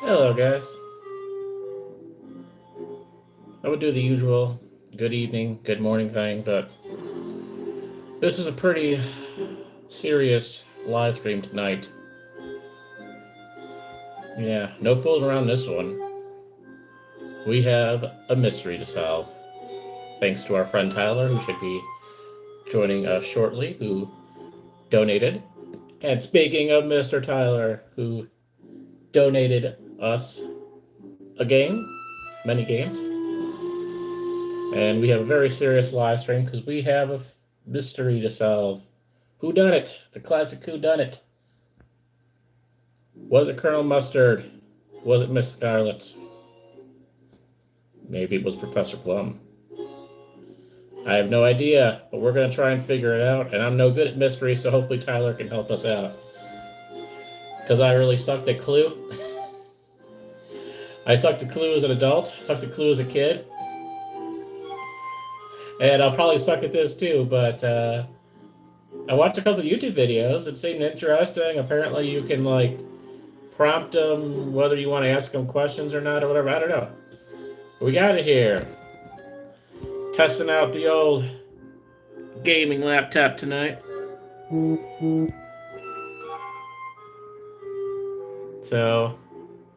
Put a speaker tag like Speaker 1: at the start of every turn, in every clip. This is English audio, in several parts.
Speaker 1: Hello, guys. I would do the usual good evening, good morning thing, but this is a pretty serious live stream tonight. Yeah, no fooling around this one. We have a mystery to solve. Thanks to our friend Tyler, who should be joining us shortly, who donated. And speaking of Mr. Tyler, who donated us a game, many games. And we have a very serious live stream because we have a mystery to solve. Who done it? The classic Who Done It. Was it Colonel Mustard? Was it Miss Scarlet? Maybe it was Professor Plum. I have no idea, but we're going to try and figure it out. And I'm no good at mystery, so hopefully Tyler can help us out. Because I really sucked at Clue. I sucked at Clue as an adult, sucked at Clue as a kid. And I'll probably suck at this too, but I watched a couple of YouTube videos. It seemed interesting. Apparently, you can prompt them whether you want to ask them questions or not or whatever. I don't know. We got it here. Testing out the old gaming laptop tonight. So,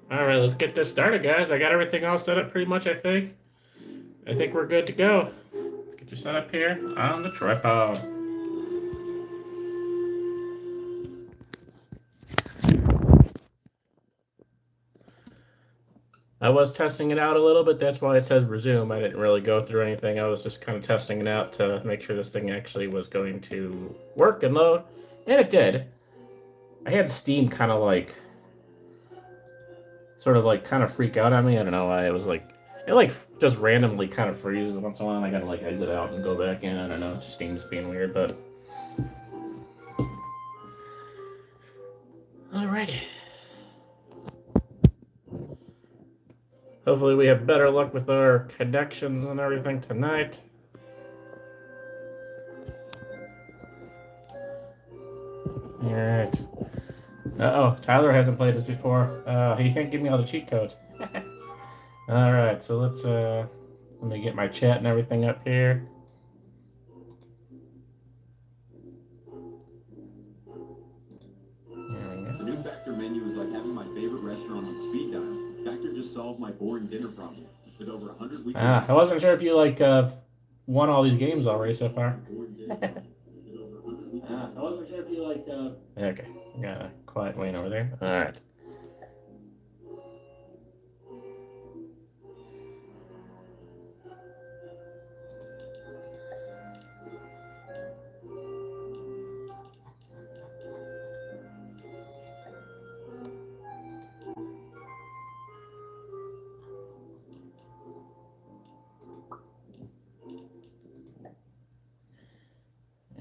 Speaker 1: all right, let's get this started, guys. I got everything all set up pretty much, I think. I think we're good to go. Let's get you set up here on the tripod. I was testing it out a little bit. That's why it says resume. I didn't really go through anything. I was just kind of testing it out to make sure this thing actually was going to work and load. And it did. I had Steam kind of kind of freak out on me. I don't know why. It was it just randomly kind of freezes once in a while. And I gotta exit out and go back in. I don't know. Steam's being weird, but. Alrighty. Hopefully we have better luck with our connections and everything tonight. Alright. Uh-oh, Tyler hasn't played this before. He can't give me all the cheat codes. Alright, so let me get my chat and everything up here.
Speaker 2: The new Factor menu is like having my favorite restaurant on speed dial. Factor just solved my boring dinner problem. With over 100 weekly.
Speaker 1: I wasn't sure if you won all these games already so far. I wasn't sure if you Okay, got a quiet Wayne over there. All right.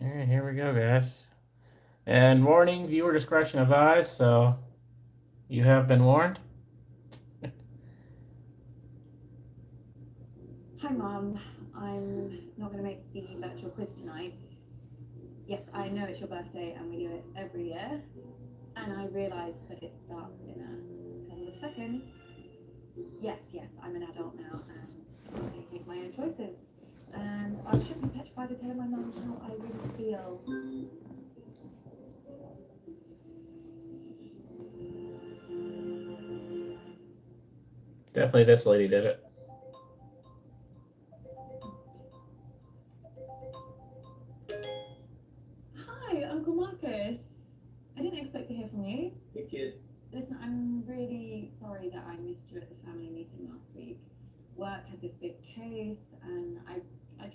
Speaker 1: All right, here we go, guys. And warning, viewer discretion advised, so you have been warned.
Speaker 3: Hi, Mum. I'm not going to make the virtual quiz tonight. Yes, I know it's your birthday and we do it every year. And I realise that it starts in a couple of seconds. Yes, I'm an adult now and I make my own choices. And I should be petrified of telling my mum how I really feel.
Speaker 1: Definitely this lady did it.
Speaker 3: Hi, Uncle Marcus. I didn't expect to hear from you.
Speaker 4: Hey, kid.
Speaker 3: Listen, I'm really sorry that I missed you at the family meeting last week. Work had this big case, and I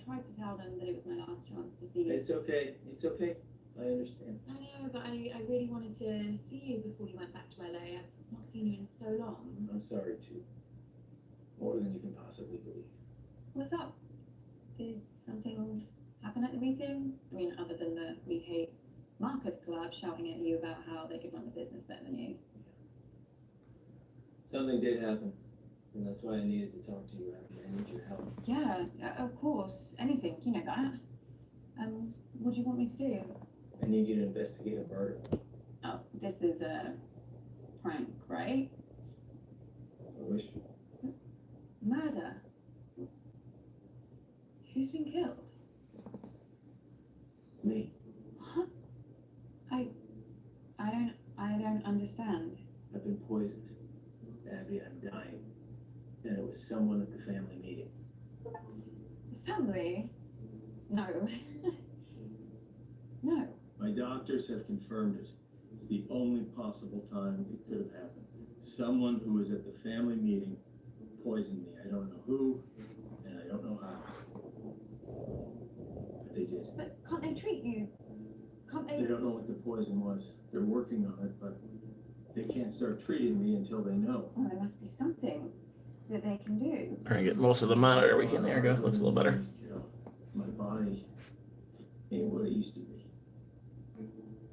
Speaker 3: tried to tell them that it was my last chance to see you.
Speaker 4: It's okay. It's okay. I understand.
Speaker 3: I know, but I really wanted to see you before you went back to LA. I've not seen you in so long.
Speaker 4: I'm sorry, too. More than you can possibly believe.
Speaker 3: What's up? Did something happen at the meeting? I mean, other than the We Hate Marcus collab shouting at you about how they could run the business better than you.
Speaker 4: Something did happen, and that's why I needed to talk to you, Abby. I need your help.
Speaker 3: Yeah, of course. Anything, you know that. What do you want me to do?
Speaker 4: I need you to investigate a murder.
Speaker 3: Oh, this is a prank, right?
Speaker 4: wish.
Speaker 3: Murder? Who's been killed?
Speaker 4: Me.
Speaker 3: What? I don't understand.
Speaker 4: I've been poisoned. Abby, I'm dying. And it was someone at the family meeting.
Speaker 3: Family? No. No.
Speaker 4: My doctors have confirmed it. It's the only possible time it could have happened. Someone who was at the family meeting poisoned me. I don't know who, and I don't know how. But they did.
Speaker 3: But can't they treat you? Can't they?
Speaker 4: They don't know what the poison was. They're working on it, but they can't start treating me until they know.
Speaker 3: Oh, there must be something that they can do.
Speaker 1: All right, get most of the monitor we can. There we go. Looks a little better.
Speaker 4: My body ain't what it used to be.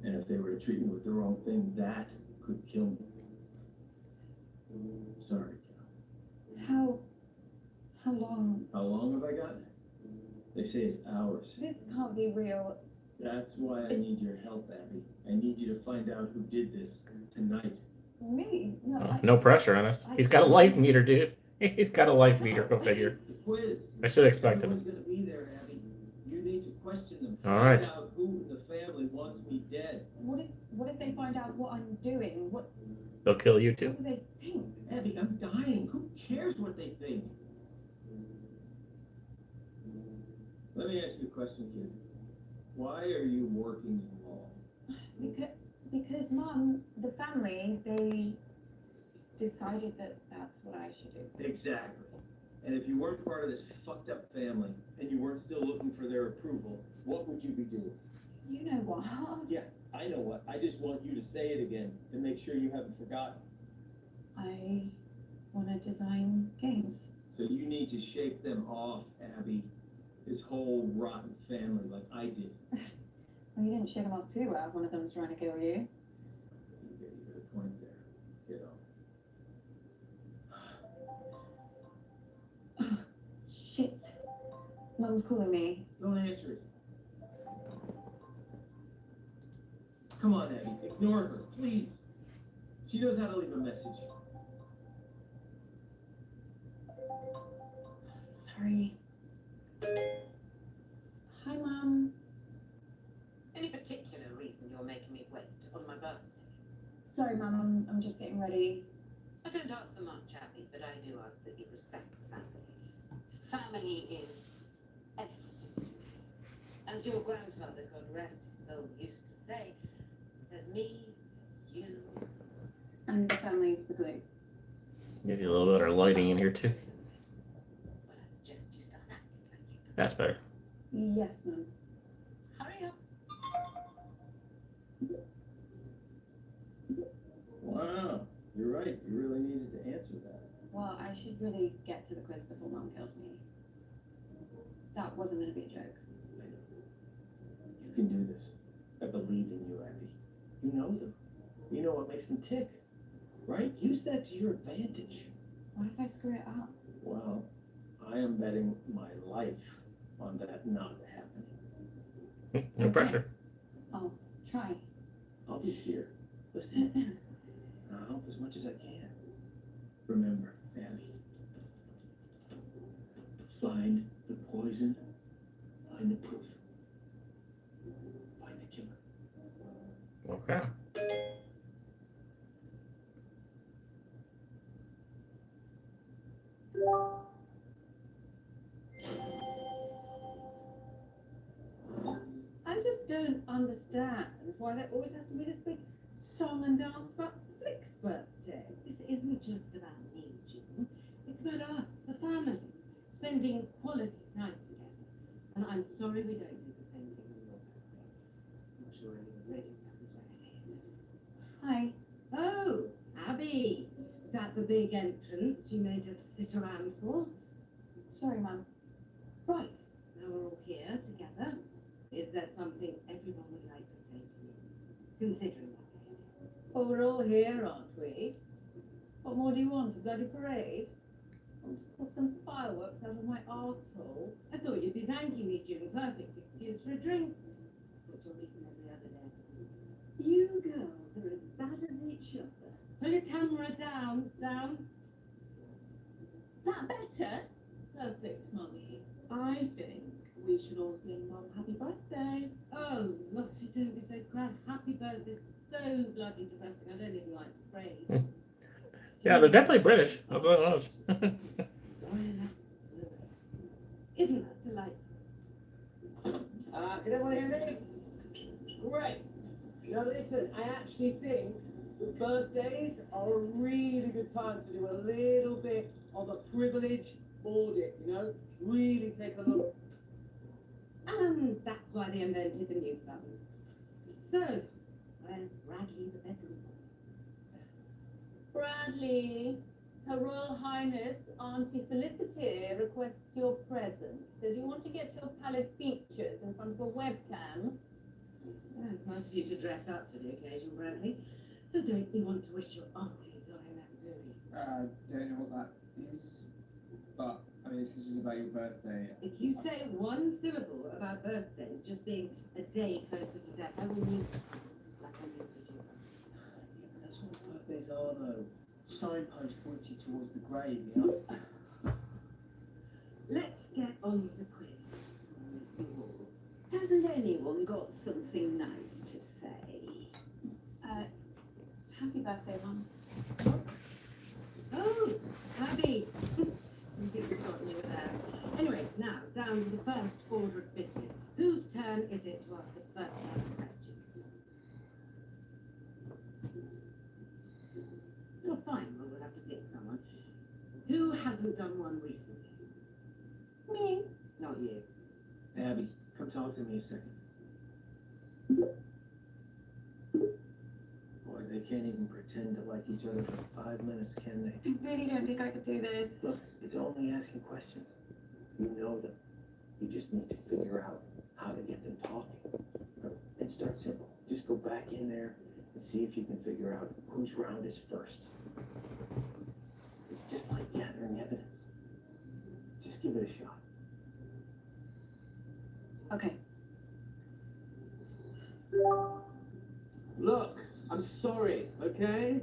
Speaker 4: And if they were to treat me with the wrong thing, that could kill me. Sorry, Cal.
Speaker 3: How long?
Speaker 4: How long have I got? They say it's hours.
Speaker 3: This can't be real.
Speaker 4: That's why I need your help, Abby. I need you to find out who did this tonight.
Speaker 3: Me? No.
Speaker 1: Oh, no pressure on us. He's got a life meter, dude. He's got a life meter. Go figure.
Speaker 4: The quiz.
Speaker 1: I should expect
Speaker 4: Someone's
Speaker 1: him.
Speaker 4: gonna be there, Abby. You need to question them.
Speaker 1: All right.
Speaker 4: Find out who in the family wants me dead.
Speaker 3: What if they find out what I'm doing? What
Speaker 1: They'll kill you too.
Speaker 3: do they think?
Speaker 4: Abby, I'm dying. Who cares what they think? Let me ask you a question, kid. Why are you working in law?
Speaker 3: Because Mum, the family, they decided that that's what I should do.
Speaker 4: Exactly. And if you weren't part of this fucked up family and you weren't still looking for their approval, what would you be doing?
Speaker 3: You know what?
Speaker 4: Yeah, I know what. I just want you to say it again to make sure you haven't forgotten.
Speaker 3: I want to design games.
Speaker 4: So you need to shake them off, Abby. This whole rotten family like I did.
Speaker 3: Well, you didn't shake them off too well. One of them's trying to kill you.
Speaker 4: You get a point there, you know.
Speaker 3: Shit. Mum's calling me.
Speaker 4: Don't answer it. Come on, Abby. Ignore her, please. She knows how to leave a message.
Speaker 3: Sorry. Hi, Mum.
Speaker 5: Any particular reason you're making me wait on my birthday?
Speaker 3: Sorry, Mum. I'm just getting ready.
Speaker 5: I don't ask for much, Abby, but I do ask that you respect family. Family is everything. As your grandfather, God rest his soul, used to say, there's me, there's you.
Speaker 3: And the family's the glue.
Speaker 1: Give you a little better lighting in here too.
Speaker 5: But I suggest you start acting like it.
Speaker 1: That's better.
Speaker 3: Yes, Mum.
Speaker 5: Hurry up.
Speaker 4: Wow, you're right. You really needed to answer that.
Speaker 3: Well, I should really get to the quiz before Mum kills me. That wasn't going to be a joke.
Speaker 4: I know. You can do this. I believe in you, Abby. You know them. You know what makes them tick, right? Use that to your advantage.
Speaker 3: What if I screw it up?
Speaker 4: Well, I am betting my life on that not happening.
Speaker 1: No pressure.
Speaker 3: I'll try.
Speaker 4: I'll be here. Listen, I'll help as much as I can. Remember, Abby, find the poison, find the proof, find the killer.
Speaker 1: Okay.
Speaker 6: I just don't understand why there always has to be this big song and dance about Flick's birthday.
Speaker 5: This isn't just about me, June. It's about us, the family, spending quality time together. And I'm sorry we don't do the same thing on your birthday. I'm not sure anyone really knows where it is.
Speaker 3: Hi.
Speaker 6: Oh, Abby, is that the big entrance you made us sit around for?
Speaker 3: Sorry, Mum.
Speaker 6: Right, now we're all here together. Is there something everyone would like to say to me, considering what day it is? Well, we're all here, aren't we? What more do you want? A bloody parade? Want to pull some fireworks out of my arsehole? I thought you'd be thanking me, June. Perfect excuse for a drink.
Speaker 5: What's your reason every other day?
Speaker 6: You girls are as bad as each other. Pull your camera down. That better? Perfect, Mummy. I think we should all sing Mum happy birthday. Oh, Lottie, don't be so crass. Happy birthday is so bloody depressing. I don't even like the phrase.
Speaker 1: Yeah, they're definitely British. I'll be honest.
Speaker 6: Sorry, isn't that delightful?
Speaker 7: Can everyone hear me? Great. Now listen, I actually think birthdays are a really good time to do a little bit of a privilege audit, you know? Really take a look.
Speaker 6: And that's why they invented the new club. So, where's Bradley the bedroom boy? Bradley, Her Royal Highness Auntie Felicity requests your presence. So do you want to get your pallid features in front of a webcam? Oh, nice of you to dress up for the occasion, Bradley. So don't you want to wish your auntie Zoe Matsuri?
Speaker 8: Don't know what that is, but I mean, if this is about your birthday.
Speaker 6: If you say one syllable about birthdays just being a day closer to death, I will mute you. Like I muted you.
Speaker 4: Yeah, that's what birthdays are, though. Signpost points you towards the grave, you know?
Speaker 6: Let's get on with the quiz. Hasn't anyone got something nice to say?
Speaker 3: Happy birthday, Mum.
Speaker 6: Oh, Abby! Completely forgotten you were there. Anyway, now, down to the first order of business. Whose turn is it to ask the first round of questions? Oh, fine, well, we'll have to pick someone. Who hasn't done one recently?
Speaker 3: Me.
Speaker 6: Not you.
Speaker 4: Abby, come talk to me a second. Boy, they can't even pretend to like each other for 5 minutes, can they?
Speaker 3: I really don't think I could do this.
Speaker 4: Look, it's only asking questions. You know them. You just need to figure out how to get them talking. And start simple. Just go back in there and see if you can figure out whose round is first. It's just like gathering evidence. Just give it a shot.
Speaker 3: Okay.
Speaker 7: Look, I'm sorry, okay?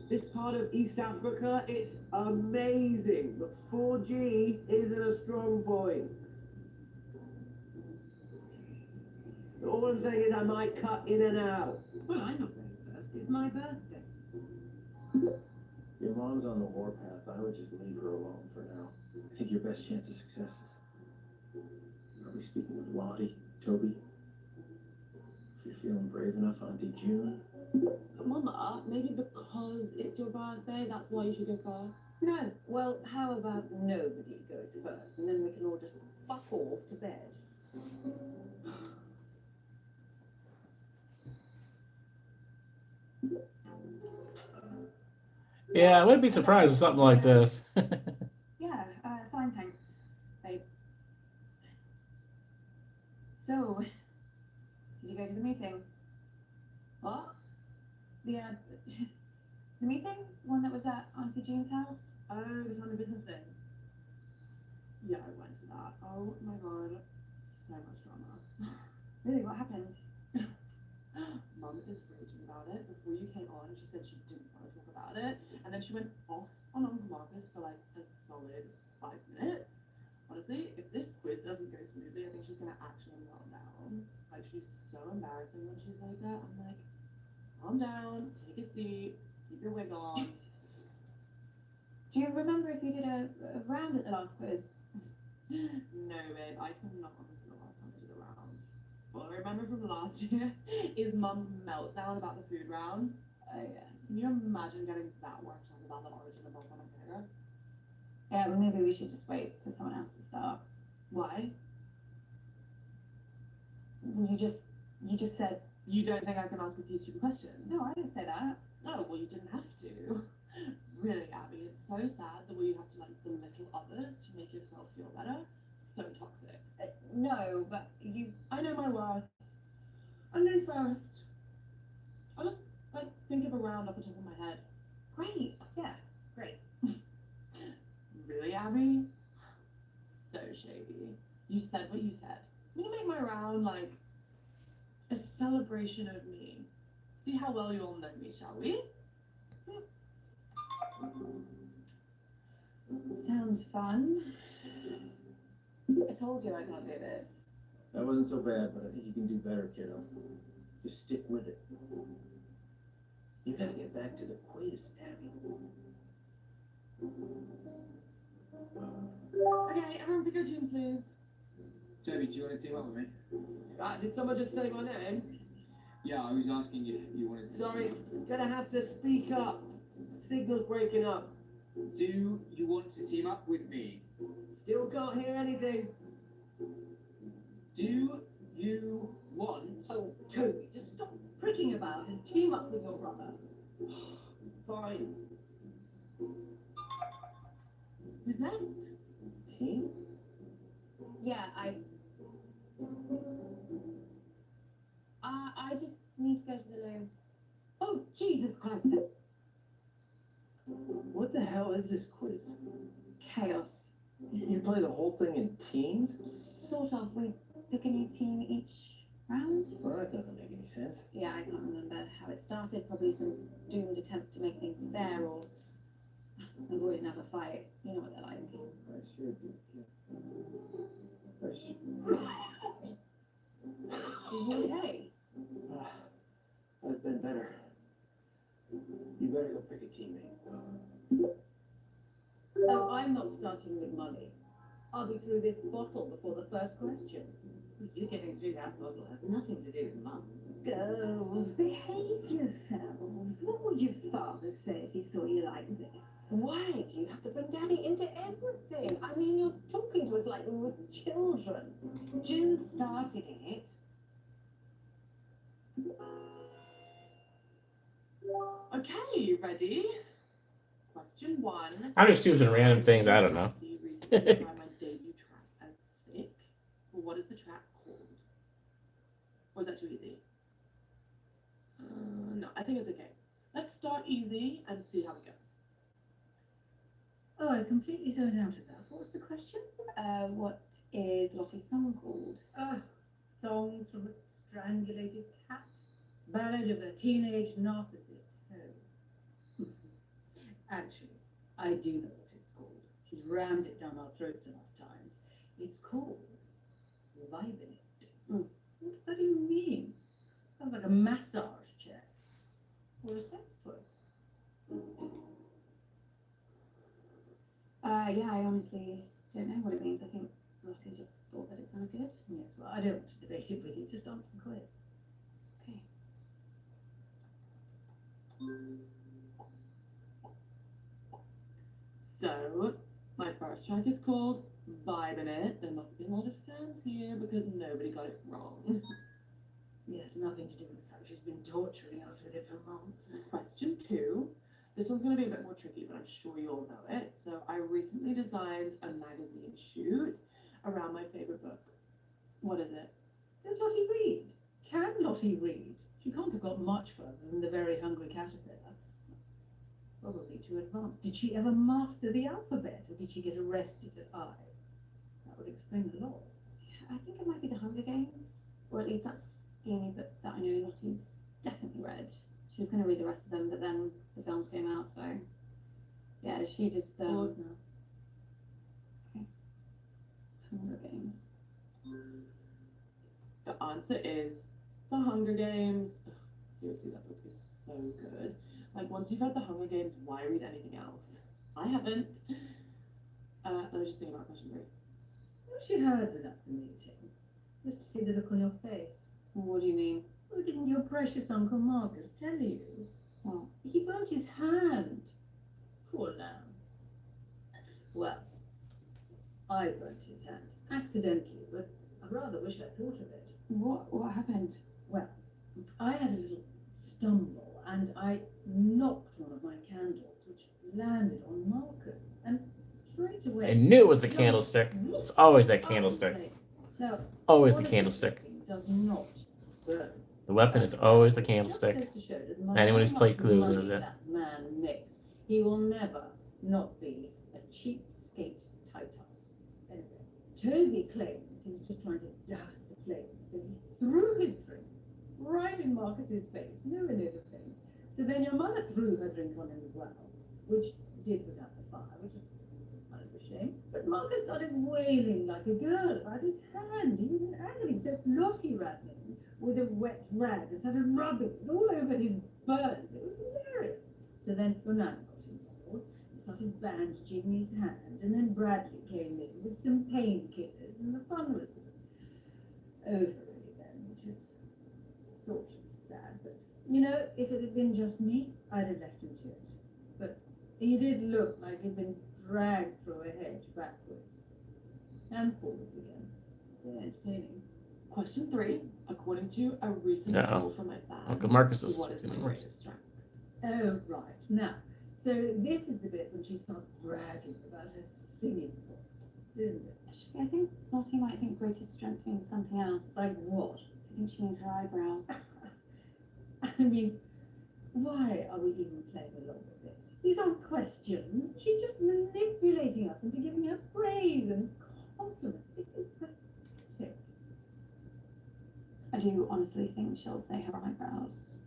Speaker 7: This part of East Africa, it's amazing, but 4G isn't a strong point. All I'm saying is I might cut in and out.
Speaker 6: Well, I'm not going first. It's my birthday.
Speaker 4: Your mom's on the warpath. I would just leave her alone for now. I think your best chance of success is probably speaking with Lottie, Toby. If you're feeling brave enough, Auntie June.
Speaker 9: Mama, maybe because it's your birthday, that's why you should go first.
Speaker 6: No. Well, how about nobody goes first, and then we can all just fuck off to bed.
Speaker 1: Yeah, I wouldn't be surprised with something like this.
Speaker 3: Yeah, fine, thanks, babe. So, did you go to the meeting?
Speaker 9: What?
Speaker 3: The meeting? One that was at Auntie Jean's house?
Speaker 9: Oh, the family business thing. Yeah, I went to that. Oh my god, so much drama.
Speaker 3: Really, what happened?
Speaker 9: Mum is raging about it. Before you came on, she said she didn't want to talk about it, and then she went off on Uncle Marcus for like a solid 5 minutes. Honestly, if this quiz doesn't go smoothly, I think she's gonna actually melt down. Like, she's so embarrassing when she's like that. I'm like, calm down, take a seat, keep your wig on.
Speaker 3: Do you remember if you did a round at the last quiz?
Speaker 9: No, babe, I cannot remember the last time I did a round. All I remember from last year is Mum's meltdown about the food round.
Speaker 3: Oh, yeah.
Speaker 9: Can you imagine getting that worked up about the origin of volcanic vinegar?
Speaker 3: Yeah, well, maybe we should just wait for someone else to start.
Speaker 9: Why?
Speaker 3: You just said,
Speaker 9: You don't think I can ask a few stupid questions?
Speaker 3: no, I didn't say that.
Speaker 9: Oh, well, you didn't have to. Really, Abby, it's so sad the way you have to like belittle others to make yourself feel better. So toxic.
Speaker 3: No, but you...
Speaker 9: I know my worth. I'm going first. I'll just like think of a round off the top of my head.
Speaker 3: Great, yeah, great.
Speaker 9: Really, Abby? So shady. You said what you said. I'm gonna make my round like a celebration of me. See how well you all know me, shall we?
Speaker 3: Sounds fun. I told you I can't do this.
Speaker 4: That wasn't so bad, but I think you can do better, kiddo. Just stick with it. You gotta get back to the quiz, Abby.
Speaker 9: Okay, everyone pick a tune, please.
Speaker 8: Toby, do you want to team up with me?
Speaker 7: Did someone just say my name?
Speaker 8: Yeah, I was asking if you wanted to.
Speaker 7: Sorry, gonna have to speak up. Signal's breaking up.
Speaker 8: Do you want to team up with me?
Speaker 7: Still can't hear anything.
Speaker 8: Do you want?
Speaker 6: Oh, Toby, just stop pricking about and team up with your brother.
Speaker 7: Fine.
Speaker 9: Who's next?
Speaker 7: Teams?
Speaker 3: Yeah, I just need to go to the loo.
Speaker 6: Oh, Jesus Christ.
Speaker 4: What the hell is this quiz?
Speaker 3: Chaos.
Speaker 4: You play the whole thing in teams?
Speaker 3: Sort of. We pick a new team each round.
Speaker 4: Well, that doesn't make any sense.
Speaker 3: Yeah, I can't remember how it started. Probably some doomed attempt to make things fair or avoid another fight. You know what they're like.
Speaker 4: I sure do.
Speaker 3: Okay.
Speaker 4: I've been better. You better go pick a teammate.
Speaker 6: Oh, I'm not starting with money. I'll be through this bottle before the first question.
Speaker 5: You getting through that bottle has nothing to do with Mum.
Speaker 6: Girls, behave yourselves. What would your father say if he saw you like this?
Speaker 7: Why do you have to bring Daddy into everything? I mean, you're talking to us like we were children.
Speaker 5: June started it.
Speaker 9: Okay, ready? Question 1.
Speaker 1: I'm just choosing random things. I don't know.
Speaker 9: You recently tried my debut track as Stick. Well, what is the track called? Or is that too easy? No, I think it's okay. Let's start easy and see how we go.
Speaker 6: Oh, I completely zoned out of that. What was the question?
Speaker 3: What is Lottie's song called?
Speaker 6: Songs from a strangulated cat. Ballad of a teenage narcissist. Oh. Actually, I do know what it's called. She's rammed it down our throats enough times. It's called Vibing It. What does that even mean? Sounds like a massage chair. Or a sex toy.
Speaker 3: Yeah, I honestly don't know what it means. I think Lottie just thought that it sounded good.
Speaker 6: Yes, well, I don't want to debate it with you. Just answer the quiz.
Speaker 3: Okay.
Speaker 9: So, my first track is called Vibin' It. There must be a lot of fans here because nobody got it wrong.
Speaker 6: Yes, nothing to do with the fact she's been torturing us with it for months.
Speaker 9: Question 2. This one's going to be a bit more tricky, but I'm sure you all know it. So, I recently designed a magazine shoot around my favorite book. What is it?
Speaker 6: Does Lottie read? Can Lottie read? She can't have got much further than the very hungry caterpillar. That's probably too advanced. Did she ever master the alphabet, or did she get arrested at I? That would explain a lot.
Speaker 3: I think it might be The Hunger Games, or at least that's the only book that I know Lottie's definitely read. She was going to read the rest of them, but then the films came out, so yeah, she just
Speaker 6: Bored now.
Speaker 3: Hunger Games.
Speaker 9: The answer is The Hunger Games. Ugh, seriously, that book is so good. Like, once you've had The Hunger Games, why read anything else? I haven't. Let me just think about question 3.
Speaker 6: Was she heard at the meeting? Just to see the look on your face.
Speaker 3: What do you mean?
Speaker 6: Oh, didn't your precious Uncle Marcus tell you?
Speaker 3: What?
Speaker 6: He burnt his hand. Poor lamb. Well, I burnt his hand. Accidentally, but I rather wish I'd thought of it.
Speaker 3: What happened?
Speaker 6: Well, I had a little stumble, and I knocked one of my candles, which landed on Marcus, and straight away...
Speaker 1: I knew it was the candlestick. It's always that candlestick.
Speaker 6: Now,
Speaker 1: Always the
Speaker 6: what
Speaker 1: candlestick.
Speaker 6: does not burn.
Speaker 1: The weapon is always the candlestick. Anyone who's played Clue knows it.
Speaker 6: That man makes, he will never not be a cheapskate Titus. Anyway, Toby claims he was just trying to douse the flames, so he threw his drink right in Marcus's face, nowhere near the flames. So then your mother threw her drink on him as well, which did put out the fire, which is a wet rag and started rubbing it all over his burns. It was hilarious. So then Banana got involved and started bandaging his hand, and then Bradley came in with some painkillers, and the fun was over really then, which is sort of sad. But, you know, if it had been just me, I'd have left him to it. But he did look like he'd been dragged through a hedge backwards and forwards again. Very entertaining.
Speaker 9: Question 3. According to a recent
Speaker 1: Yeah.
Speaker 9: poll from my band,
Speaker 1: Uncle Marcus is
Speaker 9: what is my
Speaker 1: 15 minutes.
Speaker 9: greatest strength?
Speaker 6: Oh, right. Now, so this is the bit when she starts bragging about her singing voice, isn't it?
Speaker 3: Actually, I think Lottie might think greatest strength means something else.
Speaker 6: Like what?
Speaker 3: I think she means her eyebrows.
Speaker 6: I mean, why are we even playing along with this? These aren't questions. She's just manipulating us into giving her praise and compliments. It is pathetic.
Speaker 3: I do honestly think she'll say her eyebrows.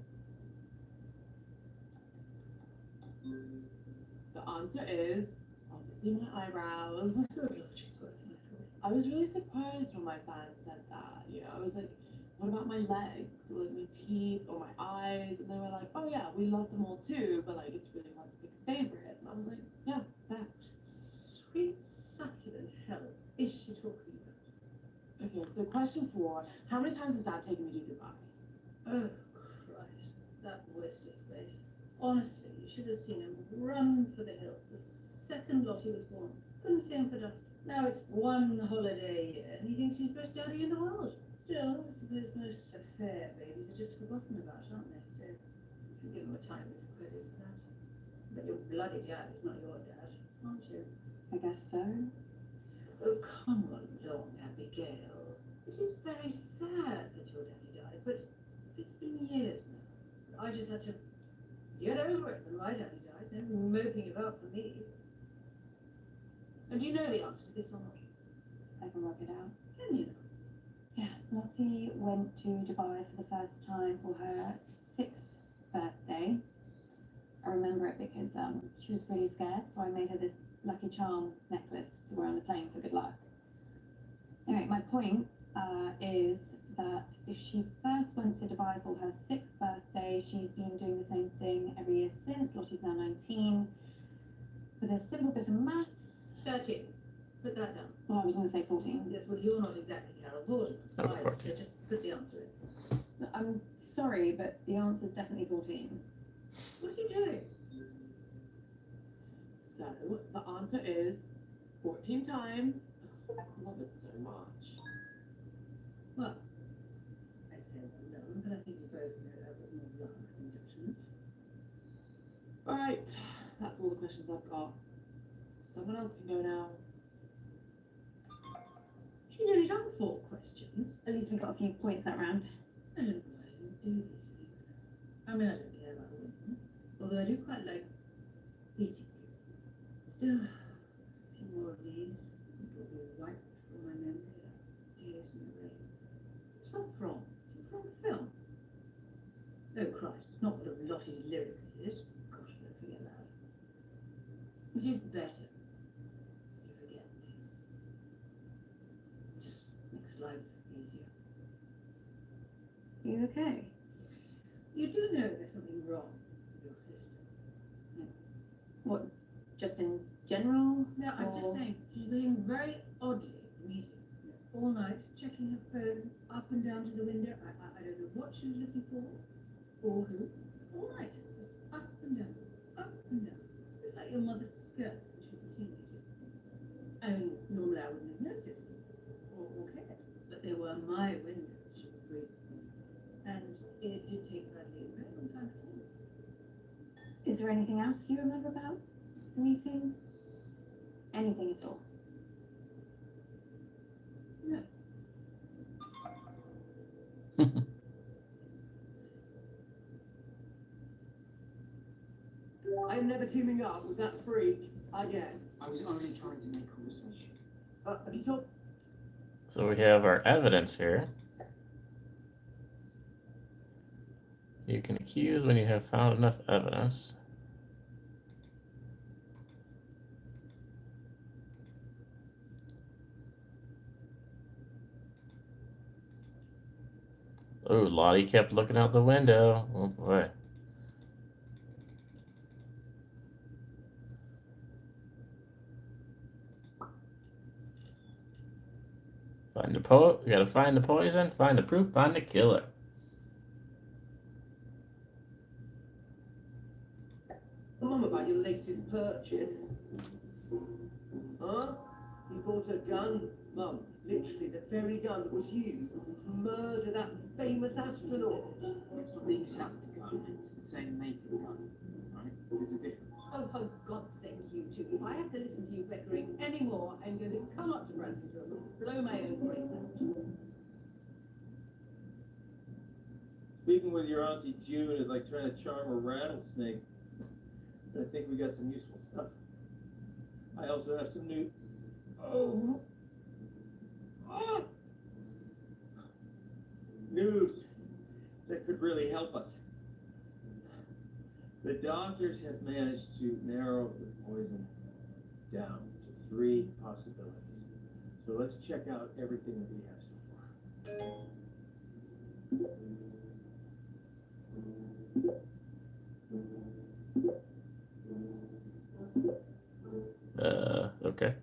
Speaker 9: The answer is obviously my eyebrows.
Speaker 6: Good Lord, she's worth my thought.
Speaker 9: I was really surprised when my band said that. You know, I was like, what about my legs or like my teeth or my eyes? And they were like, oh yeah, we love them all too, but like it's really hard to pick a favorite. And I was like, yeah, that.
Speaker 6: Sweet succulent hell is she talking about?
Speaker 9: Okay, so question 4. How many times has Dad taken me to Dubai?
Speaker 6: Oh, Christ. That Worcester space. Honestly, you should have seen him run for the hills the second Lottie was born. Couldn't see him for dust. Now it's one holiday a year, and he thinks he's best daddy in the world. Still, I suppose most affair babies are just forgotten about, aren't they? So, you can give him a tiny bit of credit for that. But your bloody dad is not your dad, aren't you?
Speaker 3: I guess so.
Speaker 6: Oh, come along, Abigail. It is very sad that your daddy died, but it's been years now. I just had to get over it when my daddy died. No moping about for me. And do you know the answer to this or not?
Speaker 3: I can work it out.
Speaker 6: Can you?
Speaker 3: Yeah, Lottie went to Dubai for the first time for her 6th birthday. I remember it because she was really scared, so I made her this Lucky Charm necklace to wear on the plane for good luck. Anyway, my point is that if she first went to Dubai for her 6th birthday, she's been doing the same thing every year since. Lottie's now 19. With a simple bit of maths.
Speaker 6: 13. Put that down.
Speaker 3: Well, I was going to say 14.
Speaker 6: Yes, well, you're not exactly Carol Vorderman.
Speaker 1: Number
Speaker 6: either,
Speaker 1: 14.
Speaker 6: So just put the answer in.
Speaker 3: I'm sorry, but the answer's definitely 14.
Speaker 6: What are you doing?
Speaker 9: So the answer is 14 times. I love it so much.
Speaker 6: Well, I'd say well done, but I think you both know that was more luck than judgment.
Speaker 9: Alright, that's all the questions I've got. Someone else can go now.
Speaker 6: She's only done 4 questions.
Speaker 3: At least we got a few points that round.
Speaker 6: I don't know why you do these things. I mean, I don't care about winning, although I do quite like beating you. Still, a few more of these, and it will be wiped from my memory like tears in the rain. What's that from? Is it from a film? Oh Christ, it's not one of Lottie's lyrics, is it? Gosh, don't forget that. Which is better. You forget things. Just makes life easier.
Speaker 3: You okay?
Speaker 6: You do know there's something wrong with your sister.
Speaker 3: What, just in general?
Speaker 6: No, I'm
Speaker 3: Or-
Speaker 6: just saying, she's behaving very oddly at the meeting. All night, checking her phone up and down to the window. I don't know what she was looking for, or who. All night, just up and down, up and down. It's like your mother's skirt when she was a teenager. I mean, normally I wouldn't have noticed, or cared, but they were my windows she was reading. And it did take Bradley a very long time to tell me.
Speaker 3: Is there anything else you remember about the meeting? Anything at all?
Speaker 6: No.
Speaker 7: I'm never teaming up with that freak again.
Speaker 8: I was only trying to make conversation.
Speaker 7: Have you told?
Speaker 1: So we have our evidence here. You can accuse when you have found enough evidence. Oh, Lottie kept looking out the window. Oh boy. Find the You gotta find the poison, find the proof, find the killer.
Speaker 7: Come on about your latest purchase. Huh? He bought a gun, Mum. Literally the very gun that was used to murder that famous astronaut.
Speaker 8: It's not the exact gun, it's the same make of gun, right? There's a difference.
Speaker 6: Oh, for God's sake, you two. If I have to listen to you bickering anymore, I'm going to come up to Bradley's room and blow my own brains out.
Speaker 4: Speaking with your Auntie June is like trying to charm a rattlesnake. I think we got some useful stuff. I also have some new... news that could really help us. The doctors have managed to narrow the poison down to 3 possibilities. So let's check out everything that we have so far.
Speaker 1: Okay.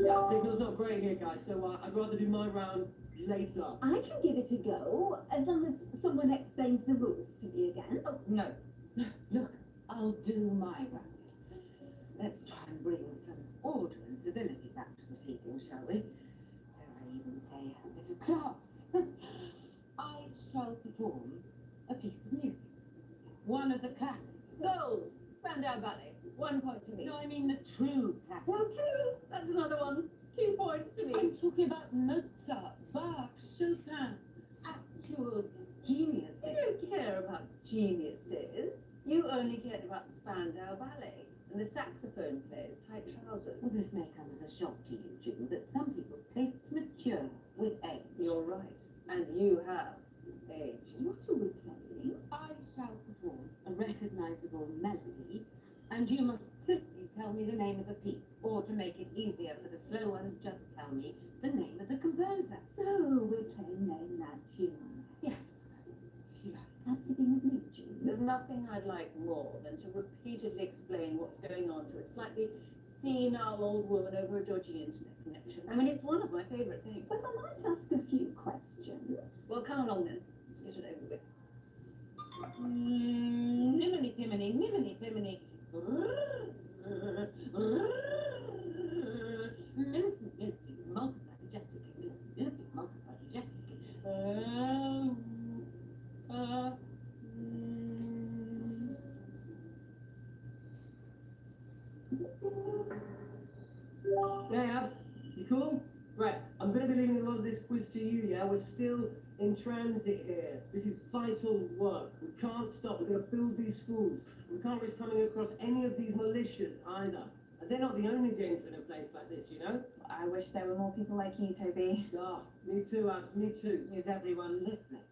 Speaker 7: Yeah, signal's not great here, guys, so I'd rather do my round later.
Speaker 10: I can give it a go, as long as someone explains the rules to me again.
Speaker 5: Oh, no. Look, I'll do my round. Let's try and bring some order and civility back to proceedings, shall we? Dare I even say a bit of class? I shall perform a piece of music. One of the classics.
Speaker 6: Gold! Spandau Ballet. 1 point to me.
Speaker 5: No, I mean the true classics.
Speaker 6: Well, true. That's another one. 2 points to me.
Speaker 5: I'm talking about Mozart, Bach, Chopin, actual geniuses.
Speaker 6: You don't care about geniuses. You only cared about Spandau Ballet and the saxophone player's tight trousers.
Speaker 5: Well, this may come as a shock to you, June, that some people's tastes mature with age.
Speaker 6: You're right. And you have aged.
Speaker 10: What are we playing?
Speaker 5: I shall perform a recognizable melody, and you must simply tell me the name of the piece, or to make it easier for the slow ones, just tell me the name of the composer.
Speaker 10: So, we're playing Name That Tune.
Speaker 5: Yes, if you like.
Speaker 10: Fancy being with me, June?
Speaker 6: There's nothing I'd like more than to repeatedly explain what's going on to a slightly senile old woman over a dodgy internet connection. I mean, it's one of my favourite things.
Speaker 10: Well, I might ask a few questions.
Speaker 6: Well, come along then. Let's get it over with.
Speaker 5: Nimini, pimini, nimini, pimini. Millicent, millicent, multiply majestically, millicent, multiply majestically.
Speaker 7: Hey, Abs, you cool? Right, I'm going to be leaving a lot of this quiz to you, yeah? We're still in transit here. This is vital work. We can't stop. We're going to build these schools. We can't risk coming across any of these militias either. And they're not the only danger in a place like this, you know?
Speaker 3: I wish there were more people like you, Toby.
Speaker 7: Ah, me too, Abs, me too.
Speaker 5: Is everyone listening?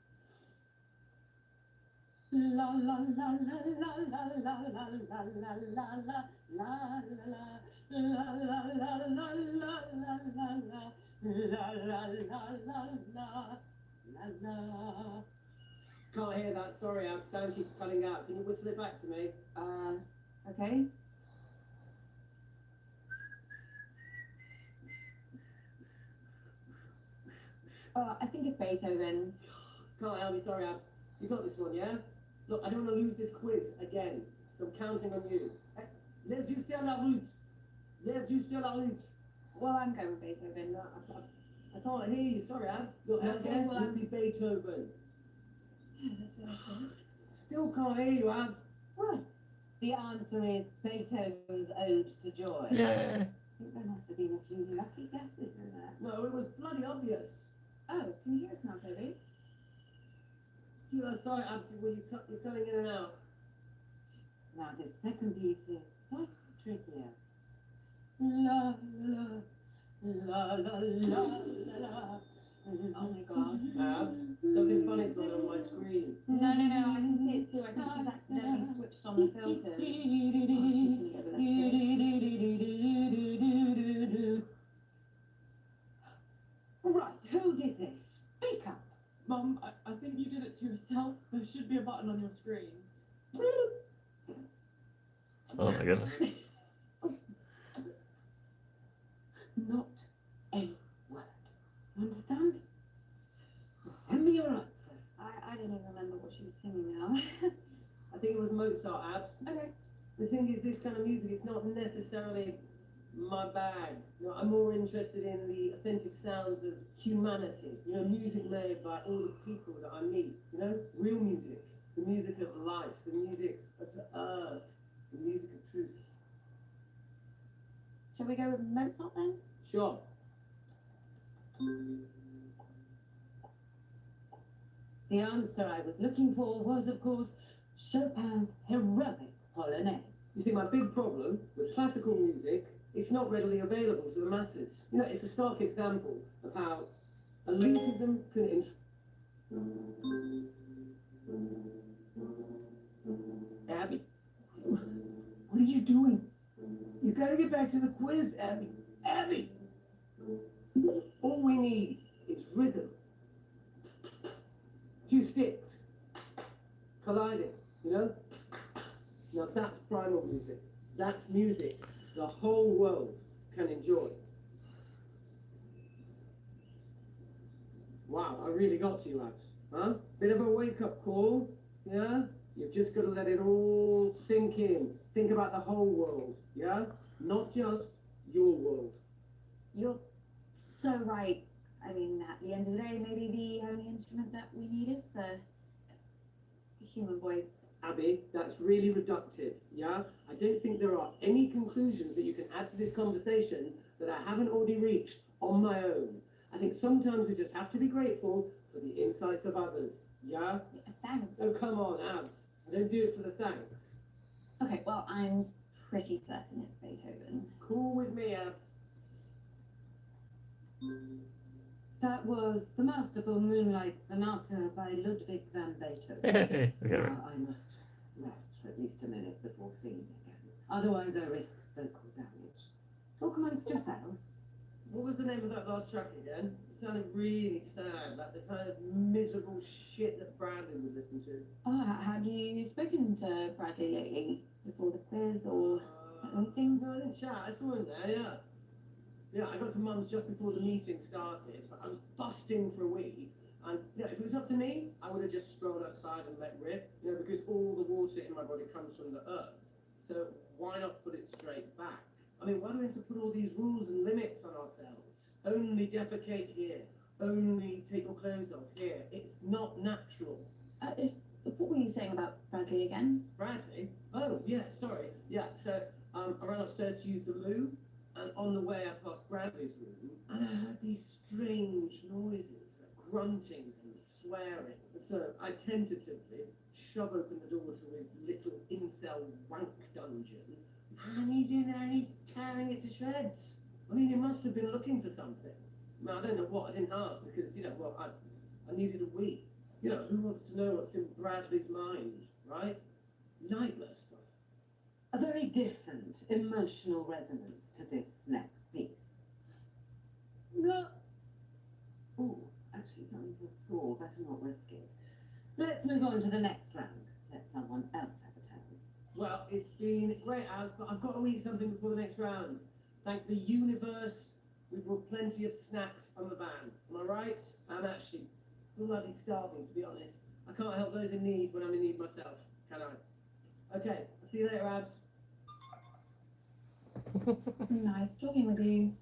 Speaker 5: La la la la la la la la la la la la la la la la la la la.
Speaker 7: Can't hear that. Sorry, Abs. Sound keeps cutting out. Can you whistle it back to me?
Speaker 3: Okay. I think it's Beethoven.
Speaker 7: Can't help me. Sorry, Abs. You got this one, yeah? Look, I don't want to lose this quiz again, so I'm counting on you. Les yeux sur la route. Les yeux sur la route.
Speaker 3: Well, I'm going with Beethoven.
Speaker 7: I can't hear you. Sorry, Abs. Look, my
Speaker 3: Okay,
Speaker 7: guess
Speaker 3: well,
Speaker 7: would be Beethoven.
Speaker 3: Yeah, that's what I said.
Speaker 7: Still can't hear you, Abs.
Speaker 5: Right. The answer is Beethoven's Ode to Joy.
Speaker 1: Yeah.
Speaker 5: I think there must have been a few lucky guesses in there.
Speaker 7: No, it was bloody obvious.
Speaker 3: Oh, can you hear us now, Toby?
Speaker 7: Yeah, sorry, Abs. Well, you're cutting in and out.
Speaker 5: Now this second piece is slightly trickier. La la la la la la.
Speaker 3: Oh my God.
Speaker 7: Abs, something funny's going on my screen.
Speaker 3: No, I can see it too. I think she's accidentally switched on the filters. Oh, she's gonna
Speaker 1: Oh my goodness.
Speaker 6: Not a word. You understand? Now send me your answers.
Speaker 3: I don't even remember what she was singing now.
Speaker 7: I think it was Mozart, Abs.
Speaker 3: Okay.
Speaker 7: The thing is, this kind of music is not necessarily my bag. You know, I'm more interested in the authentic sounds of humanity. You know, music made by all the people that I meet. You know, real music. The music of life. The music of the earth. The music of truth.
Speaker 3: Shall we go with Mozart then?
Speaker 7: Sure.
Speaker 6: The answer I was looking for was, of course, Chopin's heroic Polonaise.
Speaker 7: You see, my big problem with classical music, it's not readily available to the masses. You know, it's a stark example of how elitism can Abby, what are you doing? You gotta get back to the quiz, Abby. Abby! All we need is rhythm. Two sticks colliding, you know? Now that's primal music. That's music the whole world can enjoy. Wow, I really got to you, Abs. Huh? Bit of a wake-up call, yeah? You've just got to let it all sink in. Think about the whole world, yeah? Not just your world.
Speaker 3: You're so right. I mean, at the end of the day, maybe the only instrument that we need is the human voice.
Speaker 7: Abby, that's really reductive, yeah? I don't think there are any conclusions that you can add to this conversation that I haven't already reached on my own. I think sometimes we just have to be grateful for the insights of others, yeah?
Speaker 3: Thanks.
Speaker 7: Oh, come on, Abs. I don't do it for the thanks.
Speaker 3: Okay, well, I'm pretty certain it's Beethoven.
Speaker 7: Cool with me, Abs.
Speaker 6: That was the masterful Moonlight Sonata by Ludwig van Beethoven.
Speaker 1: Hey, we got it.
Speaker 6: Now I must rest for at least a minute before singing again. Otherwise I risk vocal damage. Talk amongst yourselves.
Speaker 7: What was the name of that last track again? It sounded really sad, like the kind of miserable shit that Brandon would listen to.
Speaker 3: Oh, have you spoken to Bradley lately? Before the quiz or at the meeting?
Speaker 7: No, I didn't chat. I saw him there, yeah. Yeah, I got to Mum's just before the meeting started, but I was busting for a wee. And you know, if it was up to me, I would have just strolled outside and let rip, you know, because all the water in my body comes from the earth. So why not put it straight back? I mean, why do we have to put all these rules and limits on ourselves? Only defecate here. Only take your clothes off here. It's not natural.
Speaker 3: What were you saying about Bradley again?
Speaker 7: Bradley? Oh, yeah, sorry. Yeah, so I ran upstairs to use the loo, and on the way I passed Bradley's room, and I heard these strange noises, like grunting and swearing. And so I tentatively shove open the door to his little incel wank dungeon, and he's in there and he's tearing it to shreds. I mean, he must have been looking for something. I don't know what, I didn't ask, because, you know, well, I needed a wee. You know, who wants to know what's in Bradley's mind, right? Nightmare stuff.
Speaker 6: A very different emotional resonance to this next piece. No. Ooh, actually something feels sore, better not risk it. Let's move on to the next round. Let someone else have a turn.
Speaker 7: Well, it's been great. I've got to eat something before the next round. Thank the universe, we brought plenty of snacks from the van. Am I right? I'm actually bloody starving, to be honest. I can't help those in need when I'm in need myself, can I? Okay, I'll see you later, Abs.
Speaker 3: Nice talking with you.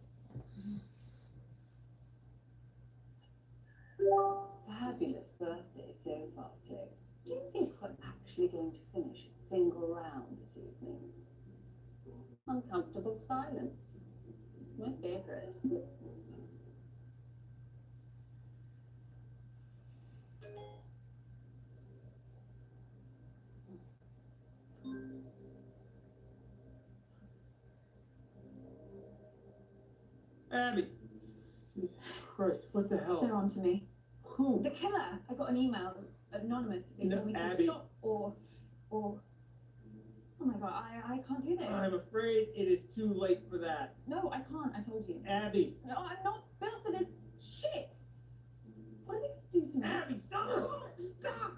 Speaker 6: Fabulous birthday so far, Jake. Do you think we're actually going to finish a single round this evening? Uncomfortable silence. My favorite.
Speaker 7: Abby! Christ, what the hell?
Speaker 3: They're on to me.
Speaker 7: Who?
Speaker 3: The killer! I got an email, anonymous. They
Speaker 7: No,
Speaker 3: told me to
Speaker 7: Abby.
Speaker 3: stop or... Oh my god, I can't do this.
Speaker 7: I'm afraid it is too late for that.
Speaker 3: No, I can't, I told you.
Speaker 7: Abby!
Speaker 3: No, I'm not built for this shit! What are they gonna do to me?
Speaker 7: Abby, stop! Stop!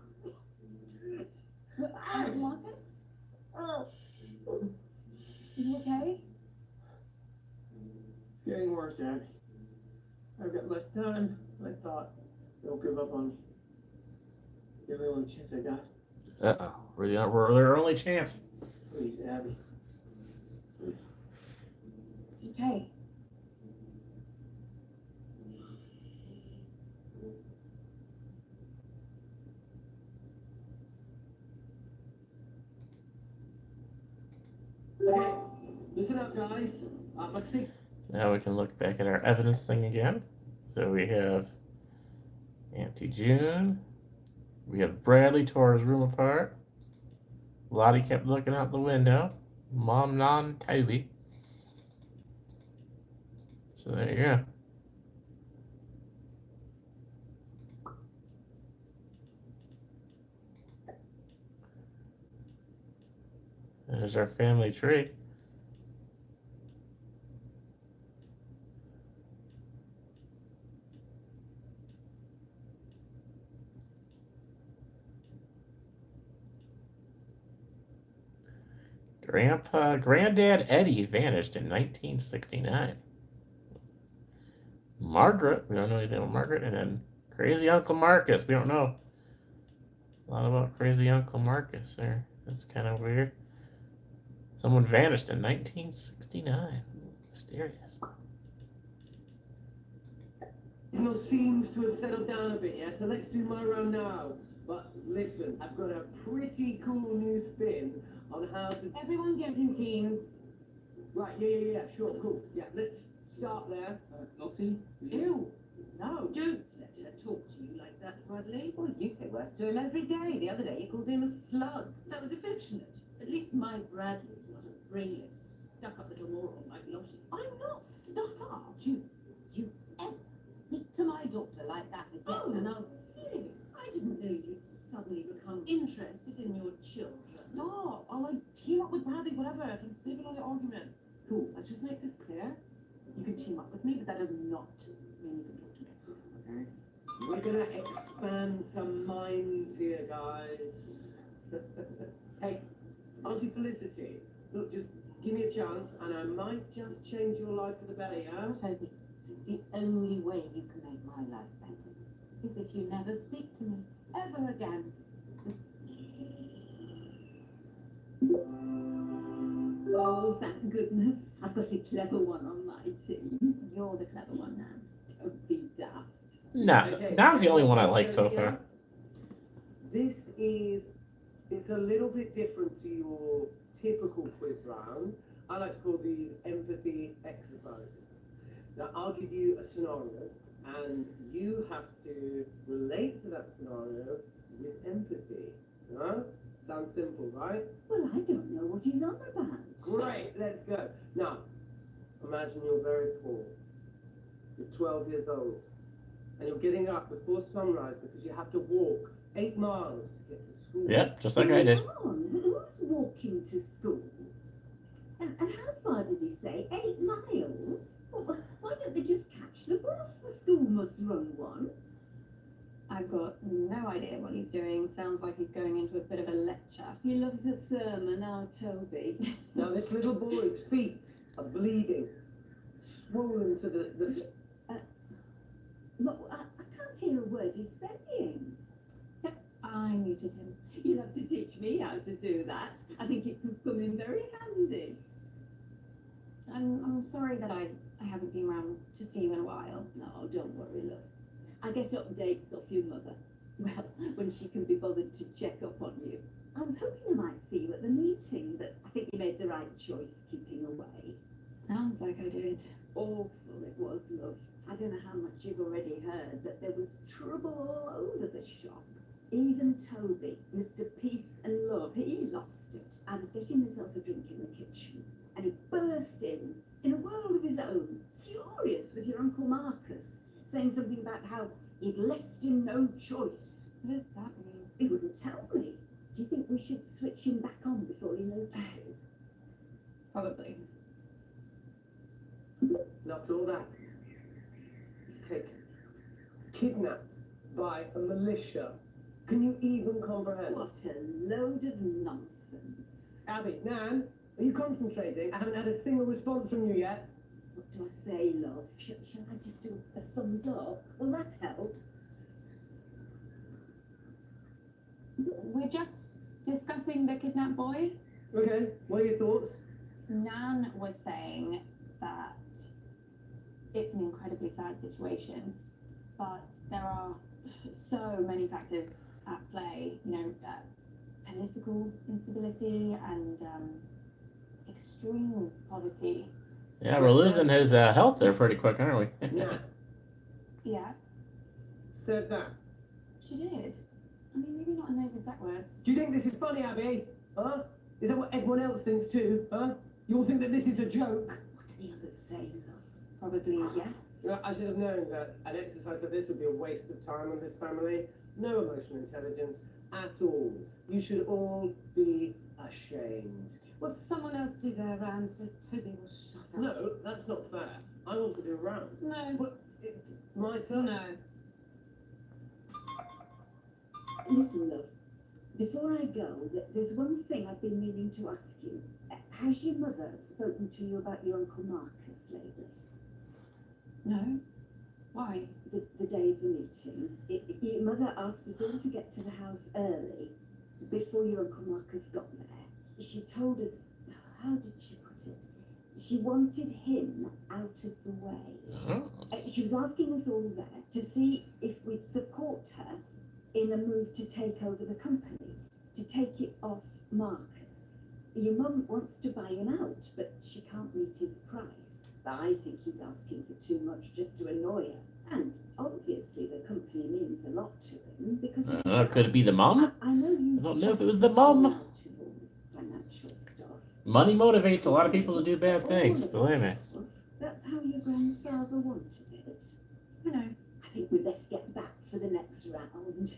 Speaker 3: Marcus?
Speaker 7: Oh.
Speaker 3: you okay?
Speaker 7: It's getting worse, Abby. I've got less time. I thought. Don't give up on me. You're the only chance I got.
Speaker 1: Uh-oh. We're their only chance.
Speaker 7: Please, Abby. Please.
Speaker 3: Okay.
Speaker 7: Okay, listen up, guys. My stick.
Speaker 1: Now we can look back at our evidence thing again. So we have Auntie June. We have Bradley tore his room apart. Lottie kept looking out the window. Mom, non, Toby. So there you go. There's our family tree. Granddad Eddie vanished in 1969. Margaret, we don't know anything about Margaret, and then Crazy Uncle Marcus. We don't know a lot about Crazy Uncle Marcus there. That's kind of weird. Someone vanished in 1969. Mysterious.
Speaker 7: Seems to have settled down a bit, yeah? So let's do my round now. But listen, I've got a pretty cool new spin on how to...
Speaker 6: Everyone get in teams.
Speaker 7: Right, yeah, sure, cool. Yeah, let's start there.
Speaker 8: Lottie?
Speaker 6: Ew. No, don't let her talk to you like that, Bradley. Well, you say worse to him every day. The other day you called him a slug. That was affectionate. At least my Bradley's not a brainless, stuck-up little moron like Lottie. I'm not stuck up. You ever speak to my daughter like that again? Oh, no, really? I didn't know you'd suddenly become interested in your children.
Speaker 9: Stop! I'll team up with Bradley, whatever. I can save another argument. Cool. Let's just make this clear. You can team up with me, but that does not mean you can talk to me. Okay?
Speaker 7: We're gonna expand some minds here, guys. Hey, Auntie Felicity, look, just give me a chance, and I might just change your life for the better, yeah?
Speaker 6: Toby, the only way you can make my life better is if you never speak to me ever again.
Speaker 10: Oh, thank goodness. I've got a clever one on my team.
Speaker 3: You're the clever one now.
Speaker 10: Don't be daft.
Speaker 1: No,
Speaker 7: Okay,
Speaker 1: that was the only one I liked so
Speaker 7: yeah.
Speaker 1: far.
Speaker 7: It's a little bit different to your typical quiz round. I like to call these empathy exercises. Now, I'll give you a scenario, and you have to relate to that scenario with empathy. Huh? Sounds simple, right?
Speaker 10: Well, I don't know what he's on about.
Speaker 7: Great, let's go. Now, imagine you're very poor. You're 12 years old, and you're getting up before sunrise because you have to walk 8 miles to get to school.
Speaker 1: Yep, just like I did.
Speaker 10: Come on, who's walking to school? And how far did he say? 8 miles? Well, why don't they just catch the bus? The school must run one.
Speaker 3: I've got no idea what he's doing. Sounds like he's going into a bit of a lecture.
Speaker 10: He loves a sermon, our Toby.
Speaker 7: Now, this little boy's feet are bleeding, swollen to the
Speaker 10: Well, I can't hear a word he's saying.
Speaker 3: I muted him.
Speaker 10: You'll have to teach me how to do that. I think it could come in very handy.
Speaker 3: I'm sorry that I haven't been around to see you in a while.
Speaker 10: No, don't worry, love. I get updates off your mother. Well, when she can be bothered to check up on you. I was hoping I might see you at the meeting, but I think you made the right choice keeping away.
Speaker 3: Sounds like I did.
Speaker 10: Awful it was, love. I don't know how much you've already heard, but there was trouble all over the shop. Even Toby, Mr. Peace and Love, he lost it. I was getting myself a drink in the kitchen, and he burst in a world of his own, furious with your Uncle Marcus, saying something about how he'd left him no choice.
Speaker 3: What does that mean?
Speaker 10: He wouldn't tell me. Do you think we should switch him back on before he notices?
Speaker 3: Probably.
Speaker 7: After all that, he's taken, kidnapped by a militia. Can you even comprehend?
Speaker 10: What a load of nonsense.
Speaker 7: Abby, Nan, Are you concentrating? I haven't had a single response from you yet.
Speaker 10: What do I say, love? Shall I just do a thumbs up? Will that help?
Speaker 3: We're just discussing the kidnapped boy.
Speaker 7: Okay, what are your thoughts?
Speaker 3: Nan was saying that it's an incredibly sad situation, but there are so many factors at play, political instability and extreme poverty.
Speaker 1: Yeah, we're losing his health there pretty quick, aren't we?
Speaker 7: Yeah,
Speaker 3: Yeah,
Speaker 7: said that.
Speaker 3: she did. I mean, maybe not in those exact words.
Speaker 7: Do you think this is funny, Abby? Huh? Is that what everyone else thinks too? Huh? You all think that this is a joke?
Speaker 10: What do the others say, love?
Speaker 3: Probably yes.
Speaker 7: I should have known that an exercise of this would be a waste of time on this family. No emotional intelligence at all. You should all be ashamed.
Speaker 6: Well, someone else do their round, so Toby will shut up.
Speaker 7: No, that's not fair. I want to do a round.
Speaker 6: No.
Speaker 7: But it's my turn.
Speaker 6: No.
Speaker 10: Listen, love. Before I go, there's one thing I've been meaning to ask you. Has your mother spoken to you about your Uncle Marcus lately?
Speaker 3: No? Why?
Speaker 10: The day of the meeting, your mother asked us all to get to the house early, before your Uncle Marcus got there. She told us, how did she put it? She wanted him out of the way. She was asking us all there to see if we'd support her in a move to take over the company, to take it off Marcus. Your mum wants to buy him out, but she can't meet his price. I think he's asking for too much just to annoy her. And obviously the company means a lot to him because
Speaker 1: Could it be the mum?
Speaker 10: I know you
Speaker 1: I don't know if it was the mum.
Speaker 10: Financial stuff.
Speaker 1: Money motivates a lot of people to do bad things, believe me.
Speaker 10: That's how your grandfather wanted it.
Speaker 3: I know.
Speaker 10: I think we best get back for the next round.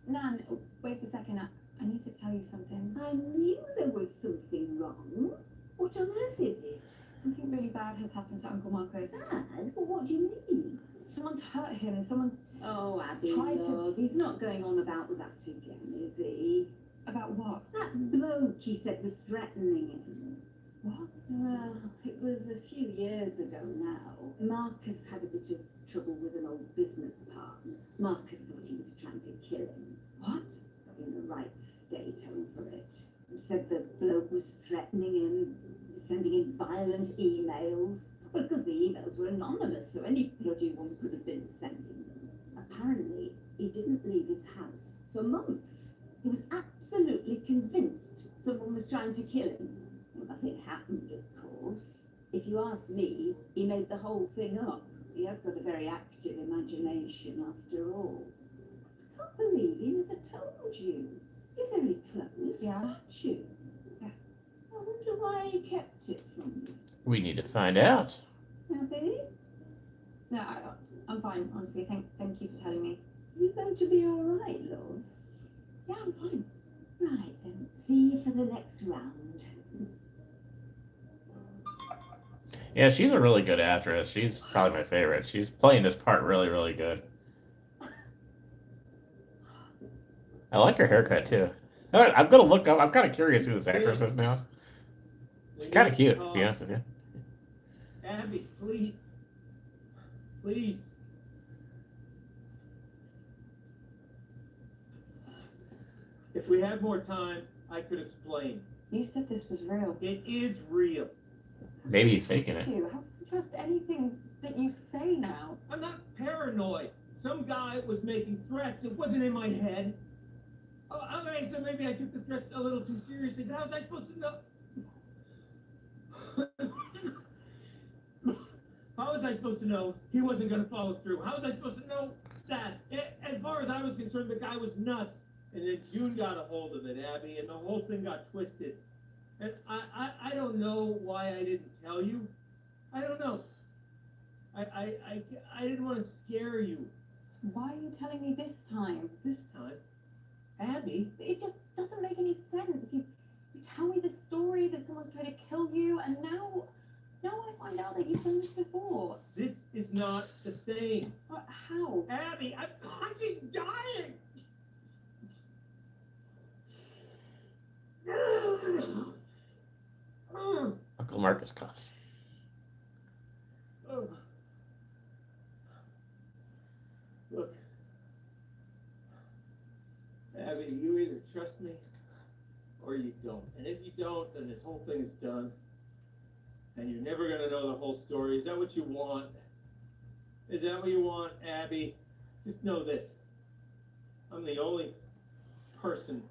Speaker 3: Nan, wait a second. I need to tell you something.
Speaker 10: I knew there was something wrong. What on earth is it?
Speaker 3: Something really bad has happened to Uncle Marcus.
Speaker 10: Bad? Well, what do you mean?
Speaker 3: Someone's hurt him and someone's
Speaker 10: Oh, Abby,
Speaker 3: tried to...
Speaker 10: love, he's not going on about that again, is he?
Speaker 3: About what?
Speaker 10: That bloke he said was threatening him.
Speaker 3: What?
Speaker 10: Well, it was a few years ago now. Marcus had a bit of trouble with an old business partner. Marcus thought he was trying to kill him.
Speaker 3: What?
Speaker 10: Got in the right state over it. He said the bloke was threatening him, sending him violent emails. Well, because the emails were anonymous, so any bloody one could have been sending them. Apparently, he didn't leave his house for months. He was absolutely convinced someone was trying to kill him. Well, nothing happened, of course. If you ask me, he made the whole thing up. He has got a very active imagination, after all. I can't believe he never told you. You're very close,
Speaker 3: Yeah.
Speaker 10: aren't you?
Speaker 3: Yeah.
Speaker 10: I wonder why he kept it from you.
Speaker 1: We need to find out.
Speaker 10: Abby,
Speaker 3: No, I'm fine, honestly. Thank you for telling me.
Speaker 10: you going to be all right, love?
Speaker 3: Yeah, I'm fine.
Speaker 10: Right then. See you for the next round.
Speaker 1: Yeah, she's a really good actress. She's probably my favorite. She's playing this part really, really good. I like her haircut too. All right, I'm gonna look up. I'm kind of curious who this actress is now. She's kind of cute, to be honest with you.
Speaker 4: Abby, please. Please. If we had more time, I could explain.
Speaker 3: You said this was real.
Speaker 4: It is real.
Speaker 1: Maybe he's faking it.
Speaker 3: You, how can you trust anything that you say now?
Speaker 4: I'm not paranoid. Some guy was making threats. It wasn't in my head. Oh, okay, so maybe I took the threats a little too seriously. But how was I supposed to know? How was I supposed to know he wasn't going to follow through? How was I supposed to know that? As far as I was concerned, the guy was nuts. And then June got a hold of it, Abby, and the whole thing got twisted. And I don't know why I didn't tell you. I don't know. I didn't want to scare you.
Speaker 3: So why are you telling me this time?
Speaker 4: This time, Abby,
Speaker 3: It just doesn't make any sense. You tell me the story that someone's trying to kill you, and now I find out that you've done this before.
Speaker 4: this is not the same.
Speaker 3: How?
Speaker 4: Abby, I'm fucking dying.
Speaker 1: Marcus coughs.
Speaker 4: Oh. Look, Abby, you either trust me or you don't. And if you don't, then this whole thing is done. And you're never gonna know the whole story. Is that what you want? Is that what you want, Abby? Just know this. I'm the only person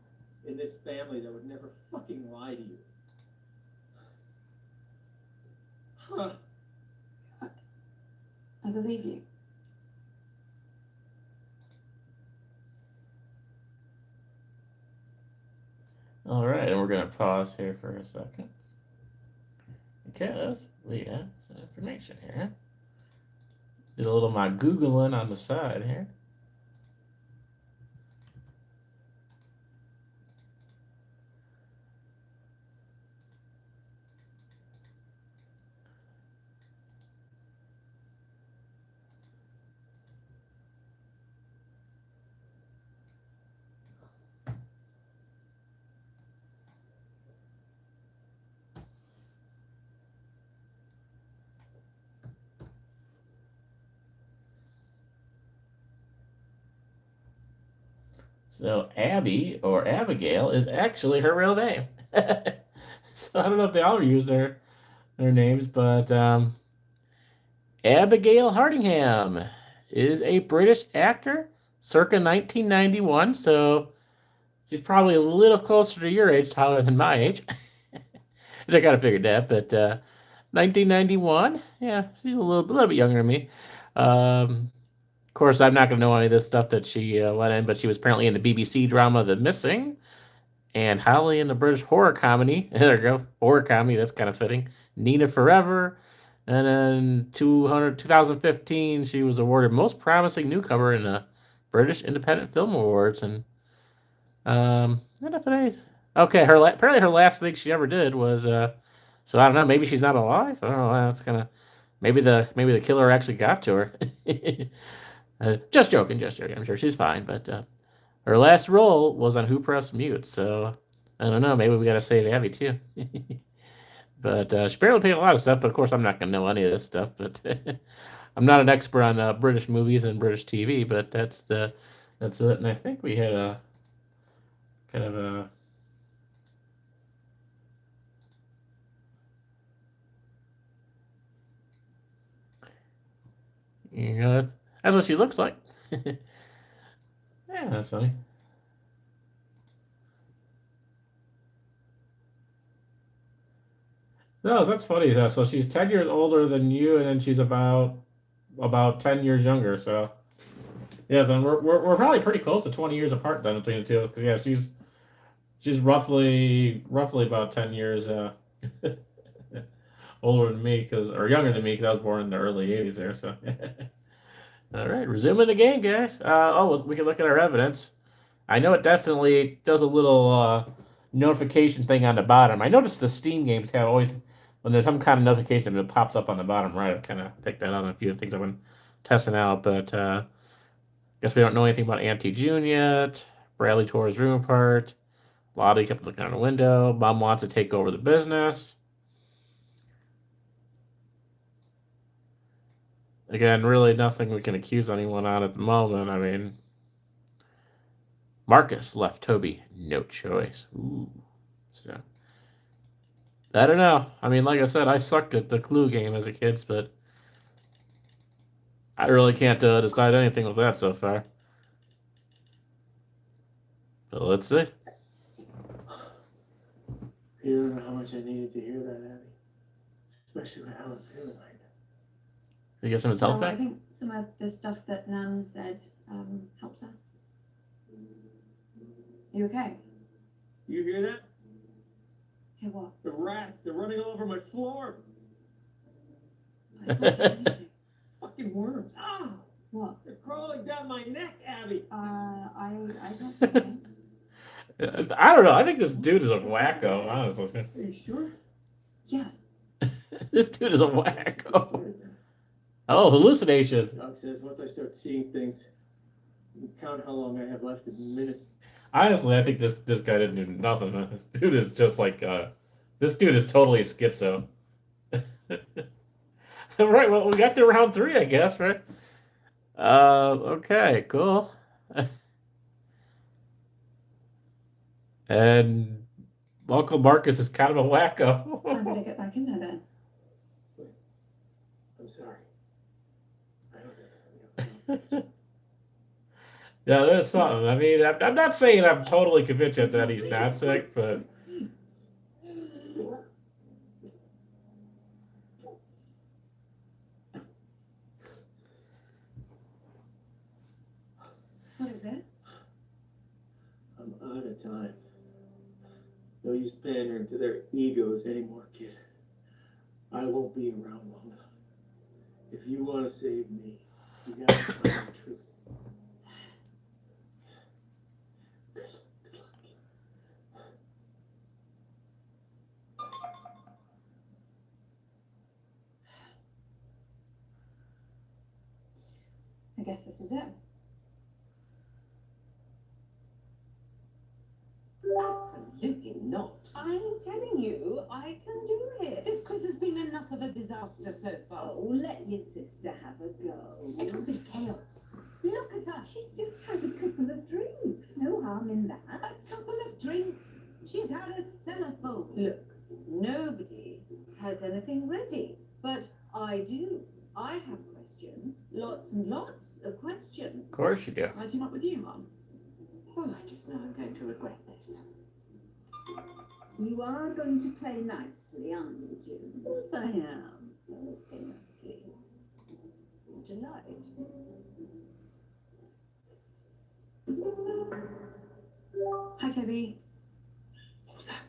Speaker 4: in this family that would never fucking lie to you. Huh.
Speaker 3: I believe you.
Speaker 1: All right, and we're going to pause here for a second. Because we have some information here. Did a little of my Googling on the side here. So Abby, or Abigail, is actually her real name. So I don't know if they all use their names, but Abigail Hardingham is a British actor, circa 1991. So she's probably a little closer to your age, Tyler, than my age. I kind of figured that, but 1991, yeah, she's a little bit younger than me. Of course, I'm not going to know any of this stuff that she went in, but she was apparently in the BBC drama The Missing, and Holly in the British horror comedy. There you go, horror comedy, that's kind of fitting. Nina Forever. And then 2015, she was awarded Most Promising Newcomer in the British Independent Film Awards. And okay, apparently her last thing she ever did was so I don't know, maybe she's not alive. I don't know. That's kind of maybe the killer actually got to her. Just joking. I'm sure she's fine, but her last role was on Who Pressed Mute, so I don't know. Maybe we gotta save Abby too. But she apparently paid a lot of stuff, but of course I'm not gonna know any of this stuff. But I'm not an expert on British movies and British TV, but that's it. And I think we had a kind of a. You know, that's what she looks like. Yeah, that's funny. No, that's funny. So she's 10 years older than you, and then she's about 10 years younger. So yeah, then we're probably pretty close to 20 years apart then between the two of us. Because yeah, she's roughly about 10 years older than me, or younger than me, because I was born in the early 80s there. So. All right, resuming the game, guys. We can look at our evidence. I know it definitely does a little notification thing on the bottom. I noticed the Steam games have always, when there's some kind of notification, it pops up on the bottom right. I've kind of picked that out on a few things I've been testing out, but guess we don't know anything about Auntie June yet. Bradley tore his room apart. Lottie kept looking out the window. Mom wants to take over the business. Again, really nothing we can accuse anyone on at the moment. I mean, Marcus left Toby no choice. Ooh. So, I don't know. I mean, like I said, I sucked at the Clue game as a kid, but I really can't decide anything with that so far. But let's see.
Speaker 4: You don't know how much I needed to hear that, Abby. Especially with how I'm feeling right now.
Speaker 1: You get some of his health back?
Speaker 3: I think some of the stuff that Nan said helps us. Are you okay?
Speaker 4: You hear that?
Speaker 3: Okay, what?
Speaker 4: The rats, they're running all over my floor.
Speaker 3: I can't hear anything.
Speaker 4: Fucking worms. Ah!
Speaker 3: What?
Speaker 4: They're crawling down my neck, Abby.
Speaker 3: I don't see anything.
Speaker 1: I don't know. I think this dude is a wacko, honestly.
Speaker 4: Are you sure?
Speaker 3: Yeah.
Speaker 1: This dude is a wacko. Oh, hallucinations.
Speaker 4: Doc says once I start seeing things, you can count how long I have left in minutes.
Speaker 1: Honestly, I think this guy didn't do nothing. This dude is just like this dude is totally schizo. Right, well, we got to round three, I guess, right? Okay, cool. And Uncle Marcus is kind of a
Speaker 3: I'm
Speaker 1: wacko.
Speaker 3: gonna get back in there then.
Speaker 4: I'm sorry. I don't know.
Speaker 1: Yeah, there's something. I mean, I'm not saying I'm totally convinced yet that he's not sick, but
Speaker 3: What is it?
Speaker 4: I'm out of time. No use pandering to their egos anymore, kid. I won't be around long enough. If you want to save me, you gotta find the truth. Good luck.
Speaker 3: I guess this is it.
Speaker 5: Absolutely not.
Speaker 6: I'm telling you, I can do it.
Speaker 5: This quiz has been enough of a disaster so far.
Speaker 10: Oh, let your sister have a go.
Speaker 5: It'll be chaos. Look at her.
Speaker 10: She's just had a couple of drinks. No harm in that.
Speaker 5: A couple of drinks. She's had a cellophone.
Speaker 6: Look, nobody has anything ready, but I do. I have questions, lots and lots of questions.
Speaker 1: of course you do.
Speaker 9: Can I team up with you, Mum?
Speaker 5: Well, I just know I'm going to regret this.
Speaker 10: You are going to play nicely, aren't you, Jim?
Speaker 6: Of course I am. I always play nicely. Delight.
Speaker 3: Hi, Toby.
Speaker 4: What was that?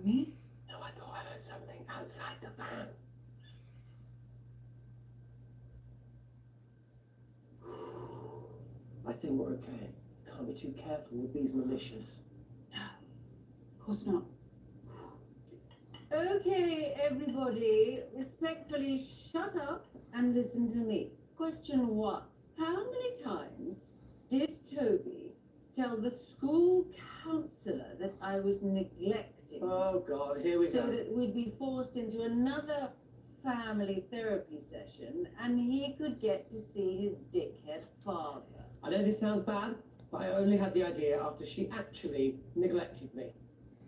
Speaker 3: Me?
Speaker 4: No, I thought I heard something outside the van. I think we're okay. Can't be too careful with these militias.
Speaker 3: Of course not.
Speaker 6: Okay, everybody, respectfully shut up and listen to me. Question one. How many times did Toby tell the school counsellor that I was neglecting?
Speaker 7: Oh God, here we
Speaker 6: So
Speaker 7: go.
Speaker 6: that we'd be forced into another family therapy session and he could get to see his dickhead father.
Speaker 7: I know this sounds bad, but I only had the idea after she actually neglected me.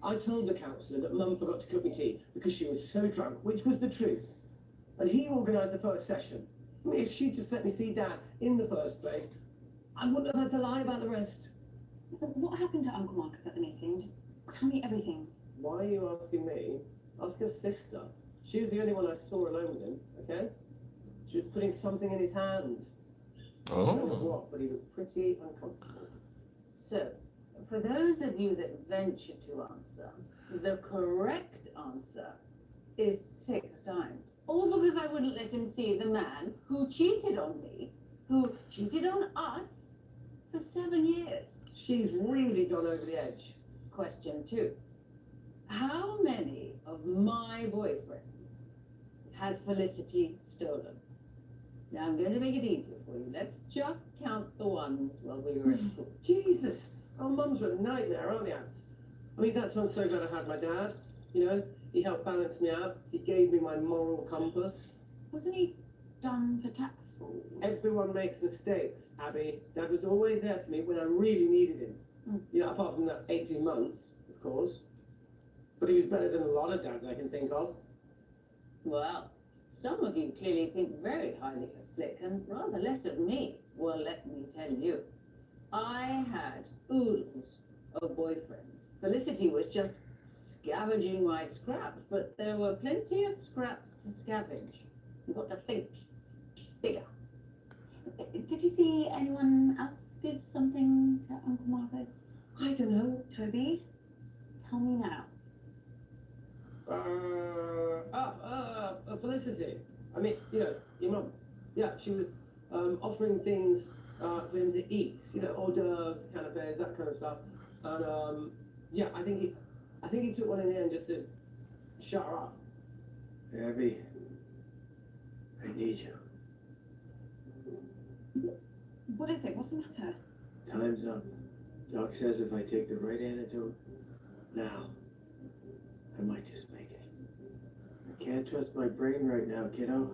Speaker 7: I told the counsellor that Mum forgot to cook me tea because she was so drunk, which was the truth. And he organised the first session. I mean, if she'd just let me see Dad in the first place, I wouldn't have had to lie about the rest.
Speaker 3: What happened to Uncle Marcus at the meeting? Just tell me everything.
Speaker 7: Why are you asking me? Ask your sister. She was the only one I saw alone with him, okay? She was putting something in his hand. I don't know
Speaker 1: Oh.
Speaker 7: what, but he was pretty uncomfortable.
Speaker 6: So, for those of you that venture to answer, the correct answer is 6 times. All because I wouldn't let him see the man who cheated on me, who cheated on us for 7 years.
Speaker 7: She's really gone over the edge.
Speaker 6: Question 2. How many of my boyfriends has Felicity stolen? Now I'm going to make it easier for you. Let's just count the ones while we were at school.
Speaker 7: Jesus! Our mums are a nightmare, aren't they, Ants? I mean, that's why I'm so glad I had my dad. You know, he helped balance me out. He gave me my moral compass.
Speaker 3: Wasn't he done for tax fraud?
Speaker 7: Everyone makes mistakes, Abby. Dad was always there for me when I really needed him. You know, apart from that 18 months, of course. But he was better than a lot of dads I can think of.
Speaker 6: Well, some of you clearly think very highly of Flick and rather less of me. Well, let me tell you, I had oodles of boyfriends. Felicity was just scavenging my scraps, but there were plenty of scraps to scavenge. You've got to think bigger.
Speaker 3: Did you see anyone else give something to Uncle Marcus?
Speaker 7: I don't know.
Speaker 3: Toby, tell me now.
Speaker 7: Felicity. I mean, you know, your mum. Yeah, she was offering things for him to eat. You know, hors d'oeuvres, canapes, that kind of stuff. And yeah, I think he took one in the end just to shut her up.
Speaker 4: Abby, I need you.
Speaker 3: What is it? What's the matter?
Speaker 4: Time's up. Doc says if I take the right antidote now, I might just make it.
Speaker 7: can't trust my brain right now, kiddo.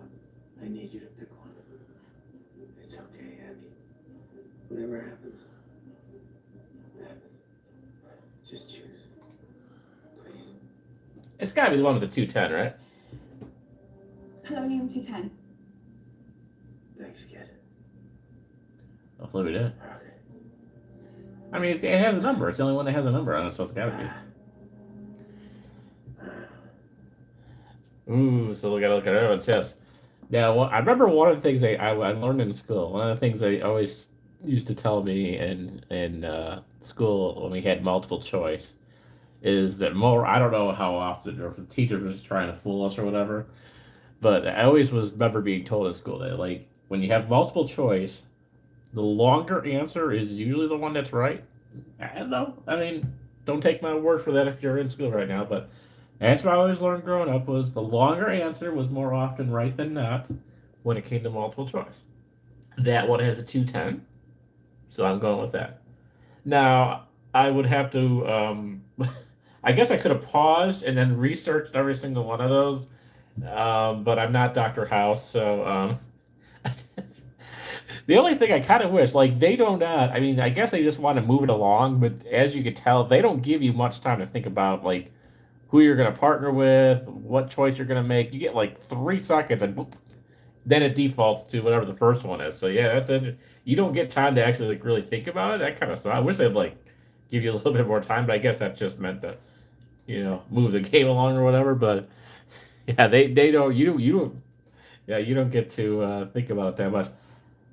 Speaker 7: I need you to pick one. It's okay, Abby. Whatever happens, happens. Just choose. Please.
Speaker 1: It's gotta be the one with the 210, right?
Speaker 3: Polonium 210.
Speaker 7: Thanks, kid.
Speaker 1: Hopefully we did.
Speaker 7: Okay.
Speaker 1: I mean, it has a number. It's the only one that has a number on it, so it's gotta be. Ooh, so we gotta look at everyone's test. Now, I remember one of the things I learned in school. One of the things they always used to tell me in school when we had multiple choice is that more. I don't know how often, or if the teacher was just trying to fool us or whatever. But I always remember being told in school that like when you have multiple choice, the longer answer is usually the one that's right. I don't know. I mean, don't take my word for that if you're in school right now, but that's what I always learned growing up was the longer answer was more often right than not when it came to multiple choice. That one has a 210, so I'm going with that. Now, I would have to, I guess I could have paused and then researched every single one of those, but I'm not Dr. House, so the only thing I kind of wish, like, they don't, I mean, I guess they just want to move it along, but as you can tell, they don't give you much time to think about, like, who you're going to partner with, what choice you're going to make. You get like 3 seconds and boop, then it defaults to whatever the first one is. So yeah, that's it. You don't get time to actually like really think about it. That kind of stuff. I wish they'd like give you a little bit more time, but I guess that's just meant to, move the game along or whatever. But yeah, they don't, you don't, yeah, you don't get to think about it that much.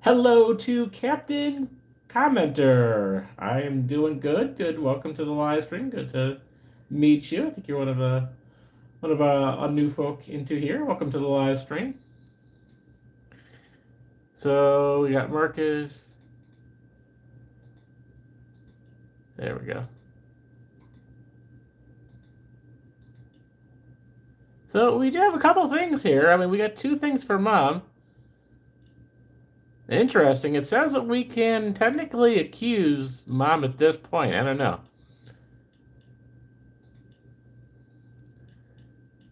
Speaker 1: Hello to Captain Commenter. I am doing good. Good. Welcome to the live stream. Good to meet you. I think you're one of a new folk into here. Welcome to the live stream. So we got Marcus. There we go. So we do have a couple things here. I mean, we got 2 things for Mom. Interesting. It says that we can technically accuse Mom at this point. I don't know.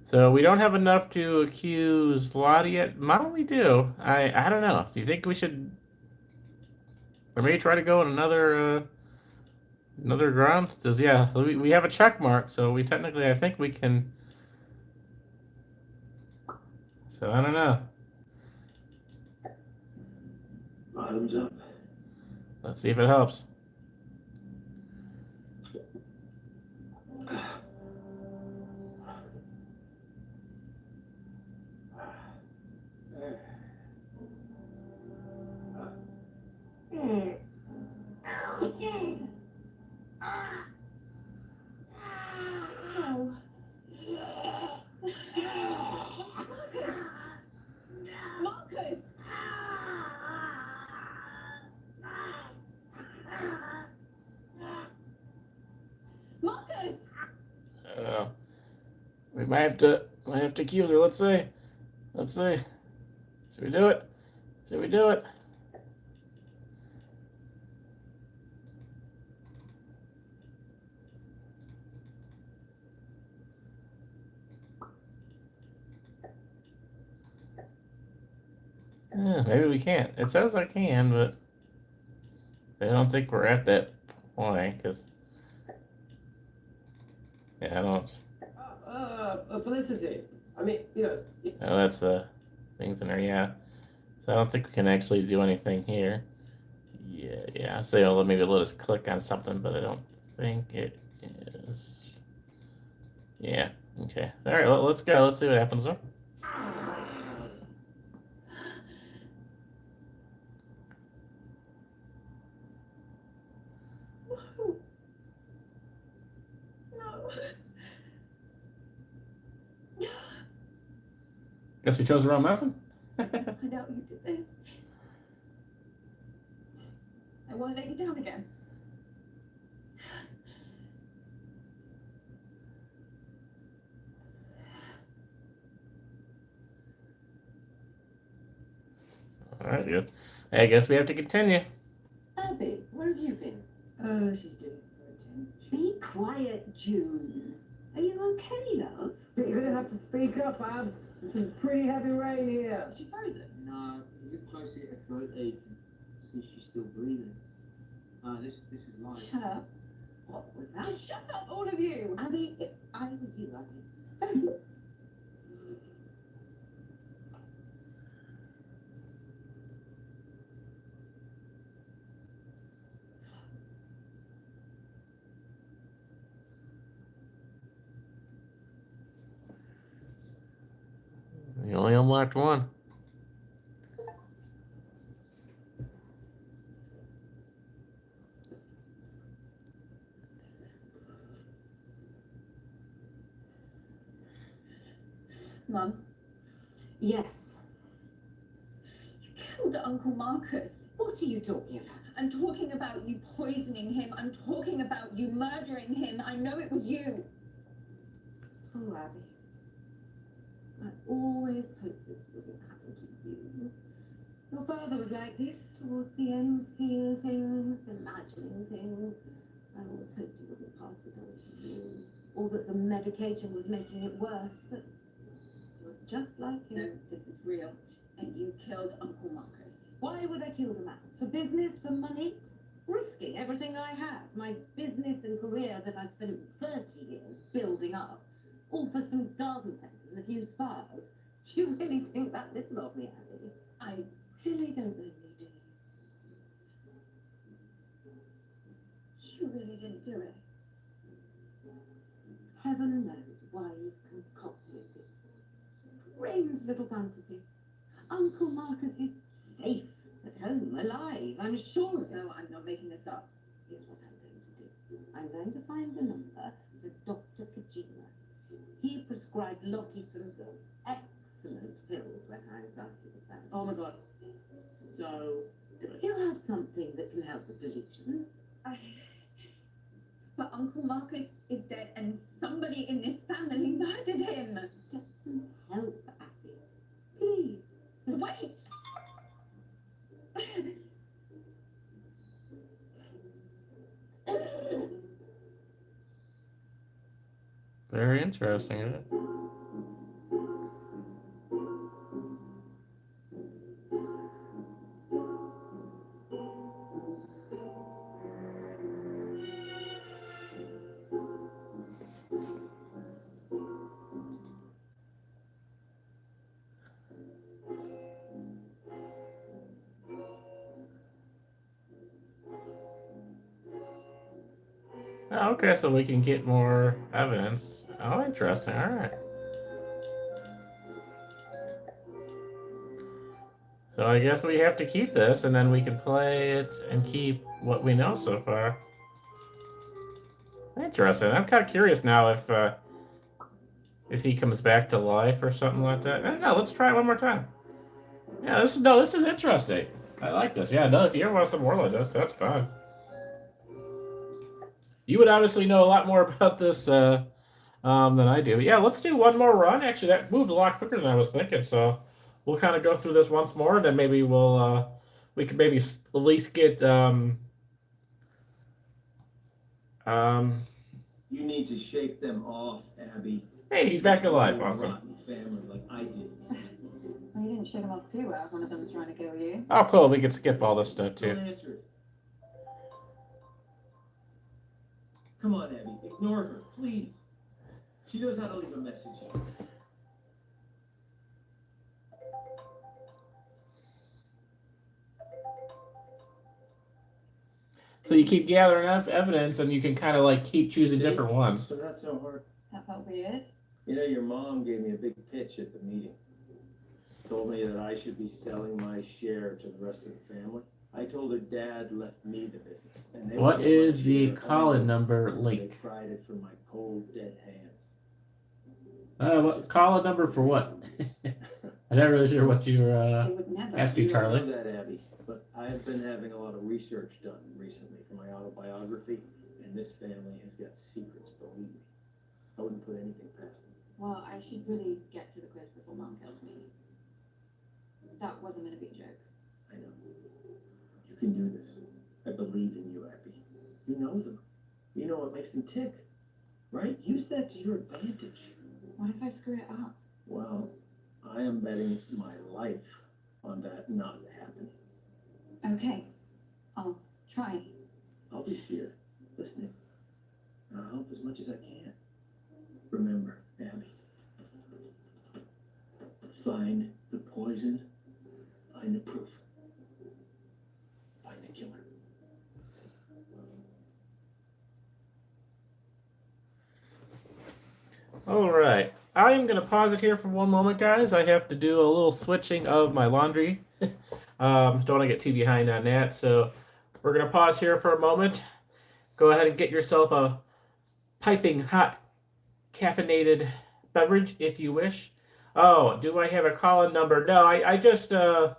Speaker 1: So we don't have enough to accuse Lottie yet. Why don't we do? I don't know. Do you think we should, or maybe try to go in another ground? It says yeah. We have a check mark, so we technically I think we can. So I don't know.
Speaker 7: Bottoms up.
Speaker 1: Let's see if it helps.
Speaker 3: Marcus! Marcus!
Speaker 1: We might have to accuse her. Let's see. Should we do it? Yeah, maybe we can't. It says I can, but I don't think we're at that point, because yeah, I don't.
Speaker 7: Felicity. I mean,
Speaker 1: Oh, that's the things in there, yeah. So I don't think we can actually do anything here. Yeah. So maybe let us click on something, but I don't think it is. Yeah. Okay. All right. Well, let's go. Let's see what happens though. Guess we chose the wrong method.
Speaker 3: Find out you did this. I won't let you down again.
Speaker 1: All right, good. I guess we have to continue.
Speaker 5: Abby, where have you been?
Speaker 10: Oh, she's doing good. Be quiet, June. Are you okay, love?
Speaker 7: you're gonna have to speak Wake up, Abs. There's some pretty heavy rain here.
Speaker 9: Is she frozen?
Speaker 11: No, you get close to her throat ache and see if she's still breathing. This is live.
Speaker 6: Shut up. What was that?
Speaker 9: Shut up, all of you!
Speaker 5: Abby, if I were you, I'd be very
Speaker 1: You only unlocked one.
Speaker 3: Mum,
Speaker 5: Yes.
Speaker 3: you killed Uncle Marcus.
Speaker 5: What are you talking about?
Speaker 3: I'm talking about you poisoning him. I'm talking about you murdering him. I know it was you.
Speaker 5: Oh, Abby. I always hoped this wouldn't happen to you. Your father was like this towards the end, seeing things, imagining things. I always hoped you wouldn't pass it on to you, or that the medication was making it worse, but you're just like
Speaker 3: No,
Speaker 5: him.
Speaker 3: this is real. And you killed Uncle Marcus.
Speaker 5: Why would I kill the man? For business? For money? Risking everything I have, my business and career that I spent 30 years building up, all for some garden centres and a few spas. Do you really think that little of me, Abby? I really don't know you, do you?
Speaker 3: You really didn't do it.
Speaker 5: Heaven knows why you've concocted this strange little fantasy. Uncle Marcus is safe at home, alive, I'm sure of it.
Speaker 3: No, I'm not making this up.
Speaker 5: Here's what I'm going to do. I'm going to find the number for Dr. Kojima. He prescribed Lottie some excellent pills when anxiety was bad.
Speaker 9: Oh my god. So good.
Speaker 5: He'll have something that can help with delusions.
Speaker 3: But Uncle Marcus is dead and somebody in this family murdered him.
Speaker 5: Get some help, Abby. Please.
Speaker 3: Wait!
Speaker 1: Very interesting, isn't it? Oh, okay, so we can get more evidence. Oh, interesting. All right. So I guess we have to keep this, and then we can play it and keep what we know so far. Interesting. I'm kind of curious now if he comes back to life or something like that. I don't know. Let's try it one more time. Yeah, this is interesting. I like this. Yeah, no, if you ever want some more like this, that's fine. You would obviously know a lot more about this than I do. Yeah, let's do one more run. Actually, that moved a lot quicker than I was thinking. So we'll kind of go through this once more, and then maybe we can maybe at least get
Speaker 4: You need to shake them off, Abby.
Speaker 1: Hey, he's back alive.
Speaker 4: You're a
Speaker 1: Awesome.
Speaker 4: rotten family like I did.
Speaker 3: Well, you didn't shake him off too well. One of them was trying to kill you.
Speaker 1: Oh, cool. We can skip all this stuff
Speaker 4: Don't
Speaker 1: too.
Speaker 4: answer it. Come on, Abby. Ignore her, please. She knows how to leave a message.
Speaker 1: So you keep gathering enough evidence, and you can kind of like keep choosing different ones.
Speaker 4: So that's so hard.
Speaker 3: That felt weird.
Speaker 4: You know, your mom gave me a big pitch at the meeting. Told me that I should be selling my share to the rest of the family. I told her Dad left me the business. And they
Speaker 1: What
Speaker 4: wanted
Speaker 1: is
Speaker 4: my
Speaker 1: the
Speaker 4: share
Speaker 1: call-in
Speaker 4: only.
Speaker 1: number
Speaker 4: They
Speaker 1: link?
Speaker 4: pried it from my cold, dead hands.
Speaker 1: What call a number for what? I'm not really sure what you were
Speaker 3: They would never.
Speaker 1: asking,
Speaker 4: You don't
Speaker 1: Charlie.
Speaker 4: know that, Abby, but I've been having a lot of research done recently for my autobiography, and this family has got secrets, believe me. I wouldn't put anything past them.
Speaker 3: Well, I should really get to the quiz before Mom kills me. That wasn't meant to be a joke.
Speaker 4: I know. You can do this. I believe in you, Abby. You know them. You know what makes them tick, right? Use that to your advantage.
Speaker 3: What if I screw it up?
Speaker 4: I am betting my life on that not happening.
Speaker 3: Okay, I'll try.
Speaker 4: I'll be here, listening. I'll help as much as I can. Remember, Abby, find the poison, find the proof, find the killer.
Speaker 1: All right. I am going to pause it here for one moment, guys. I have to do a little switching of my laundry. Don't want to get too behind on that. So we're going to pause here for a moment. Go ahead and get yourself a piping hot caffeinated beverage if you wish. Oh, do I have a call-in number? No, I just I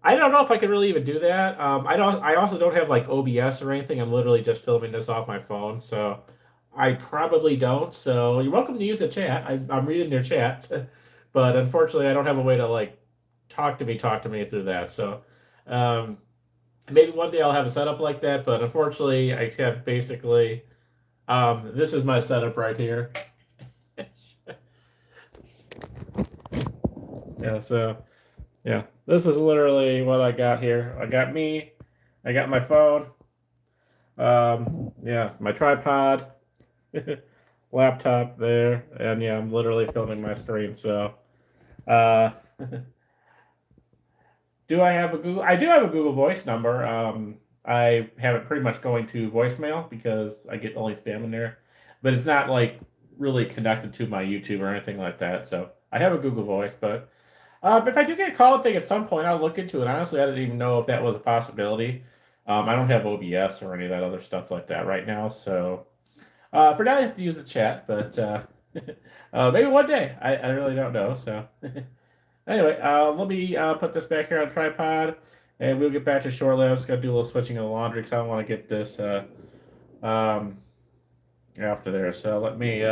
Speaker 1: don't know if I can really even do that. I also don't have like OBS or anything. I'm literally just filming this off my phone, so I probably don't. So you're welcome to use the chat. I'm reading your chat, but unfortunately, I don't have a way to like talk to me through that. So um, maybe one day I'll have a setup like that. But unfortunately, I have basically this is my setup right here. Yeah. So yeah, this is literally what I got here. I got me. I got my phone. Yeah, my tripod. Laptop there, and yeah, I'm literally filming my screen. So, uh, do I have a Google? I do have a Google Voice number. I have it pretty much going to voicemail because I get only spam in there, but it's not like really connected to my YouTube or anything like that. So I have a Google Voice, but if I do get a call thing at some point, I'll look into it. Honestly, I didn't even know if that was a possibility. I don't have OBS or any of that other stuff like that right now, so. For now, I have to use the chat, but maybe one day. I really don't know. So anyway, let me put this back here on tripod, and we'll get back to short lives. Got to do a little switching of the laundry because I don't want to get this after there. So let me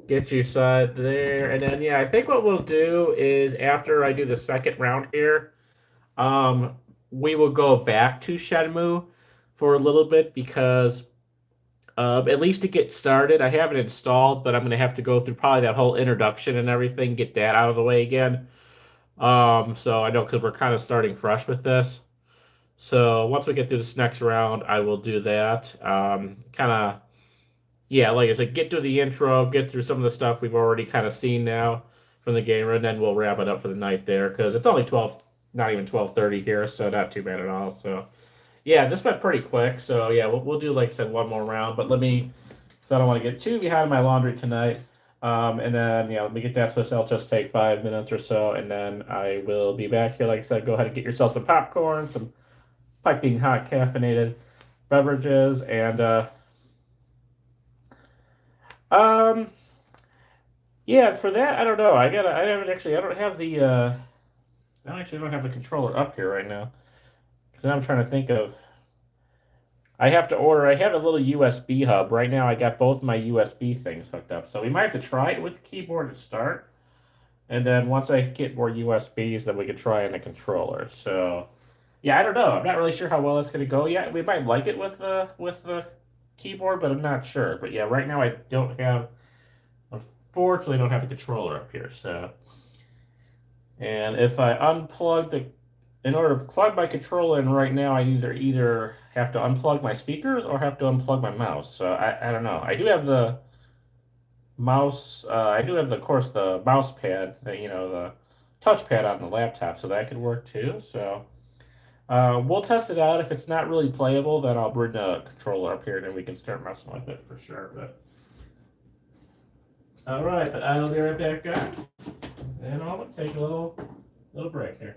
Speaker 1: get you side there, and then yeah, I think what we'll do is after I do the second round here, we will go back to Shenmue for a little bit because. At least to get started, I have it installed, but I'm going to have to go through probably that whole introduction and everything, get that out of the way again. So I know because we're kind of starting fresh with this. So once we get through this next round, I will do that. Kind of, yeah, like I said, get through the intro, get through some of the stuff we've already kind of seen now from the game, and then we'll wrap it up for the night there because it's only 12, not even 12:30 here, so not too bad at all. So. Yeah, this went pretty quick, so yeah, we'll do, like I said, one more round, but let me, because I don't want to get too behind my laundry tonight, and then, yeah, let me get that switched. I'll just take 5 minutes or so, and then I will be back here. Like I said, go ahead and get yourself some popcorn, some piping hot caffeinated beverages, and, yeah, for that, I don't know, I don't have the, I don't have the controller up here right now. Because I'm trying to think of. I have a little USB hub. Right now, I got both my USB things hooked up. So we might have to try it with the keyboard to start. And then once I get more USBs, then we can try in the controller. So, yeah, I don't know. I'm not really sure how well it's going to go yet. We might like it with the keyboard, but I'm not sure. But yeah, right now unfortunately, don't have the controller up here. So, and if I in order to plug my controller in right now, I either have to unplug my speakers or have to unplug my mouse. So I don't know. I do have the mouse. Of course, the mouse pad, the touchpad on the laptop, so that could work too. So we'll test it out. If it's not really playable, then I'll bring the controller up here and then we can start messing with it for sure. But all right, but I'll be right back, guys. And I'll take a little break here.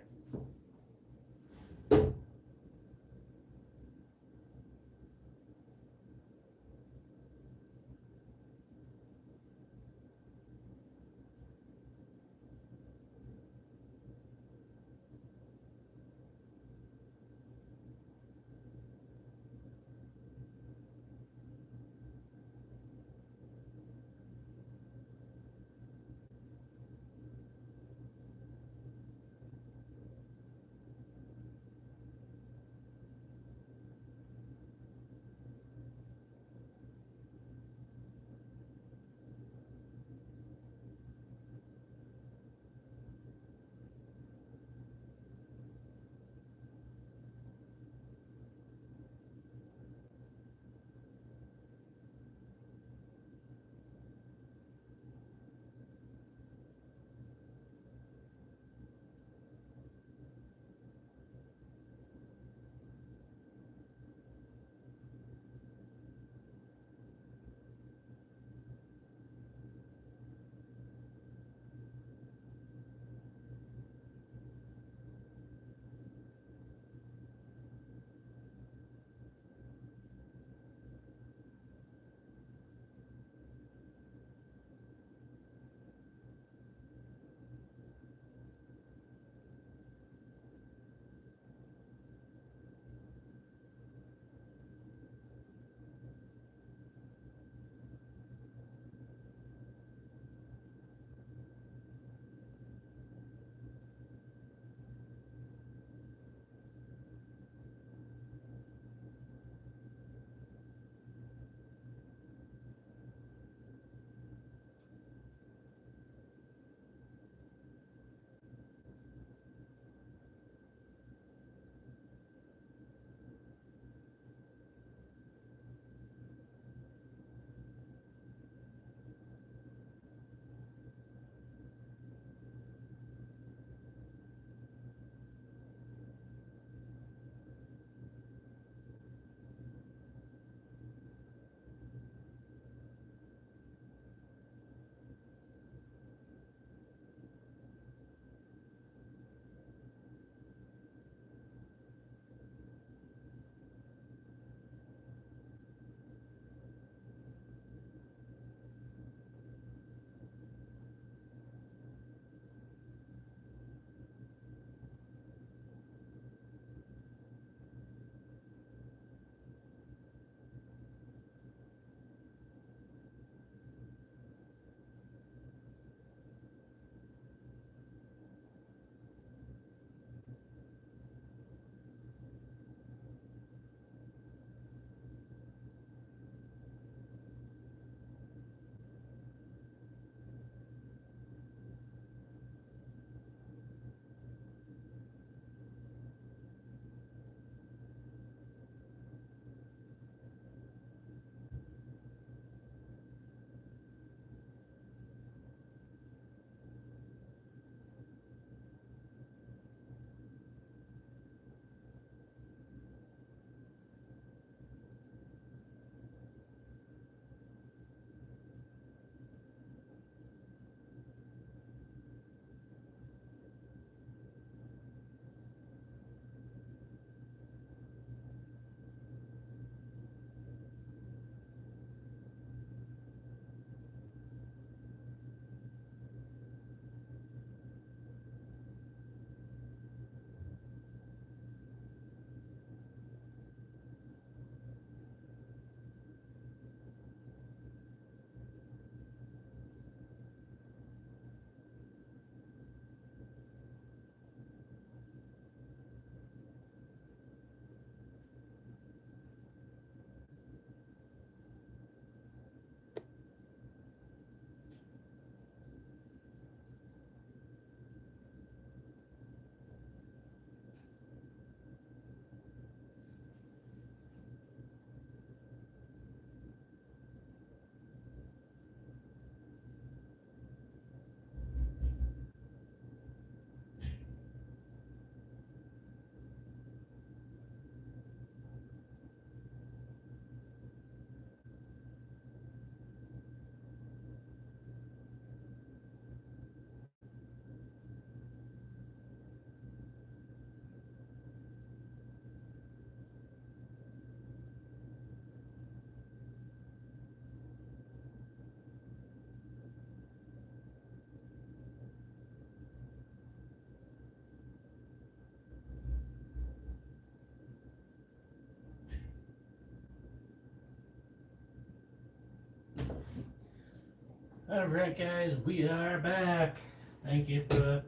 Speaker 1: Alright, guys, we are back. Thank you for the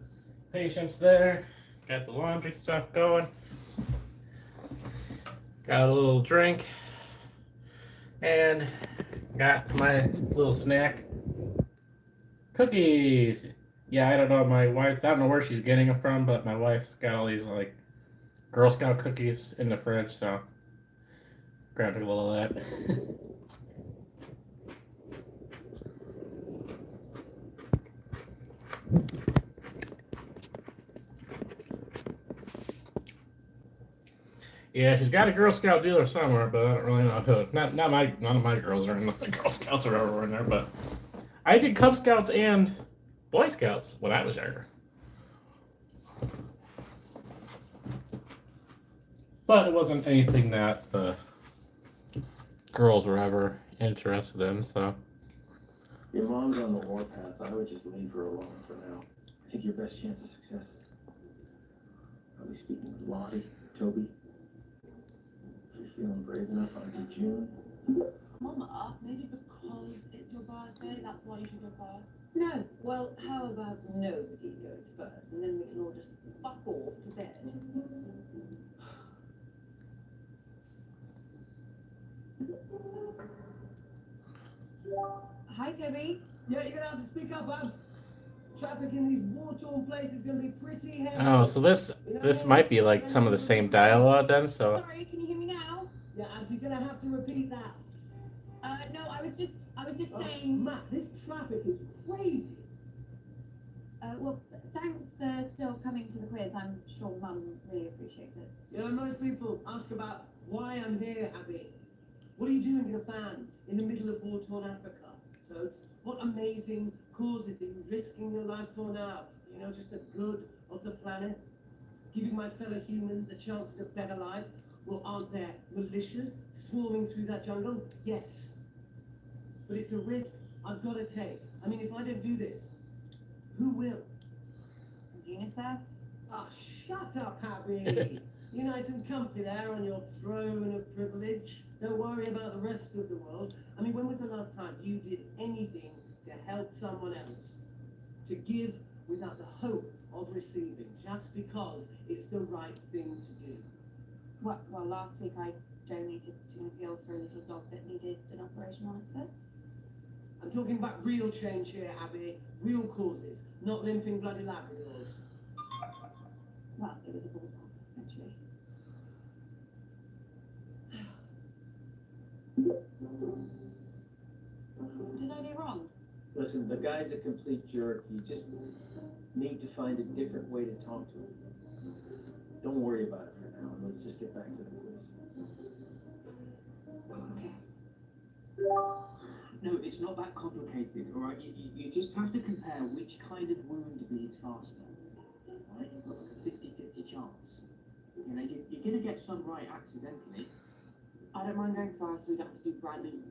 Speaker 1: patience there. Got the laundry stuff going. Got a little drink. And got my little snack. Cookies! Yeah, I don't know, my wife, I don't know where she's getting them from, but my wife's got all these, like, Girl Scout cookies in the fridge, so grabbed a little of that. Yeah, she's got a Girl Scout dealer somewhere, but I don't really know who. None of my girls are in the Girl Scouts or ever in there, but I did Cub Scouts and Boy Scouts when I was younger. But it wasn't anything that the girls were ever interested in, so.
Speaker 4: Your mom's on the warpath. I would just leave her alone for now. I think your best chance of success is probably speaking with Lottie, Toby. If you're feeling brave enough, Auntie June.
Speaker 9: Mama, maybe because it's your birthday, that's why you should go first.
Speaker 6: No, well, how about nobody goes first, and then we can all just fuck off to bed.
Speaker 3: Hi, Toby.
Speaker 7: Yeah, you're gonna have to speak up, Abs. Traffic in these war-torn places is gonna be pretty heavy.
Speaker 1: Oh, so this might be like some of the same dialogue then, so.
Speaker 3: Sorry, can you hear me now?
Speaker 7: Yeah, Abs, you're gonna have to repeat that.
Speaker 3: No, I was just saying.
Speaker 7: Matt, this traffic is crazy.
Speaker 3: Well, thanks for still coming to the quiz. I'm sure Mum really appreciates it.
Speaker 7: You know, most people ask about why I'm here, Abby. What are you doing in a van in the middle of war-torn Africa? So, what amazing causes are you risking your life for now? You know, just the good of the planet? Giving my fellow humans a chance at a better life? Well, aren't there militias swarming through that jungle? Yes. But it's a risk I've got to take. I mean, if I don't do this, who will?
Speaker 3: UNICEF?
Speaker 7: Ah, shut up, Abby. You're nice and comfy there on your throne of privilege. Don't worry about the rest of the world. I mean, when was the last time you did anything to help someone else? To give without the hope of receiving, just because it's the right thing to do.
Speaker 3: Well, last week I donated to an appeal for a little dog that needed an operation on its foot.
Speaker 7: I'm talking about real change here, Abby. Real causes, not limping bloody Labradors.
Speaker 3: Well, it was a bulldog, actually. What did I do wrong?
Speaker 4: Listen, the guy's a complete jerk. You just need to find a different way to talk to him. Don't worry about it for now. Let's just get back to the quiz.
Speaker 11: No, it's not that complicated, alright? You just have to compare which kind of wound bleeds faster. Right? You've got like a 50-50 chance. You know, you're going to get some right accidentally.
Speaker 9: I don't mind going first, we don't have to do Bradley's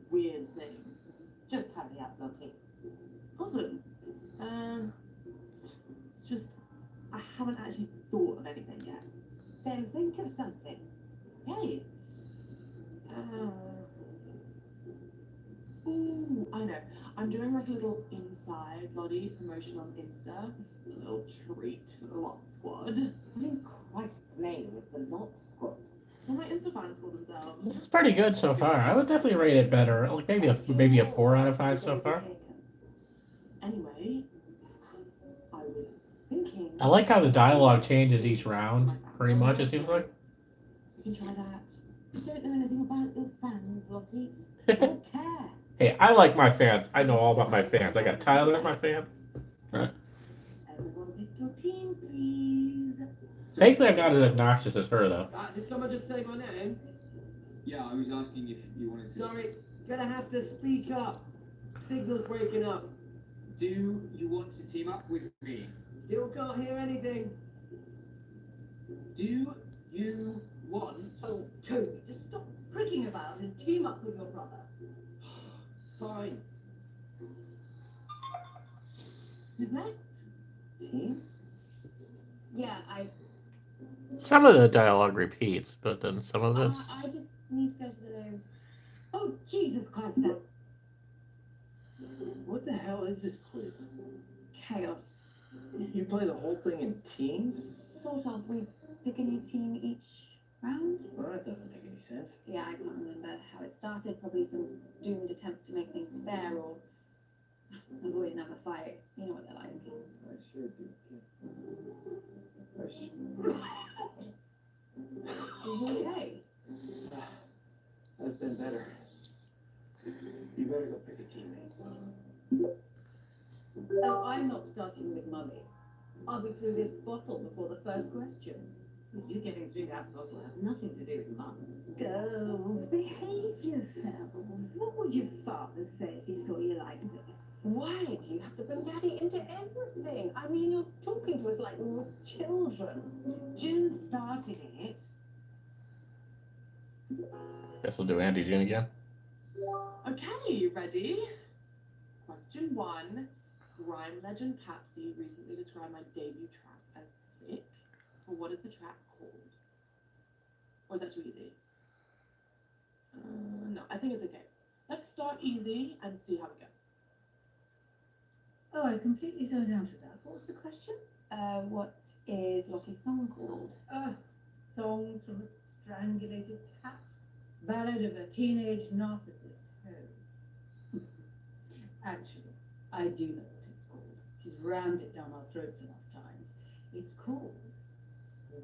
Speaker 9: weird thing.
Speaker 5: Just hurry up, Lottie.
Speaker 9: Also, it's just, I haven't actually thought of anything yet.
Speaker 5: Then think of something.
Speaker 9: Hey. Ooh, I know. I'm doing like a little inside Lottie promotion on Insta. A little treat for the Lot Squad.
Speaker 5: What in Christ's name is the Lot Squad?
Speaker 9: So my Insta fans call themselves.
Speaker 1: This is pretty good so far. I would definitely rate it better. Like maybe a 4 out of 5 so far.
Speaker 9: Anyway, I was thinking.
Speaker 1: I like how the dialogue changes each round, pretty much, it seems like.
Speaker 9: We can try that.
Speaker 5: You don't know anything about your fans, Lottie. You don't care.
Speaker 1: Hey, I like my fans. I know all about my fans. I got Tyler as my fan.
Speaker 5: Everyone pick your teams, please.
Speaker 1: Thankfully, I'm not as obnoxious as her, though.
Speaker 7: Did someone just say my name?
Speaker 8: Yeah, I was asking if you wanted to.
Speaker 7: Sorry, gonna have to speak up. Signal's breaking up.
Speaker 8: Do you want to team up with me?
Speaker 7: Still can't hear anything.
Speaker 8: Do you want?
Speaker 6: Oh, Toby, just stop pricking about and team up with your brother.
Speaker 7: Fine.
Speaker 9: Who's next?
Speaker 4: Team?
Speaker 3: Yeah,
Speaker 1: Some of the dialogue repeats, but then some of it.
Speaker 3: I just need to go to the loo.
Speaker 5: Oh, Jesus Christ, now.
Speaker 4: What the hell is this quiz?
Speaker 3: Chaos.
Speaker 4: You play the whole thing in teams?
Speaker 3: Sort of. We pick a new team each round.
Speaker 4: Well, that doesn't make any sense.
Speaker 3: Yeah, I can't remember how it started. Probably some doomed attempt to make things fair or avoid another fight. You know what they're like.
Speaker 4: I sure do.
Speaker 3: Are you okay?
Speaker 4: That's been better. You better go pick a teammate.
Speaker 10: Oh, I'm not starting with Mummy. I'll be through this bottle before the first question.
Speaker 6: You getting through that bottle has nothing to do with Mum.
Speaker 10: Girls, behave yourselves. What would your father say if he saw you like this?
Speaker 7: Why do you have to bring Daddy into everything? I mean, you're talking to us like we were children.
Speaker 6: June started it.
Speaker 1: Guess we'll do Andy June again.
Speaker 9: Okay, ready? Question 1. Grime legend Papsy recently described my debut track as sick. But what is the track called? Or is that too easy? No, I think it's okay. Let's start easy and see how we go.
Speaker 10: Oh, I completely zoned out of that. What was the question?
Speaker 3: What is Lottie's song called?
Speaker 10: Songs from a strangulated cat. Ballad of a teenage narcissist. Oh. Actually, I do know what it's called. She's rammed it down our throats enough times. It's called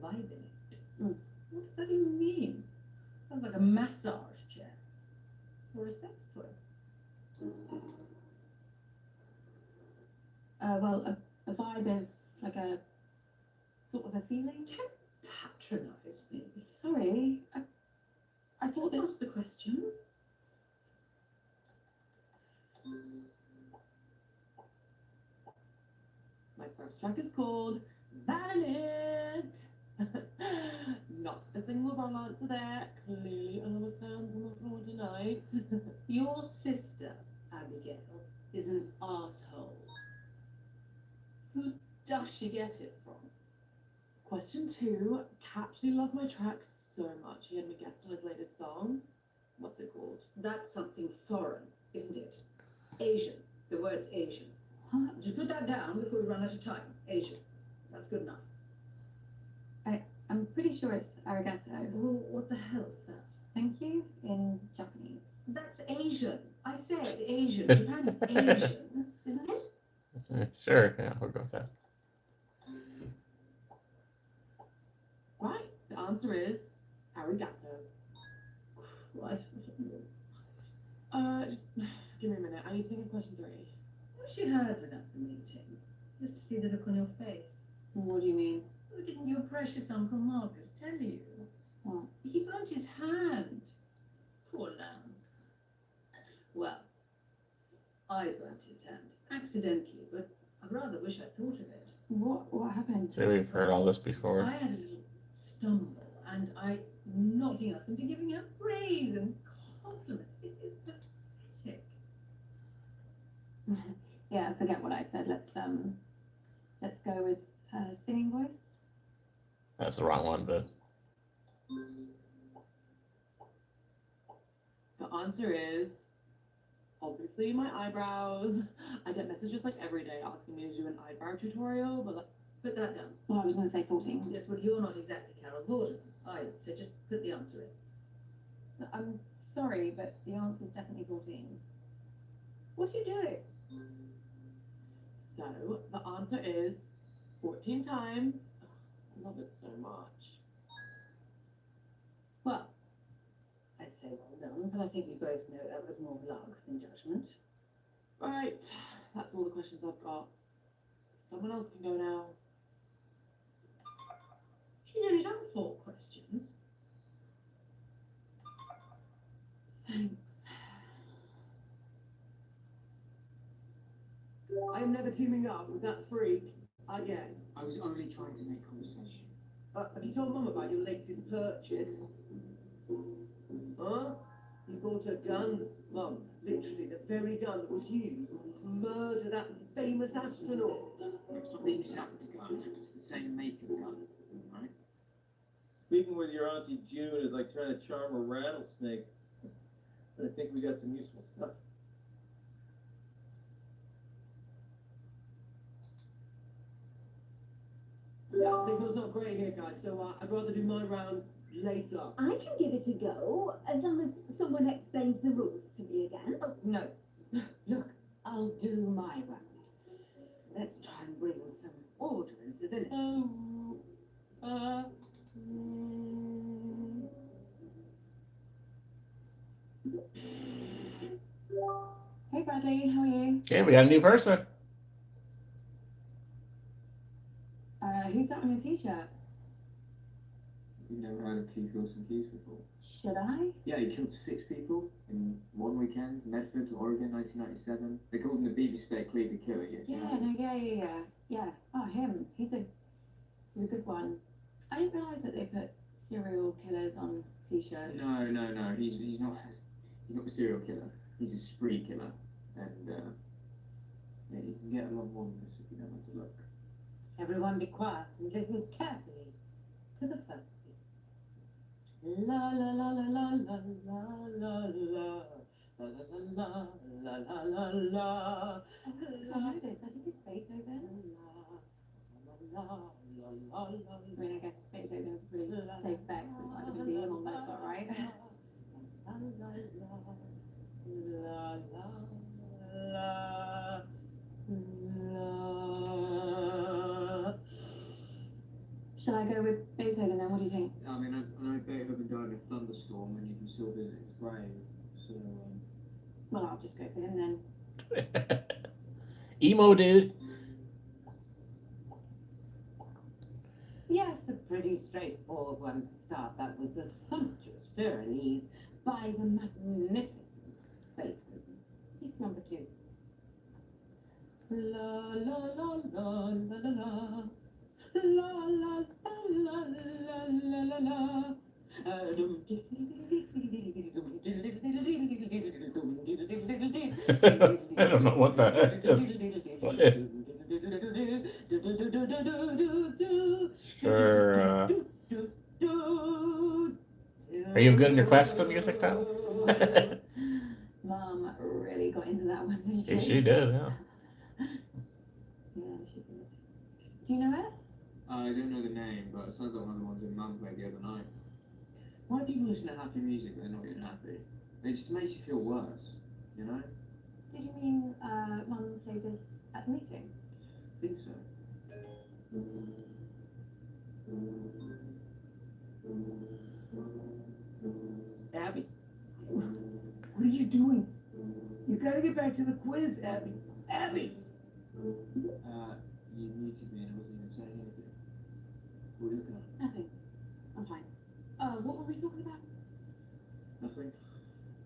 Speaker 10: Vibing It. What does that even mean? Sounds like a massage chair. Or a sex toy.
Speaker 3: Well, a vibe is like a sort of a feeling.
Speaker 10: Don't patronize me.
Speaker 3: Sorry, I thought
Speaker 10: Just
Speaker 3: that.
Speaker 10: ask the question.
Speaker 9: My first track is called Violet. Not a single wrong answer there. Clearly a lot of fans on the floor tonight.
Speaker 10: Your sister, Abigail, is an asshole. Who does she get it from?
Speaker 9: Question 2. Capsy loved my track so much he had me guest on his latest song. What's it called?
Speaker 10: That's something foreign, isn't it? Asian. The word's Asian. Just put that down before we run out of time. Asian. That's good enough.
Speaker 3: I'm pretty sure it's arigato.
Speaker 10: Well, what the hell is that?
Speaker 3: Thank you in Japanese.
Speaker 10: That's Asian. I said Asian. Japan is Asian, isn't it?
Speaker 1: Sure, yeah, we'll go with that.
Speaker 9: Right, the answer is arigato.
Speaker 10: Right.
Speaker 9: Just give me a minute. I need to think of question 3.
Speaker 10: I wish you had been at the meeting, just to see the look on your face.
Speaker 3: What do you mean?
Speaker 10: Who didn't your precious Uncle Marcus tell you?
Speaker 3: What?
Speaker 10: He burnt his hand. Poor lamb. Well, I burnt his hand, accidentally, but I rather wish I'd thought of it.
Speaker 3: What happened?
Speaker 1: So we've heard all this before.
Speaker 10: I had a little stumble, and I knocking us into giving her praise and compliments. It is pathetic.
Speaker 3: Yeah, forget what I said. Let's go with singing voice.
Speaker 1: That's the wrong one, but
Speaker 9: The answer is obviously my eyebrows. I get messages like every day asking me to do an eyebrow tutorial, but like,
Speaker 10: Put that down.
Speaker 3: Well, I was going to say 14.
Speaker 10: Yes, well, you're not exactly Carol Vorderman either, so just put the answer in.
Speaker 3: I'm sorry, but the answer's definitely 14. What are you doing?
Speaker 9: so the answer is 14 times. I love it so much.
Speaker 10: Well, I'd say well done, but I think we both know that was more luck than judgment.
Speaker 9: Right, that's all the questions I've got. Someone else can go now.
Speaker 10: She's only done 4 questions.
Speaker 3: Thanks.
Speaker 7: I am never teaming up with that freak again.
Speaker 11: I was only trying to make conversation.
Speaker 7: Have you told Mum about your latest purchase? Huh? He's bought a gun, Mum. Literally the very gun that was used to murder that famous astronaut.
Speaker 11: It's not the exact gun, it's the same make of gun, right?
Speaker 4: Speaking with your Auntie June is like trying to charm a rattlesnake. But I think we got some useful stuff.
Speaker 7: signal's not great here, guys, so I'd rather do my round later.
Speaker 10: I can give it a go, as long as someone explains the rules to me again.
Speaker 5: Oh, no. Look, I'll do my round. Let's try and bring some order into the village.
Speaker 3: Hey Bradley, how are you?
Speaker 1: Okay, we got a new person.
Speaker 3: Who's that on your t-shirt?
Speaker 8: You've never heard of Keith Wilson Keys before?
Speaker 3: Should I?
Speaker 8: Yeah, he killed 6 people in one weekend, Medford, Oregon, 1997. They called him the Beaver State Cleaver Killer.
Speaker 3: Yeah. Oh, him. He's a good one. I didn't realise that they put serial killers on t-shirts.
Speaker 8: No. He's not a serial killer. He's a spree killer, and yeah, you can get a lot more than this if you know how to look.
Speaker 5: Everyone be quiet and listen carefully to the first piece. La la la la la la la la la. La la la la la la la.
Speaker 3: I know this. I think it's Beethoven. I mean, I guess Beethoven's a pretty safe bet, so it's not going to be him on Mozart, right? Shall I go with Beethoven then? What do you think?
Speaker 8: I mean, I know Beethoven died in a thunderstorm, and you can still visit his grave. So,
Speaker 3: Well, I'll just go for him then.
Speaker 1: Emo dude.
Speaker 5: Yes, a pretty straightforward one to start. That was the sumptuous Pyrenees by the magnificent Beethoven. Piece number 2. La la la la la la la. La la la la la la la.
Speaker 1: I don't know what the heck is. Sure. Are you good in your classical music, Tom?
Speaker 3: Mom really got into that one, didn't she?
Speaker 1: She did, yeah.
Speaker 3: Yeah, she did. Do you know it?
Speaker 8: I don't know the name, but it sounds like one of the ones that Mum played the other night. Why do people listen to happy music when they're not even happy? It just makes you feel worse, you know?
Speaker 3: Did you mean Mum played this at the meeting?
Speaker 8: I think so.
Speaker 7: Abby, what are you doing? You gotta get back to the quiz, Abby. Abby!
Speaker 8: You muted me and I wasn't even saying anything. What are you looking at?
Speaker 3: Nothing. I'm fine. What were we talking about?
Speaker 8: Nothing.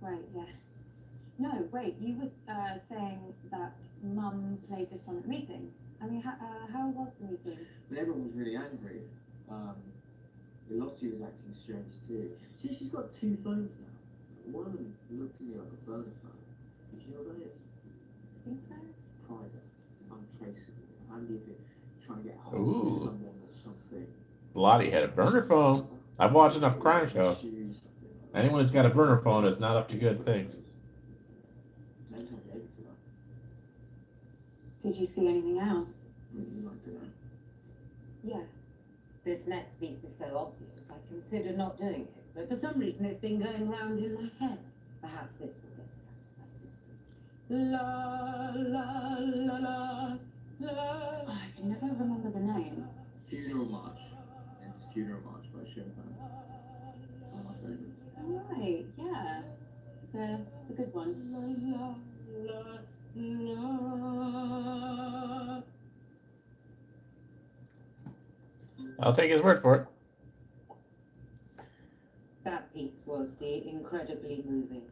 Speaker 3: Right, yeah. No, wait, you were saying that Mum played this on at the meeting. I mean, how was the meeting?
Speaker 8: But everyone was really angry. Velocity was acting strange too. She's got 2 phones now. One of them looked to me like a burner phone. Do you know what that is?
Speaker 3: I think so.
Speaker 8: Private, untraceable. Handy if you're trying to get hold
Speaker 1: Ooh.
Speaker 8: of someone or something.
Speaker 1: Lottie had a burner phone. I've watched enough crime shows. Anyone who's got a burner phone is not up to good things.
Speaker 3: Did you see anything else?
Speaker 8: Would you like to know?
Speaker 3: Yeah.
Speaker 5: This next piece is so obvious, I considered not doing it. But for some reason, it's been going round in my head. Perhaps this will get it out of my system. La la la la la.
Speaker 3: Oh, I can never remember the name.
Speaker 8: Funeral March. It's Funeral March by Shenmue. It's one of my favorites.
Speaker 3: Oh, right, yeah. It's a good one.
Speaker 5: La la la.
Speaker 1: I'll take his word for it.
Speaker 5: That piece was the incredibly moving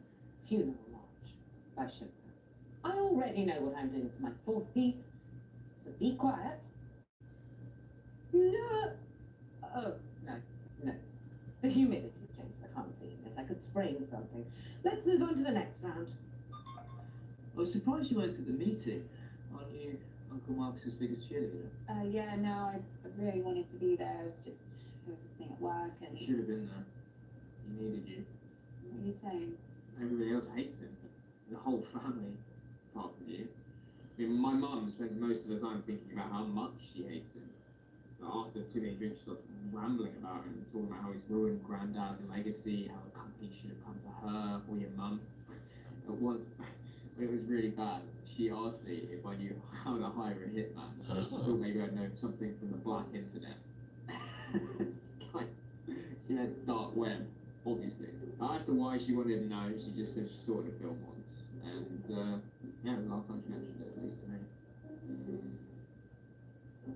Speaker 5: Funeral March by Shenmue. I already know what I'm doing for my 4th piece, so be quiet. No. Oh, no. The humidity's changed. I can't see this. I could spring something. Let's move on to the next round.
Speaker 8: I was surprised you went to the meeting. Aren't you Uncle Marcus's biggest cheerleader?
Speaker 3: Yeah, no, I really wanted to be there. There was this thing at work and...
Speaker 8: You should have been there. He needed you.
Speaker 3: What are you saying?
Speaker 8: Everybody else hates him. The whole family, apart from you. I mean, my mum spends most of the time thinking about how much she hates him. But after too many drinks, starts rambling about it and talking about how he's ruined Granddad's legacy, how the company should have come to her or your mum. At once, it was really bad. She asked me if I knew how to hire a hitman. She thought maybe I'd know something from the black internet. It's like, she had dark web, obviously. I asked her why she wanted to know. She just said she saw the film once. And, yeah, the last time she mentioned it, at least to me.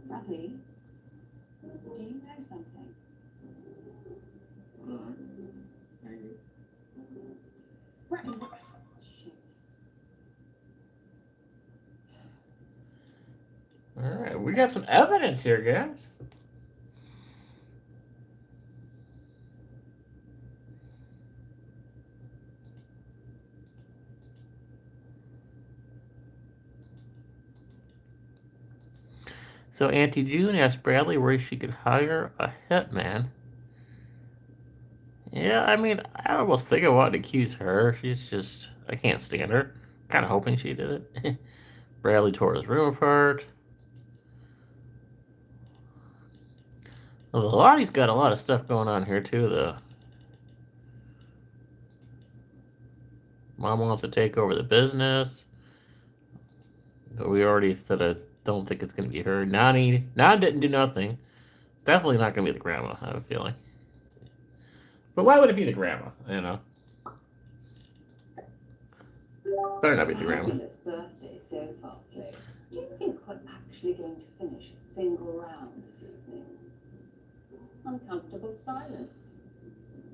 Speaker 3: Bradley, do you know something?
Speaker 8: Alright. Maybe.
Speaker 3: Bradley, shit.
Speaker 1: Alright, we got some evidence here, guys. So Auntie June asked Bradley where she could hire a hitman. Yeah, I mean, I almost think I want to accuse her. She's just, I can't stand her. Kind of hoping she did it. Bradley tore his room apart. Well, Lottie's got a lot of stuff going on here too, though. Mom wants to take over the business. But we already said I don't think it's going to be her. Nan didn't do nothing. It's definitely not going to be the grandma, I have a feeling. But why would it be the grandma, you know? Better not be the grandma.
Speaker 6: Fabulous birthday so far, Flake. Do you think we're actually going to finish a single round this evening? Uncomfortable silence.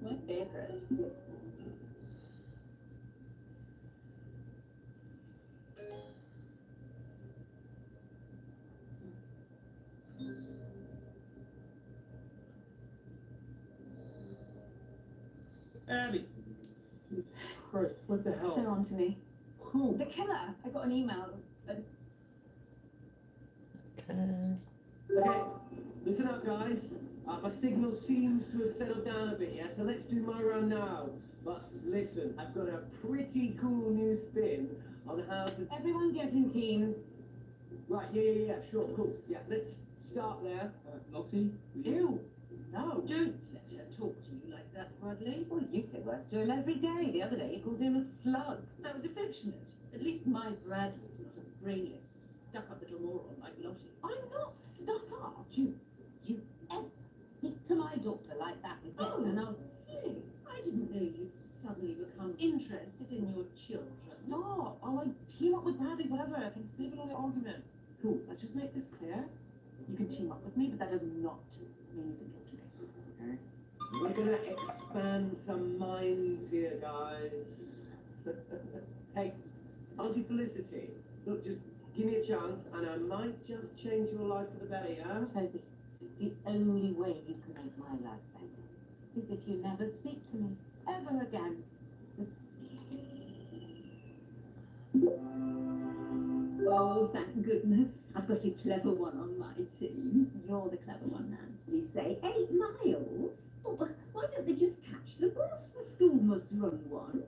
Speaker 6: My favorite.
Speaker 7: Abby! Christ, what the hell?
Speaker 3: They're on to me.
Speaker 7: Who?
Speaker 3: The killer. I got an email.
Speaker 7: Okay, listen up, guys. My signal seems to have settled down a bit, yeah? So let's do my round now. But listen, I've got a pretty cool new spin on how to...
Speaker 6: Everyone get in teams.
Speaker 7: Right, yeah, sure, cool. Yeah, let's start there.
Speaker 8: Lottie?
Speaker 6: Ew. No, don't let her talk to you like that, Bradley. Well, you say worse to him every day. The other day you called him a slug. That was affectionate. At least my Bradley's not a brainless, stuck-up little moron like Lottie. I'm not stuck up. You ever speak to my daughter like that again? Oh, now, really? I didn't know you'd suddenly become interested in your children.
Speaker 9: Stop! I'll like team up with Bradley, whatever. I can save another argument. Cool. Let's just make this clear. You can team up with me, but that does not mean you can talk to me.
Speaker 8: Okay.
Speaker 7: We're gonna expand some minds here, guys. Hey, Auntie Felicity, look, just give me a chance and I might just change your life for the better, yeah?
Speaker 6: Toby, the only way you can make my life better is if you never speak to me ever again.
Speaker 10: Oh, thank goodness. I've got a clever one on my team. You're the clever one, Nan. Did you say 8 miles? Well, why don't they just catch the bus? The school must run one.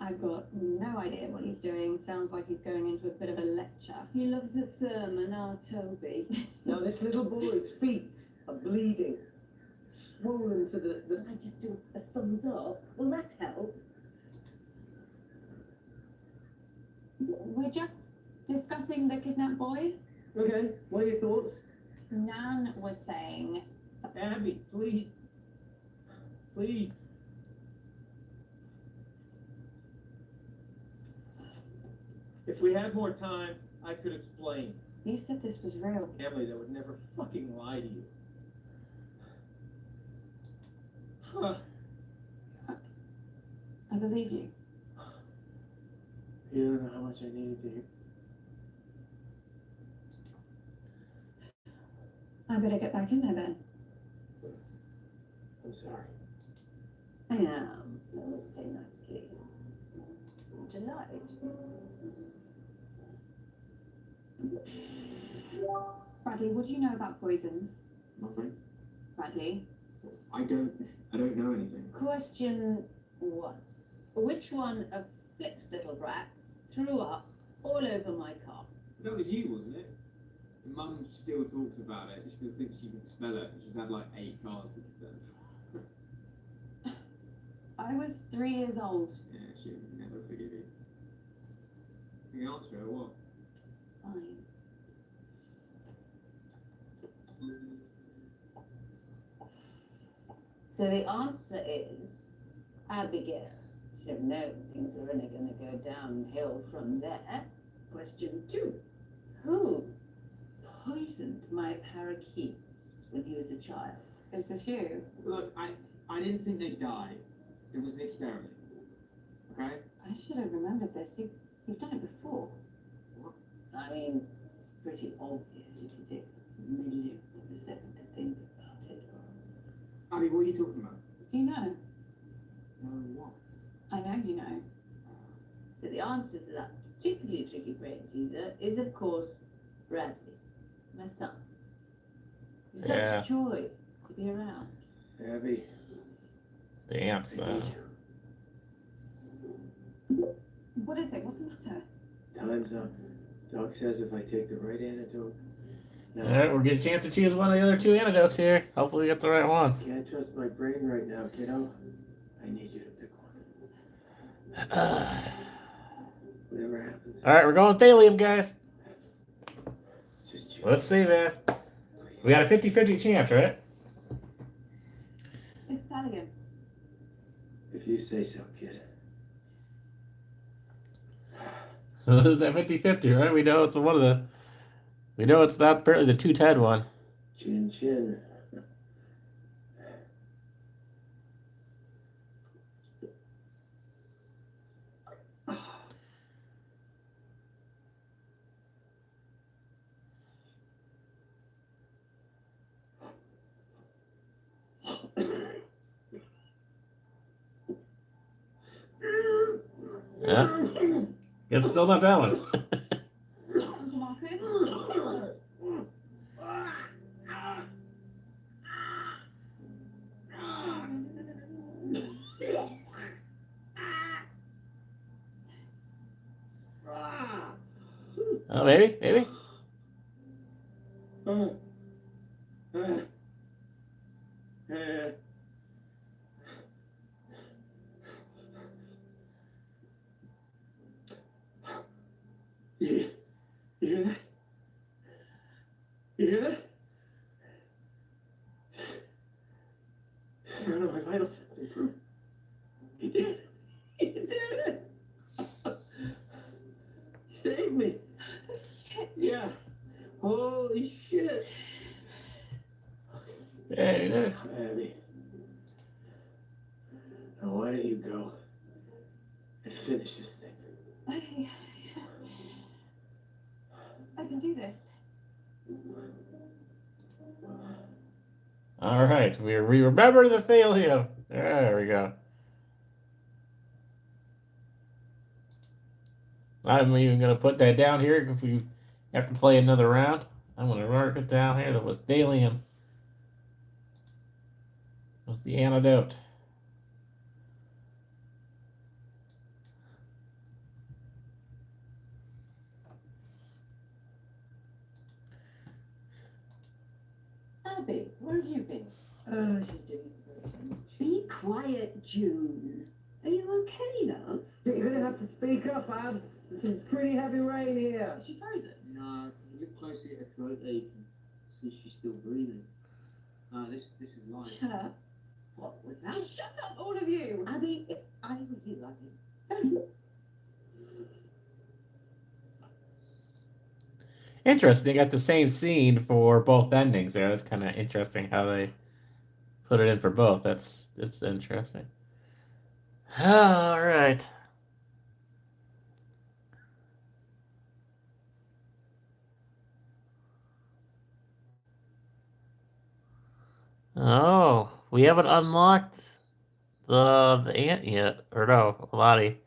Speaker 3: I've got no idea what he's doing. Sounds like he's going into a bit of a lecture.
Speaker 10: He loves a sermon, our Toby.
Speaker 7: Now, this little boy's feet are bleeding. Swollen to the...
Speaker 10: I just do a thumbs up. Will that help?
Speaker 3: We're just discussing the kidnapped boy.
Speaker 7: Okay, what are your thoughts?
Speaker 3: Nan was saying,
Speaker 7: Abby, please. Please. If we had more time, I could explain.
Speaker 3: you said this was real.
Speaker 7: Family that would never fucking lie to you. Huh.
Speaker 3: I believe you.
Speaker 7: You don't know how much I needed to hear.
Speaker 3: I better get back in there then.
Speaker 7: I'm sorry.
Speaker 10: I am. Always play nicely. Delight.
Speaker 3: Bradley, what do you know about poisons?
Speaker 8: Nothing.
Speaker 3: Bradley?
Speaker 8: I don't know anything.
Speaker 6: Question 1. Which one of Flick's little brats threw up all over my car?
Speaker 8: That was you, wasn't it? Mum still talks about it. She still thinks she can spell it. She's had like 8 cars since then.
Speaker 9: I was 3 years old.
Speaker 8: Yeah, she'll never forgive you. You can answer her, what?
Speaker 9: Fine.
Speaker 6: So the answer is Abigail. Should have known things were only going to go downhill from there. Question 2. Who poisoned my parakeets when he was a child?
Speaker 9: Is this you?
Speaker 8: Look, I didn't think they'd die. It was an experiment. Okay?
Speaker 9: I should have remembered this. You've done it before.
Speaker 6: I mean, it's pretty obvious if you take a minute of a second to think about it.
Speaker 8: Abby, what are you talking about?
Speaker 9: You know.
Speaker 8: No, what?
Speaker 9: I know you know.
Speaker 6: So the answer to that particularly tricky brain teaser is, of course, Bradley, my son. He's such
Speaker 1: Yeah.
Speaker 6: a joy to be around.
Speaker 4: Abby,
Speaker 1: The ants.
Speaker 4: I need
Speaker 9: What is it? What's the matter?
Speaker 4: you. Time's up. Doc says if I take the right antidote.
Speaker 1: All right, we'll get a chance to choose one of the other 2 antidotes here. Hopefully, we get the right one.
Speaker 4: Can't trust my brain right now, kiddo. I need you to pick one. Whatever happens.
Speaker 1: All right, we're going thallium, guys.
Speaker 4: Just choose.
Speaker 1: Let's see, man. We got a 50-50 chance, right?
Speaker 9: It's Stallion.
Speaker 4: If you say so, kid.
Speaker 1: Who's that 50-50, right? We know it's one of the. We know it's not apparently the 210 one.
Speaker 4: Chin chin.
Speaker 1: Yeah. It's still not that one.
Speaker 9: Uncle Marcus?
Speaker 1: Oh, maybe, maybe.
Speaker 4: You hear that? You hear that? Sound of my vital signs improved. He did it. He did it. He saved me.
Speaker 9: Shit.
Speaker 4: Yeah. Holy shit.
Speaker 1: Hey, that's
Speaker 4: Abby. Now why don't you go and finish this thing?
Speaker 9: I can do this.
Speaker 1: all right. We remember the thallium. There we go. I'm even gonna put that down here if we have to play another round. I'm gonna mark it down here. That was thallium. Was the antidote.
Speaker 6: Abby, where have you been? Oh, she's doing good.
Speaker 10: Be quiet, June. Are you okay, love?
Speaker 7: You're gonna have to speak up, Abs. There's some pretty heavy rain here.
Speaker 9: She frozen.
Speaker 11: No, if you look closely at her throat there, you can see she's still breathing. This is live.
Speaker 9: Shut up.
Speaker 6: What was that?
Speaker 9: Shut up, all of you.
Speaker 6: Abby, if I were you, I'd be
Speaker 1: Interesting. They got the same scene for both endings there. That's kind of interesting how they put it in for both. That's interesting. All right. Oh, we haven't unlocked the ant yet, or no, Lottie.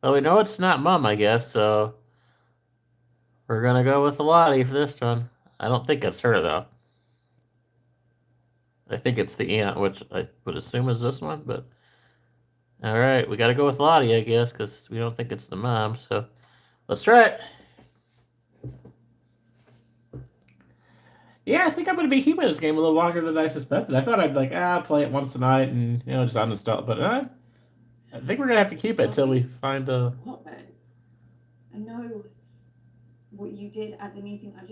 Speaker 1: Well, we know it's not Mum, I guess. So we're gonna go with Lottie for this one. I don't think it's her though. I think it's the ant, which I would assume is this one. But all right, we got to go with Lottie, I guess, because we don't think it's the mom. So let's try it. Yeah, I think I'm going to be keeping this game a little longer than I suspected. I thought I'd like play it once tonight and just uninstall it, but I think we're gonna have to keep it till we find a.
Speaker 9: What, babe?
Speaker 3: I know what you did at the meeting. I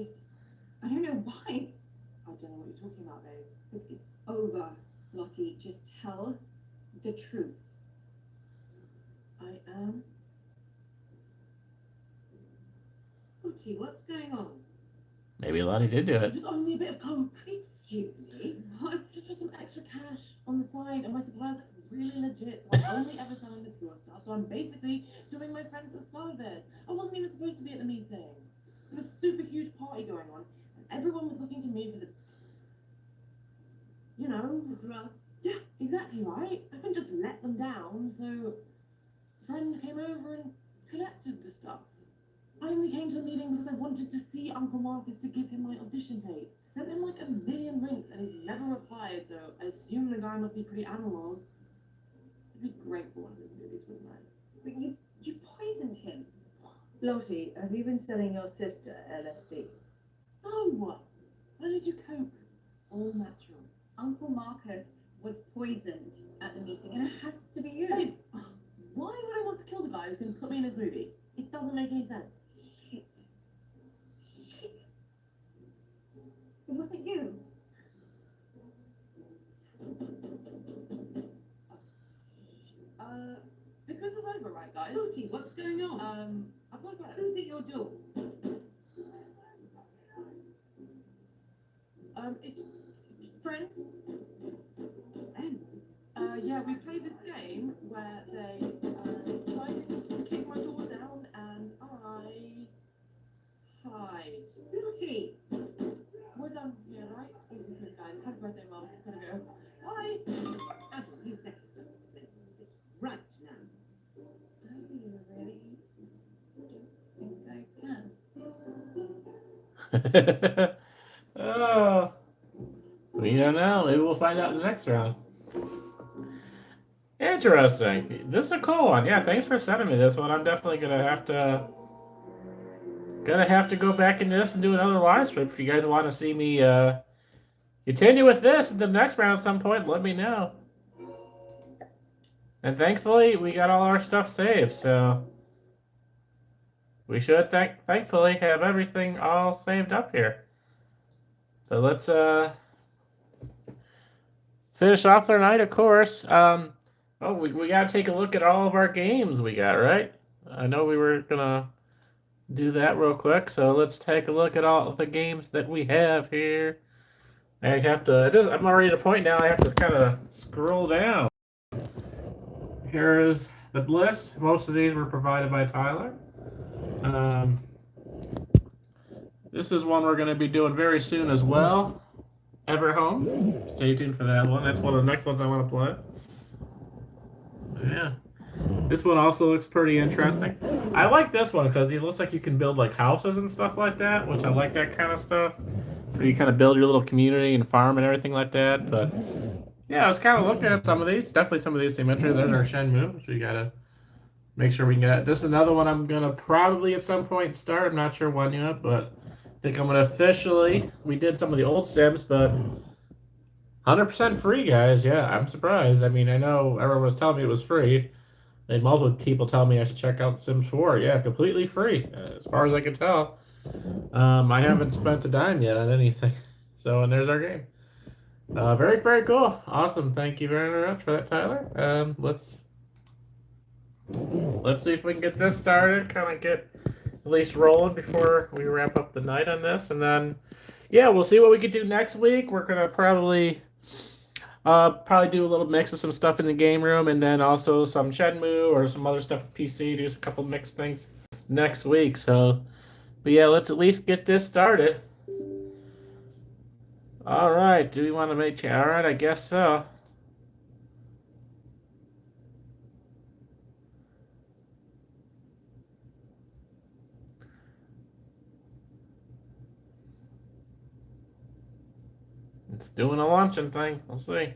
Speaker 3: don't know why.
Speaker 9: I don't know what you're talking about, babe.
Speaker 3: Look, it's over, Lottie. Just tell the truth.
Speaker 6: I am. Lottie, what's going on?
Speaker 1: Maybe Lottie did do it.
Speaker 6: Just only a bit of coke. Excuse me.
Speaker 9: What? It's just for some extra cash on the side, and my suppliers are really legit. So I'm only ever selling the pure stuff. So I'm basically doing my friends a service. I wasn't even supposed to be at the meeting. There was a super huge party going on, and everyone was looking to me for the,
Speaker 6: Drugs.
Speaker 9: yeah, exactly right. I couldn't just let them down. So a friend came over and collected the stuff. I only came to the meeting because I wanted to see Uncle Marcus to give him my audition tape. Sent him like 1 million links and he's never replied, so I assume the guy must be pretty analog. It'd be great for one of his movies, wouldn't I?
Speaker 3: But you poisoned him.
Speaker 6: Lottie, have you been selling your sister LSD?
Speaker 9: Oh, what? Why did you coke? All natural.
Speaker 3: Uncle Marcus was poisoned at the meeting, and it has to be you.
Speaker 9: Babe, why would I want to kill the guy who's going to put me in his movie? It doesn't make any sense.
Speaker 3: Shit. It wasn't you.
Speaker 9: Because it's over, right, guys?
Speaker 6: Lottie, what's going on?
Speaker 9: I've got to go.
Speaker 6: Who's at your door?
Speaker 9: It's friends.
Speaker 6: Friends?
Speaker 9: Yeah, we played this game where they try to kick my door down and I hide.
Speaker 6: Lottie!
Speaker 9: We're done here, right? Easy for this guy. Happy birthday, Mum. Gotta go. Bye!
Speaker 6: Apple, you better stop explaining this right now.
Speaker 3: I really don't think I can.
Speaker 1: Oh, we don't know. Maybe we'll find out in the next round. Interesting. This is a cool one. Yeah, thanks for sending me this one. I'm definitely gonna have to go back into this and do another live stream. If you guys want to see me continue with this in the next round at some point, let me know. And thankfully, we got all our stuff saved, so we should thankfully have everything all saved up here. So let's finish off their night, of course. We got to take a look at all of our games we got, right? I know we were going to do that real quick, so let's take a look at all of the games that we have here. I'm already at a point now I have to kind of scroll down. Here is the list. Most of these were provided by Tyler. This is one we're going to be doing very soon as well. Ever Home. Stay tuned for that one. That's one of the next ones I want to play. Yeah. This one also looks pretty interesting. I like this one because it looks like you can build like houses and stuff like that, which I like that kind of stuff. Where you kind of build your little community and farm and everything like that. But yeah, I was kind of looking at some of these. Definitely some of these seem interesting. There's our Shenmue, which we got to make sure we can get. This is another one I'm going to probably at some point start. I'm not sure when yet, but I think I'm going to officially. We did some of the old Sims, but 100% free, guys. Yeah, I'm surprised. I mean, I know everyone was telling me it was free. I had multiple people tell me I should check out Sims 4. Yeah, completely free, as far as I can tell. I haven't spent a dime yet on anything. So, and there's our game. Very, very cool. Awesome. Thank you very much for that, Tyler. Let's see if we can get this started. Kind of get at least rolling before we wrap up the night on this, and then yeah, we'll see what we can do next week. We're gonna probably do a little mix of some stuff in the game room, and then also some Shenmue or some other stuff with PC. Do a couple mixed things next week. So, but yeah, let's at least get this started. All right. Do we want to make? All right, I guess so. It's doing a launching thing. We'll see.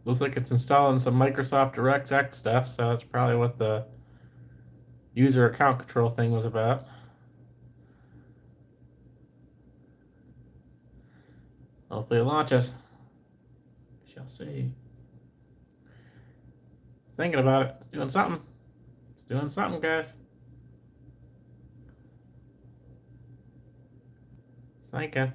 Speaker 1: Looks like it's installing some Microsoft DirectX stuff, so that's probably what the user account control thing was about. Hopefully it launches. Shall see. It's thinking about it. It's doing something. It's doing something, guys. It's thinking.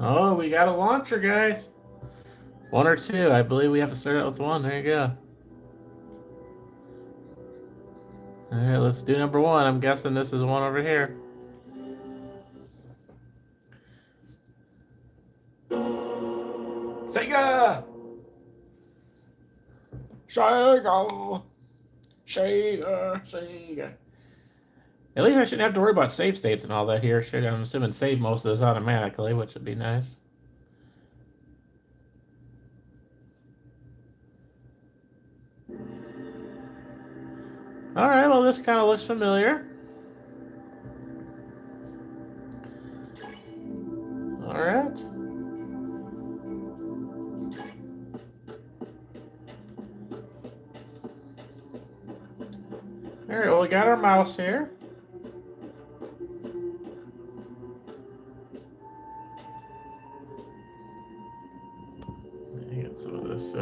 Speaker 1: Oh, we got a launcher, guys. One or two. I believe we have to start out with one. There you go. All right, let's do number one. I'm guessing this is one over here. Sega! Sega! Sega! Sega! At least I shouldn't have to worry about save states and all that here. Should I'm assuming save most of this automatically, which would be nice. All right, well, this kind of looks familiar. All right. All right, well, we got our mouse here. Get some of this.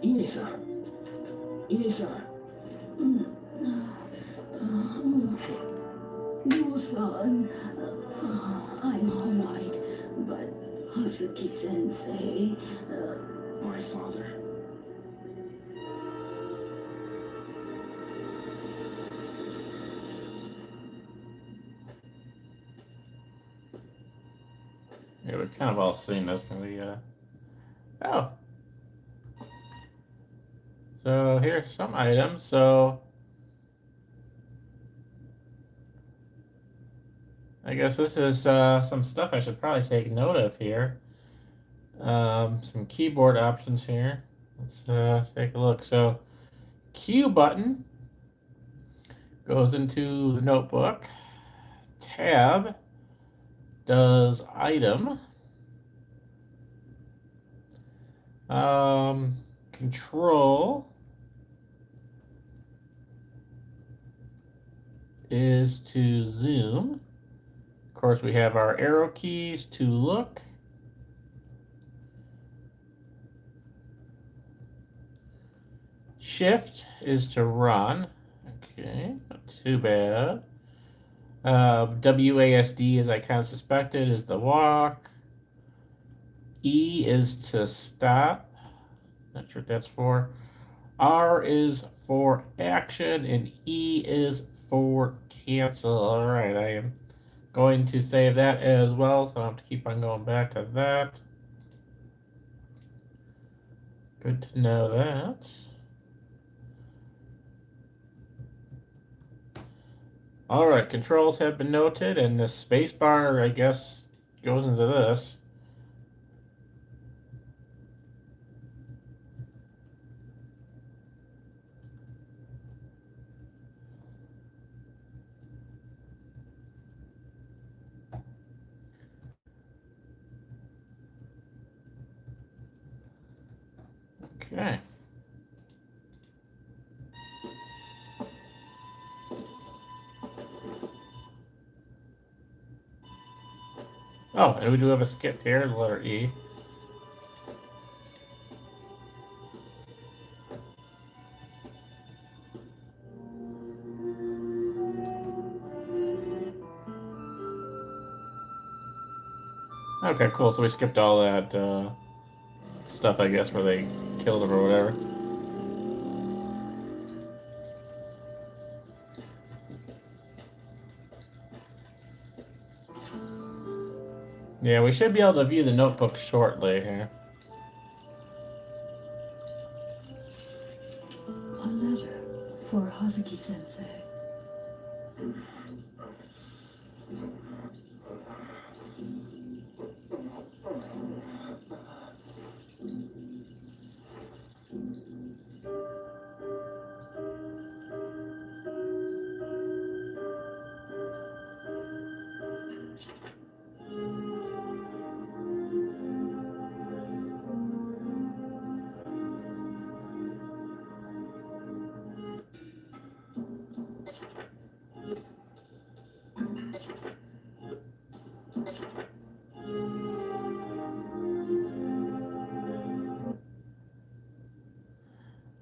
Speaker 4: Ine-san. Ine-san.
Speaker 10: No, son. I'm all right. But Hazuki-sensei...
Speaker 4: My father.
Speaker 1: Yeah, we've kind of all seen this. Can we, Oh. So here's some items. So I guess this is some stuff I should probably take note of here. Some keyboard options here. Let's take a look. So Q button goes into the notebook. Tab does item. Control is to zoom. Of course, we have our arrow keys to look. Shift is to run. Okay, not too bad. WASD, as I kind of suspected, is the walk. E is to stop. Not sure what that's for. R is for action, and E is for cancel. All right, I am going to save that as well, so I don't have to keep on going back to that. Good to know that. All right, controls have been noted, and the space bar, I guess, goes into this. Okay. Oh, and we do have a skip here, the letter E. Okay, cool. So we skipped all that stuff, I guess, where they killed him or whatever. Yeah, we should be able to view the notebook shortly here.
Speaker 10: A letter for Hazuki-sensei.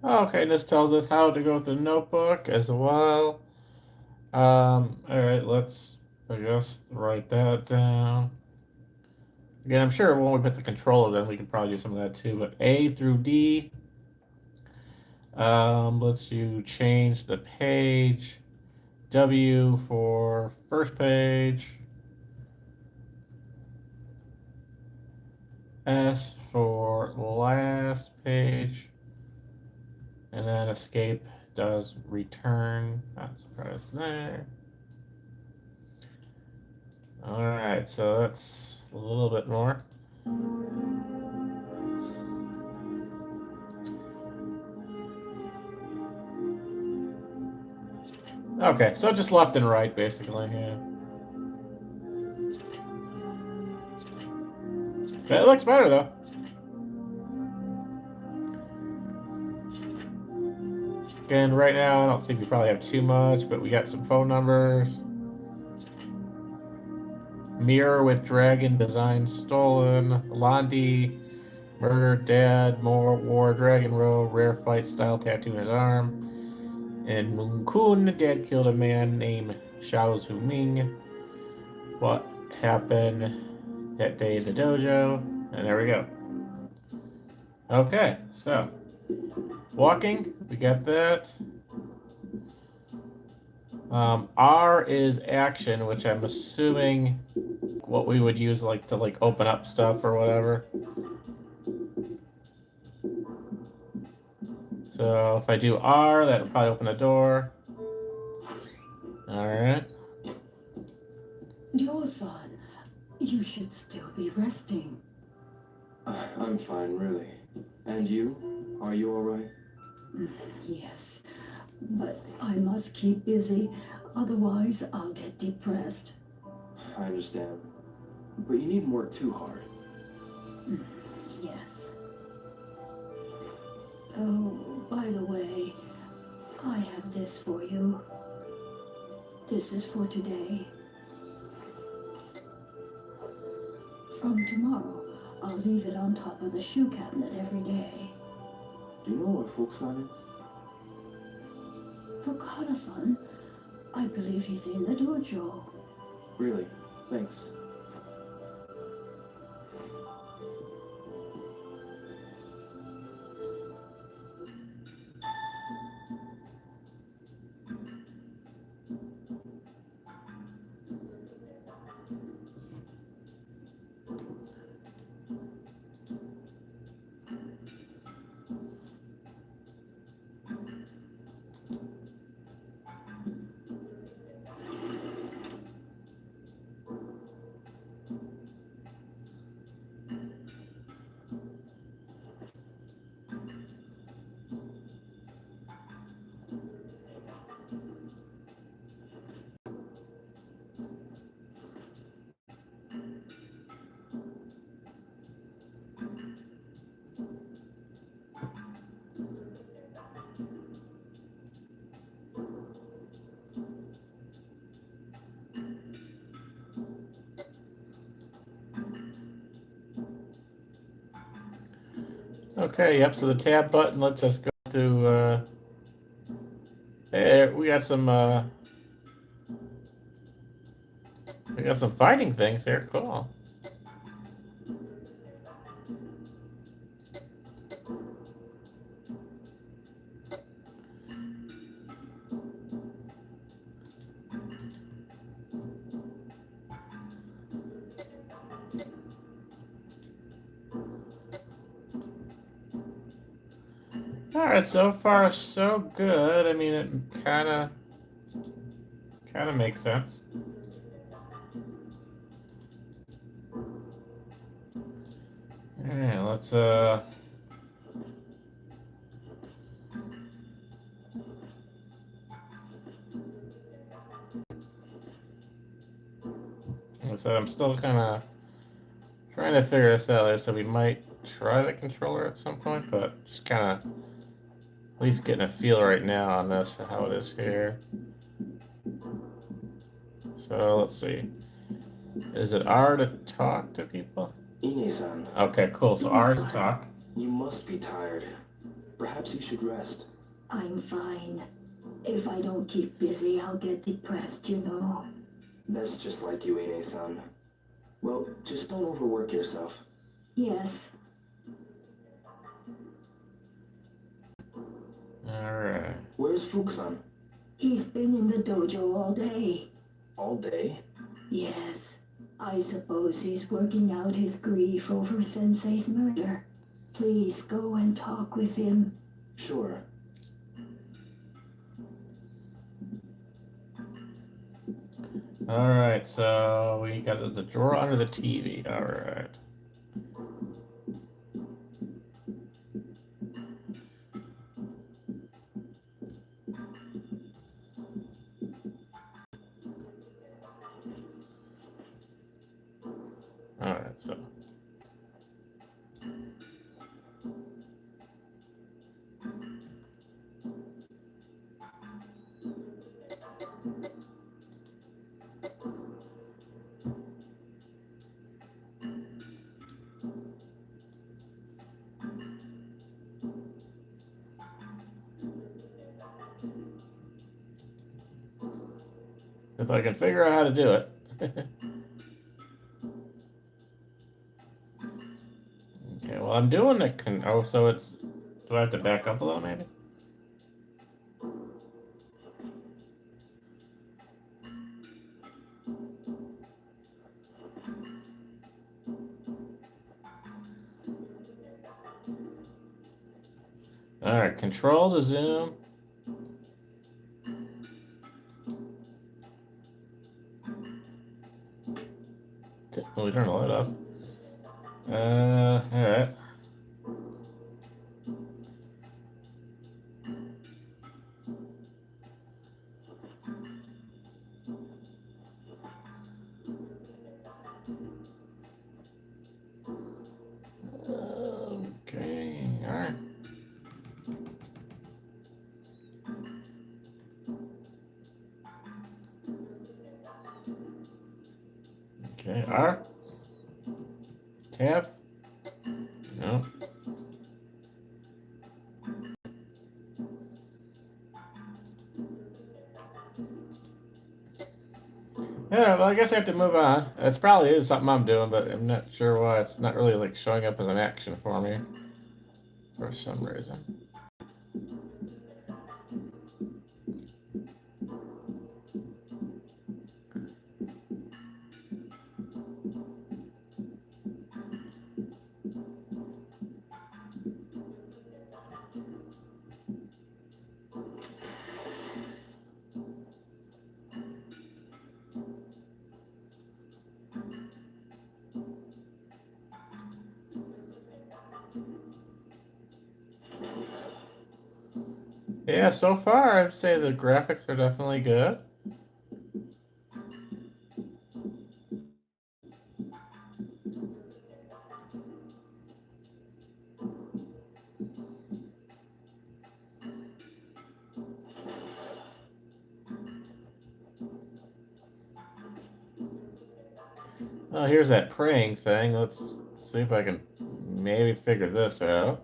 Speaker 1: Okay, this tells us how to go through the notebook as well. Alright, let's, I guess, write that down. Again, I'm sure when we put the controller in, we can probably do some of that too, but A through D. Let's you change the page. W for first page. S for last page. And then escape does return. Not surprised there. Alright, so that's a little bit more. Okay, so just left and right, basically, yeah. But it looks better, though. Again, right now, I don't think we probably have too much, but we got some phone numbers. Mirror with dragon design stolen. Londi, murdered dad, more war, dragon row, rare fight style tattoo in his arm. And Moon Kun, dad killed a man named Xiao Zuming. What happened that day in the dojo? And there we go. Okay, so walking, we got that. R is action, which I'm assuming what we would use like to like open up stuff or whatever. So if I do R, that'll probably open the door. Alright.
Speaker 10: Joe-san, you should still be resting.
Speaker 2: I'm fine, really. And you? Are you alright?
Speaker 10: Yes, but I must keep busy, otherwise I'll get depressed.
Speaker 2: I understand. But you needn't work too hard.
Speaker 10: Yes. Oh, by the way, I have this for you. This is for today. From tomorrow, I'll leave it on top of the shoe cabinet every day.
Speaker 2: Do you know what Fukusan is?
Speaker 10: Fukada-san, I believe he's in the dojo.
Speaker 2: Really? Thanks.
Speaker 1: Okay, yep, so the tab button lets us go through, there, we got some fighting things here, cool. Alright, so far so good. I mean, it kinda makes sense. Alright, let's like I said, I'm still kinda trying to figure this out, so we might try the controller at some point, but just kinda at least getting a feel right now on this, how it is here. So let's see. Is it R to talk to people?
Speaker 12: Ine-san,
Speaker 1: Okay, cool. So R to talk.
Speaker 12: you must be tired. Perhaps you should rest.
Speaker 10: I'm fine. If I don't keep busy, I'll get depressed, you know.
Speaker 12: That's just like you, Ine-san. Well, just don't overwork yourself.
Speaker 10: Yes.
Speaker 1: Alright.
Speaker 12: Where's Fukusan?
Speaker 10: He's been in the dojo all day.
Speaker 12: All day?
Speaker 10: Yes. I suppose he's working out his grief over Sensei's murder. Please go and talk with him.
Speaker 12: Sure.
Speaker 1: Alright, so we got the drawer under the TV. Alright. Alright, so. If I can figure out how to do it. Okay, well, I'm doing the oh, so it's, do I have to back up a little, maybe? Alright, control the zoom. Well, we turn the light off. Alright. Okay, alright. Okay, R. Tab. No. Yeah, well, I guess I have to move on. It's probably is something I'm doing, but I'm not sure why it's not really like showing up as an action for me for some reason. Yeah, so far I'd say the graphics are definitely good. Oh, here's that praying thing. Let's see if I can maybe figure this out.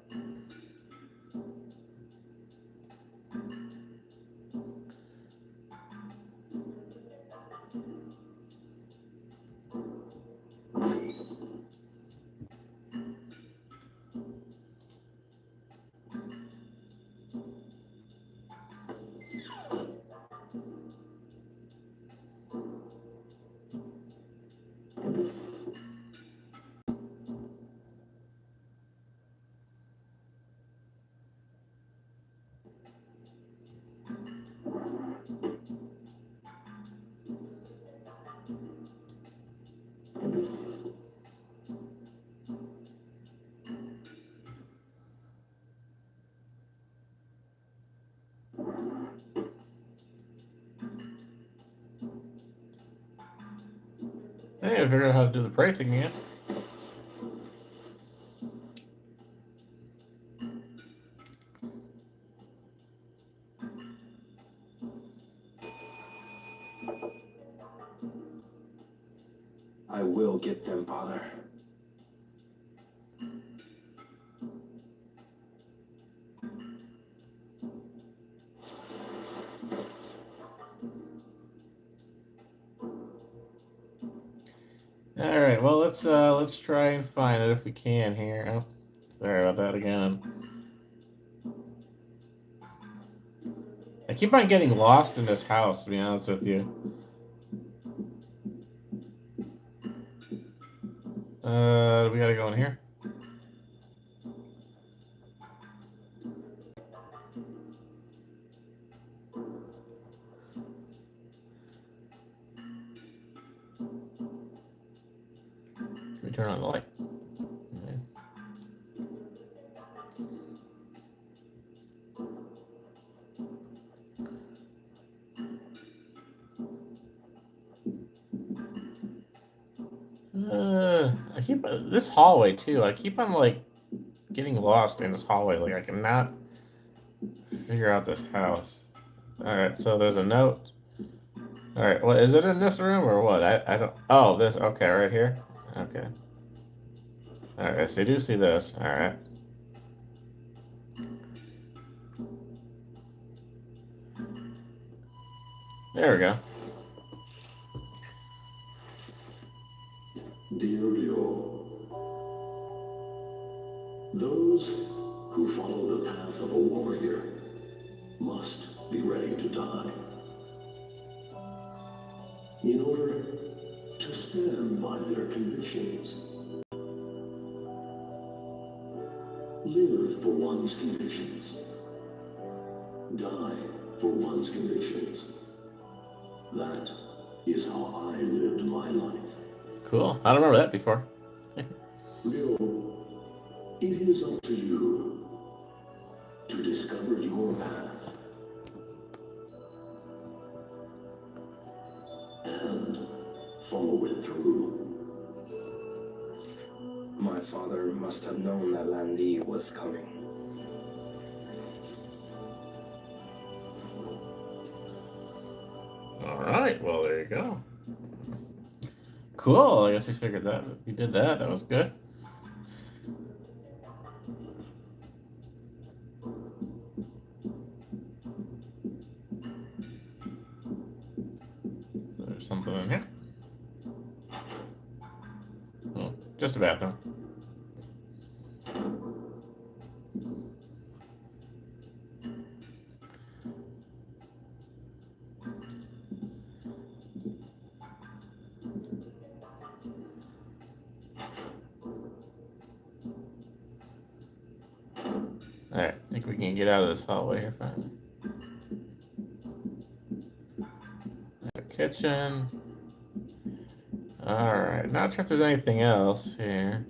Speaker 1: gotta figure out how to do the prey thing again.
Speaker 12: I will get them, Father.
Speaker 1: All right, well let's try and find it if we can here. Oh, sorry about that again. I keep on getting lost in this house, to be honest with you. We gotta go in here. Can we turn on the light? Okay. I keep this hallway too. I keep on like getting lost in this hallway. Like I cannot figure out this house. All right, so there's a note. All right, what is it in this room or what? I don't. Oh, this. Okay, right here. Okay. All right, so you do see this. All right. There we go.
Speaker 13: Dear Leo, those who follow the path of a warrior must be ready to die. In order to stand by their convictions. Live for one's convictions. Die for one's convictions. That is how I lived my life.
Speaker 1: Cool. I don't remember that before.
Speaker 13: Leo, it is up to you to discover your path and follow it through.
Speaker 12: My father must have known that Landi was coming.
Speaker 1: All right. Well, there you go. Cool. I guess we figured that. We did that. That was good. So there's something in here. Oh, just a bathroom. Alright, I think we can get out of this hallway here finally. The kitchen. Alright, not sure if there's anything else here.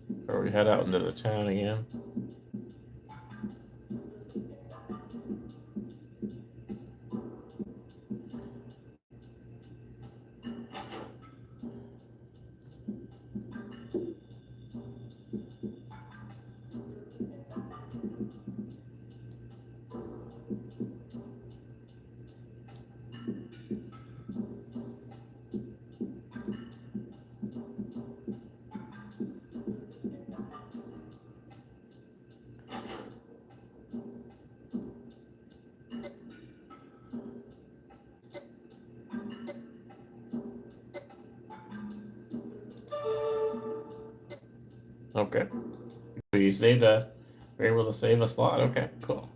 Speaker 1: Before we head out into the town again. Okay. So you saved a, were able to save a slot? Okay, cool.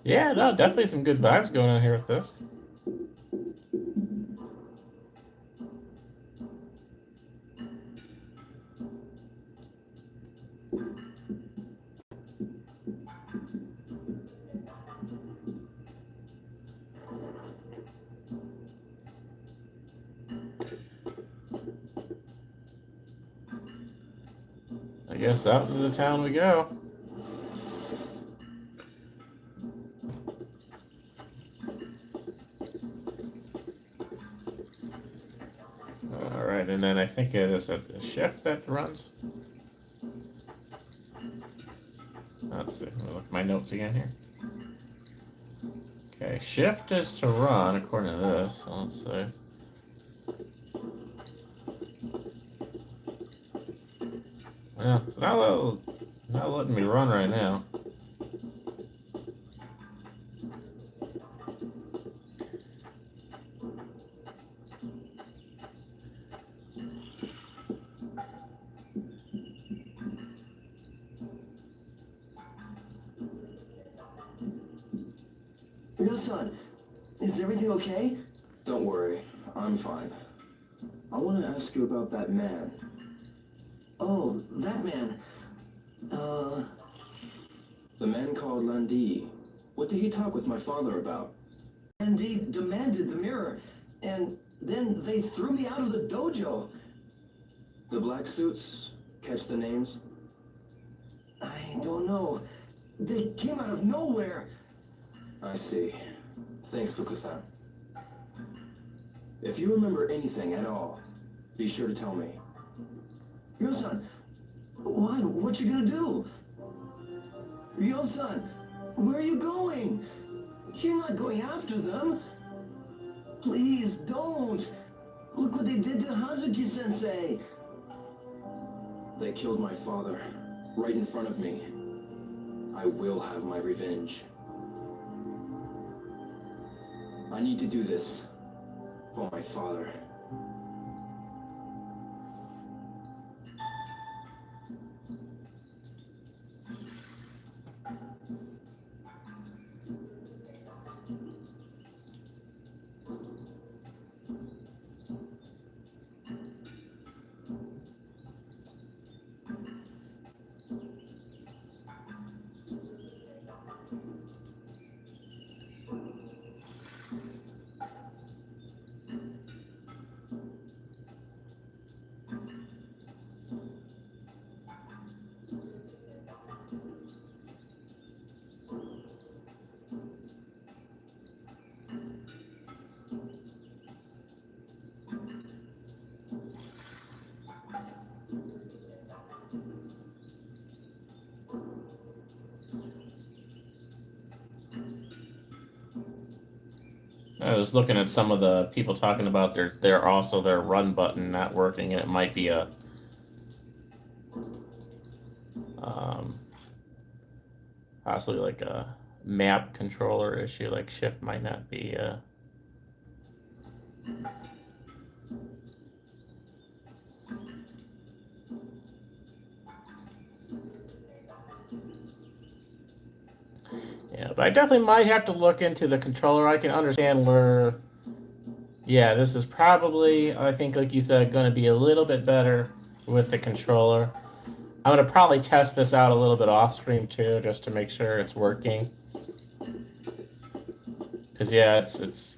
Speaker 1: Yeah, no, definitely some good vibes going on here with this. guess out into the town we go. Alright, and then I think it is a shift that runs. Let's see, let me look at my notes again here. Okay, shift is to run according to this. So let's see. Yeah, it's not letting me run right now.
Speaker 12: Your son, is everything okay? Don't worry, I'm fine. I want to ask you about that man. Oh, that man. The man called Lundy. What did he talk with my father about? Lundy demanded the mirror, and then they threw me out of the dojo. The black suits, catch the names? I don't know. They came out of nowhere. I see. Thanks, Fukusan. If you remember anything at all, be sure to tell me. Ryo-san, what you gonna do? Ryo-san, where are you going? You're not going after them. Please, don't. Look what they did to Hazuki-sensei. They killed my father, right in front of me. I will have my revenge. I need to do this for my father.
Speaker 1: I was looking at some of the people talking about their run button not working, and it might be a possibly like a map controller issue. Like shift might not be. Yeah, but I definitely might have to look into the controller. I can understand where. Yeah, this is probably, I think, like you said, going to be a little bit better with the controller. I'm going to probably test this out a little bit off stream too, just to make sure it's working. Because yeah, it's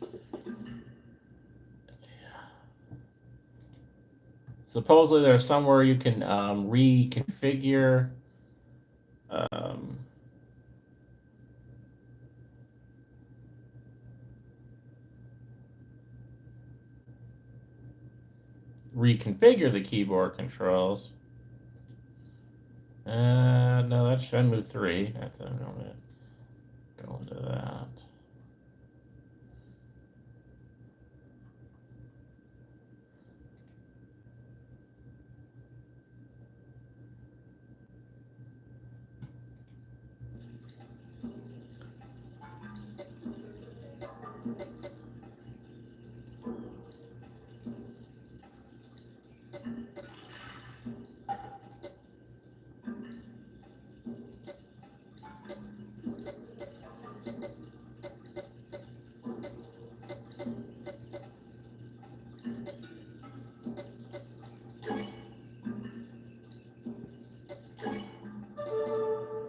Speaker 1: supposedly there's somewhere you can reconfigure reconfigure the keyboard controls. No, that's Shenmue 3. I'm going to go into that.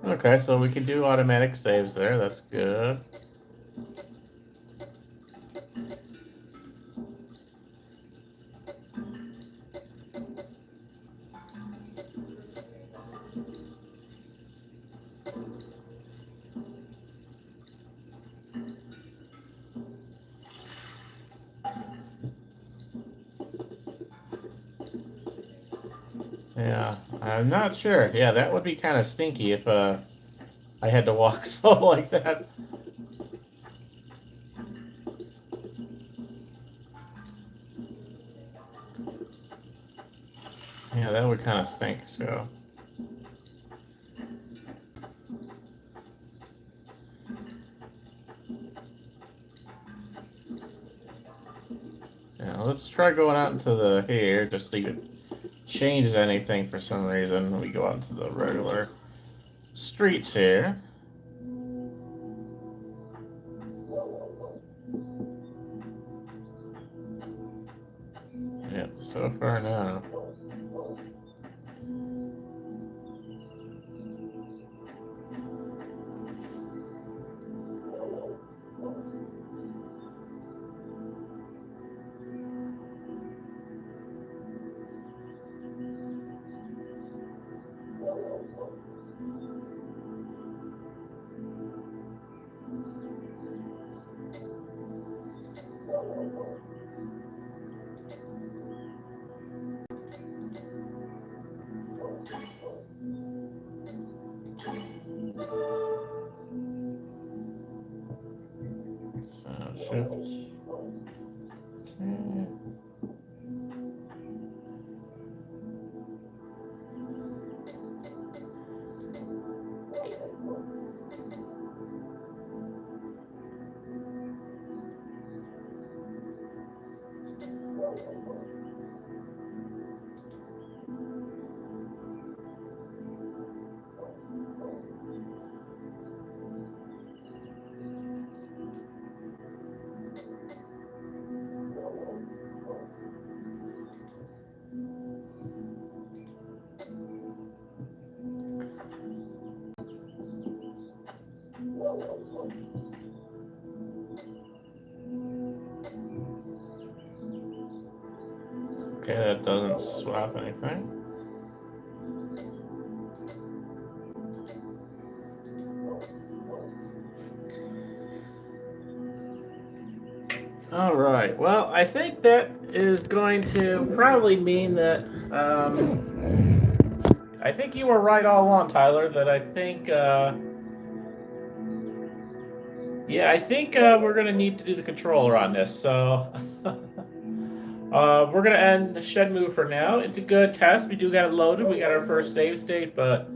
Speaker 1: Okay, so we can do automatic saves there. That's good. I'm not sure. Yeah, that would be kind of stinky if I had to walk slow like that. Yeah, that would kind of stink, so. Yeah, let's try going out into the here, just see if it changes anything for some reason. We go out into the regular streets here. Yep, so far no. Shift. Okay. Okay, that doesn't swap anything. All right. Well, I think that is going to probably mean that. I think you were right all along, Tyler. That I think. Yeah, I think we're gonna need to do the controller on this. So. We're gonna end Shenmue for now. It's a good test. We do got it loaded. We got our first save state, but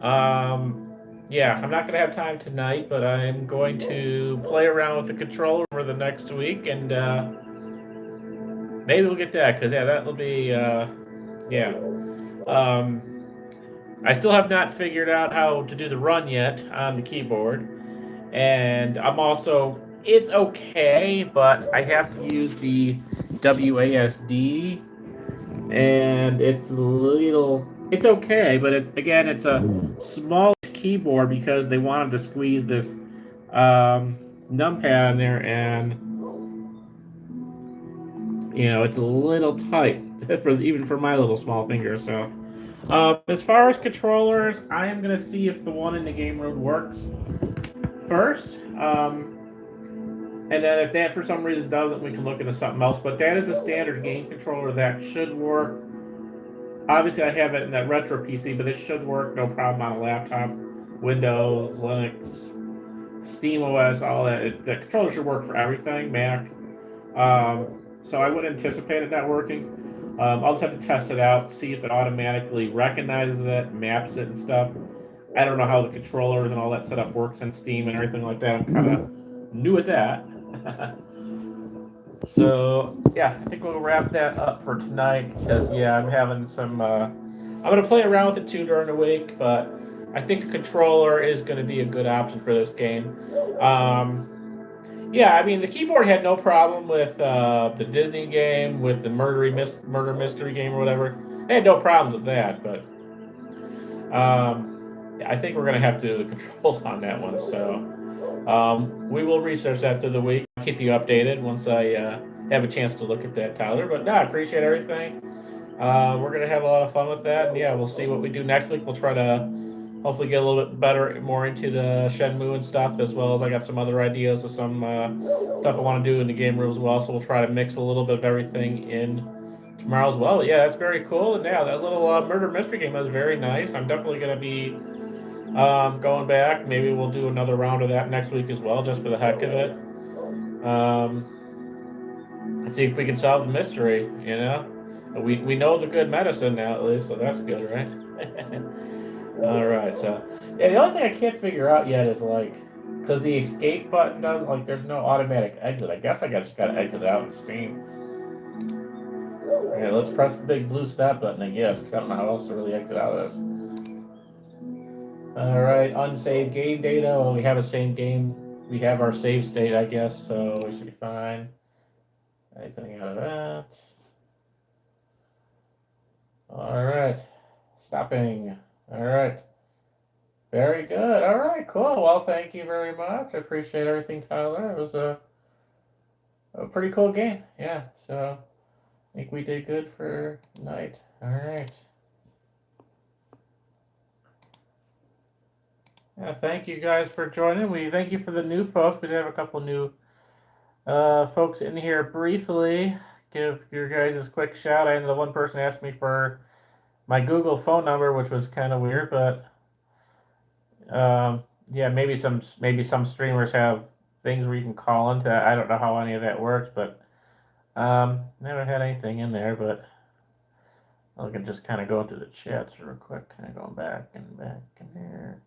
Speaker 1: yeah, I'm not gonna have time tonight. But I'm going to play around with the controller for the next week, and maybe we'll get that because yeah, that'll be yeah. I still have not figured out how to do the run yet on the keyboard, and I'm also it's okay, but I have to use the WASD, and it's okay, but it's a small keyboard because they wanted to squeeze this numpad in there, and it's a little tight even for my little small finger. So as far as controllers, I am gonna see if the one in the game room works first. And then if that for some reason doesn't, we can look into something else. But that is a standard game controller that should work. Obviously, I have it in that retro PC, but it should work no problem on a laptop, Windows, Linux, SteamOS, all that. The controller should work for everything, Mac. So I would anticipate it not working. I'll just have to test it out, see if it automatically recognizes it, maps it and stuff. I don't know how the controllers and all that setup works in Steam and everything like that. I'm kind of new at that. So yeah, I think we'll wrap that up for tonight because yeah, I'm having some. I'm gonna play around with it too during the week, but I think a controller is going to be a good option for this game. Yeah, I mean the keyboard had no problem with the Disney game, with the murder mystery game or whatever. They had no problems with that, but I think we're going to have to do the controls on that one. So. We will research that through the week. I'll keep you updated once I have a chance to look at that, Tyler. But no, I appreciate everything. We're going to have a lot of fun with that. And yeah, we'll see what we do next week. We'll try to hopefully get a little bit better, more into the Shenmue and stuff, as well as I got some other ideas of some stuff I want to do in the game room as well. So we'll try to mix a little bit of everything in tomorrow as well. Yeah, that's very cool. And yeah, that little murder mystery game was very nice. I'm definitely going to be going back. Maybe we'll do another round of that next week as well, just for the heck of it. Let's see if we can solve the mystery, you know? We know the good medicine now, at least, so that's good, right? Alright, so... Yeah, the only thing I can't figure out yet is, like... Because the escape button doesn't, like, there's no automatic exit. I guess I just gotta exit out in Steam. Okay, let's press the big blue stop button, I guess, because I don't know how else to really exit out of this. Alright, unsaved game data. Well, we have a same game. We have our save state, I guess, so we should be fine. Anything out of that? Alright. Stopping. Alright. Very good. Alright, cool. Well, thank you very much. I appreciate everything, Tyler. It was a pretty cool game. Yeah, so I think we did good for tonight. Alright. Yeah, thank you guys for joining. We thank you for the new folks. We did have a couple new folks in here briefly. Give your guys a quick shout. I know the one person asked me for my Google phone number, which was kind of weird, but yeah, maybe some streamers have things where you can call into. I don't know how any of that works, but never had anything in there. But I can just kind of go into the chats real quick. Kind of going back in here.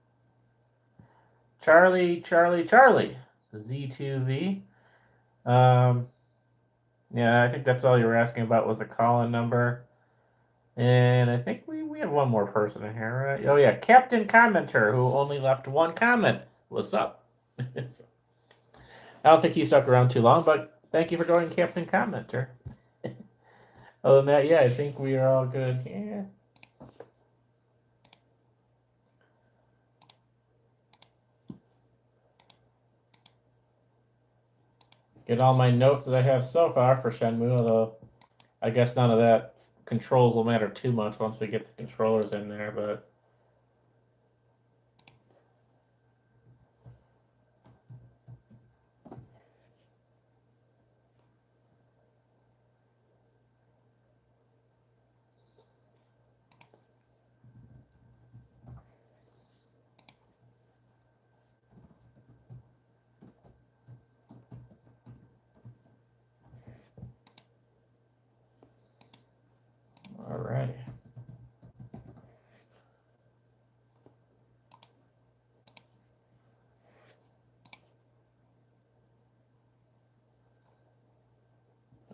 Speaker 1: Charlie, Z2V. Yeah, I think that's all you were asking about was the call-in number. And I think we have one more person in here, right? Oh, yeah, Captain Commenter, who only left one comment. What's up? I don't think he stuck around too long, but thank you for joining, Captain Commenter. Other than that, yeah, I think we are all good here. Get all my notes that I have so far for Shenmue, although I guess none of that controls will matter too much once we get the controllers in there, but alrighty.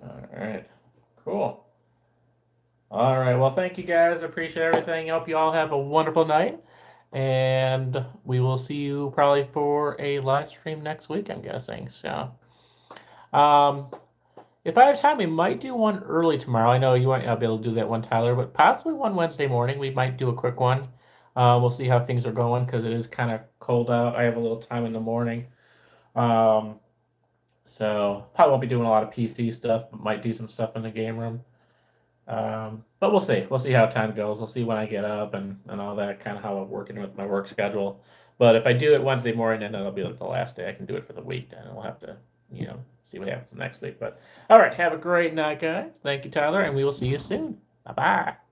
Speaker 1: Alright. Cool. Alright, well, thank you guys. Appreciate everything. Hope you all have a wonderful night. And we will see you probably for a live stream next week, I'm guessing. So, if I have time, we might do one early tomorrow. I know you might not be able to do that one, Tyler, but possibly one Wednesday morning. We might do a quick one. We'll see how things are going because it is kind of cold out. I have a little time in the morning. So probably won't be doing a lot of PC stuff, but might do some stuff in the game room. But we'll see. We'll see how time goes. We'll see when I get up and all that, kind of how I'm working with my work schedule. But if I do it Wednesday morning, then that'll be like the last day I can do it for the week. Then we'll have to, see what happens next week. But all right, have a great night, guys. Thank you, Tyler, and we will see you soon. Bye-bye.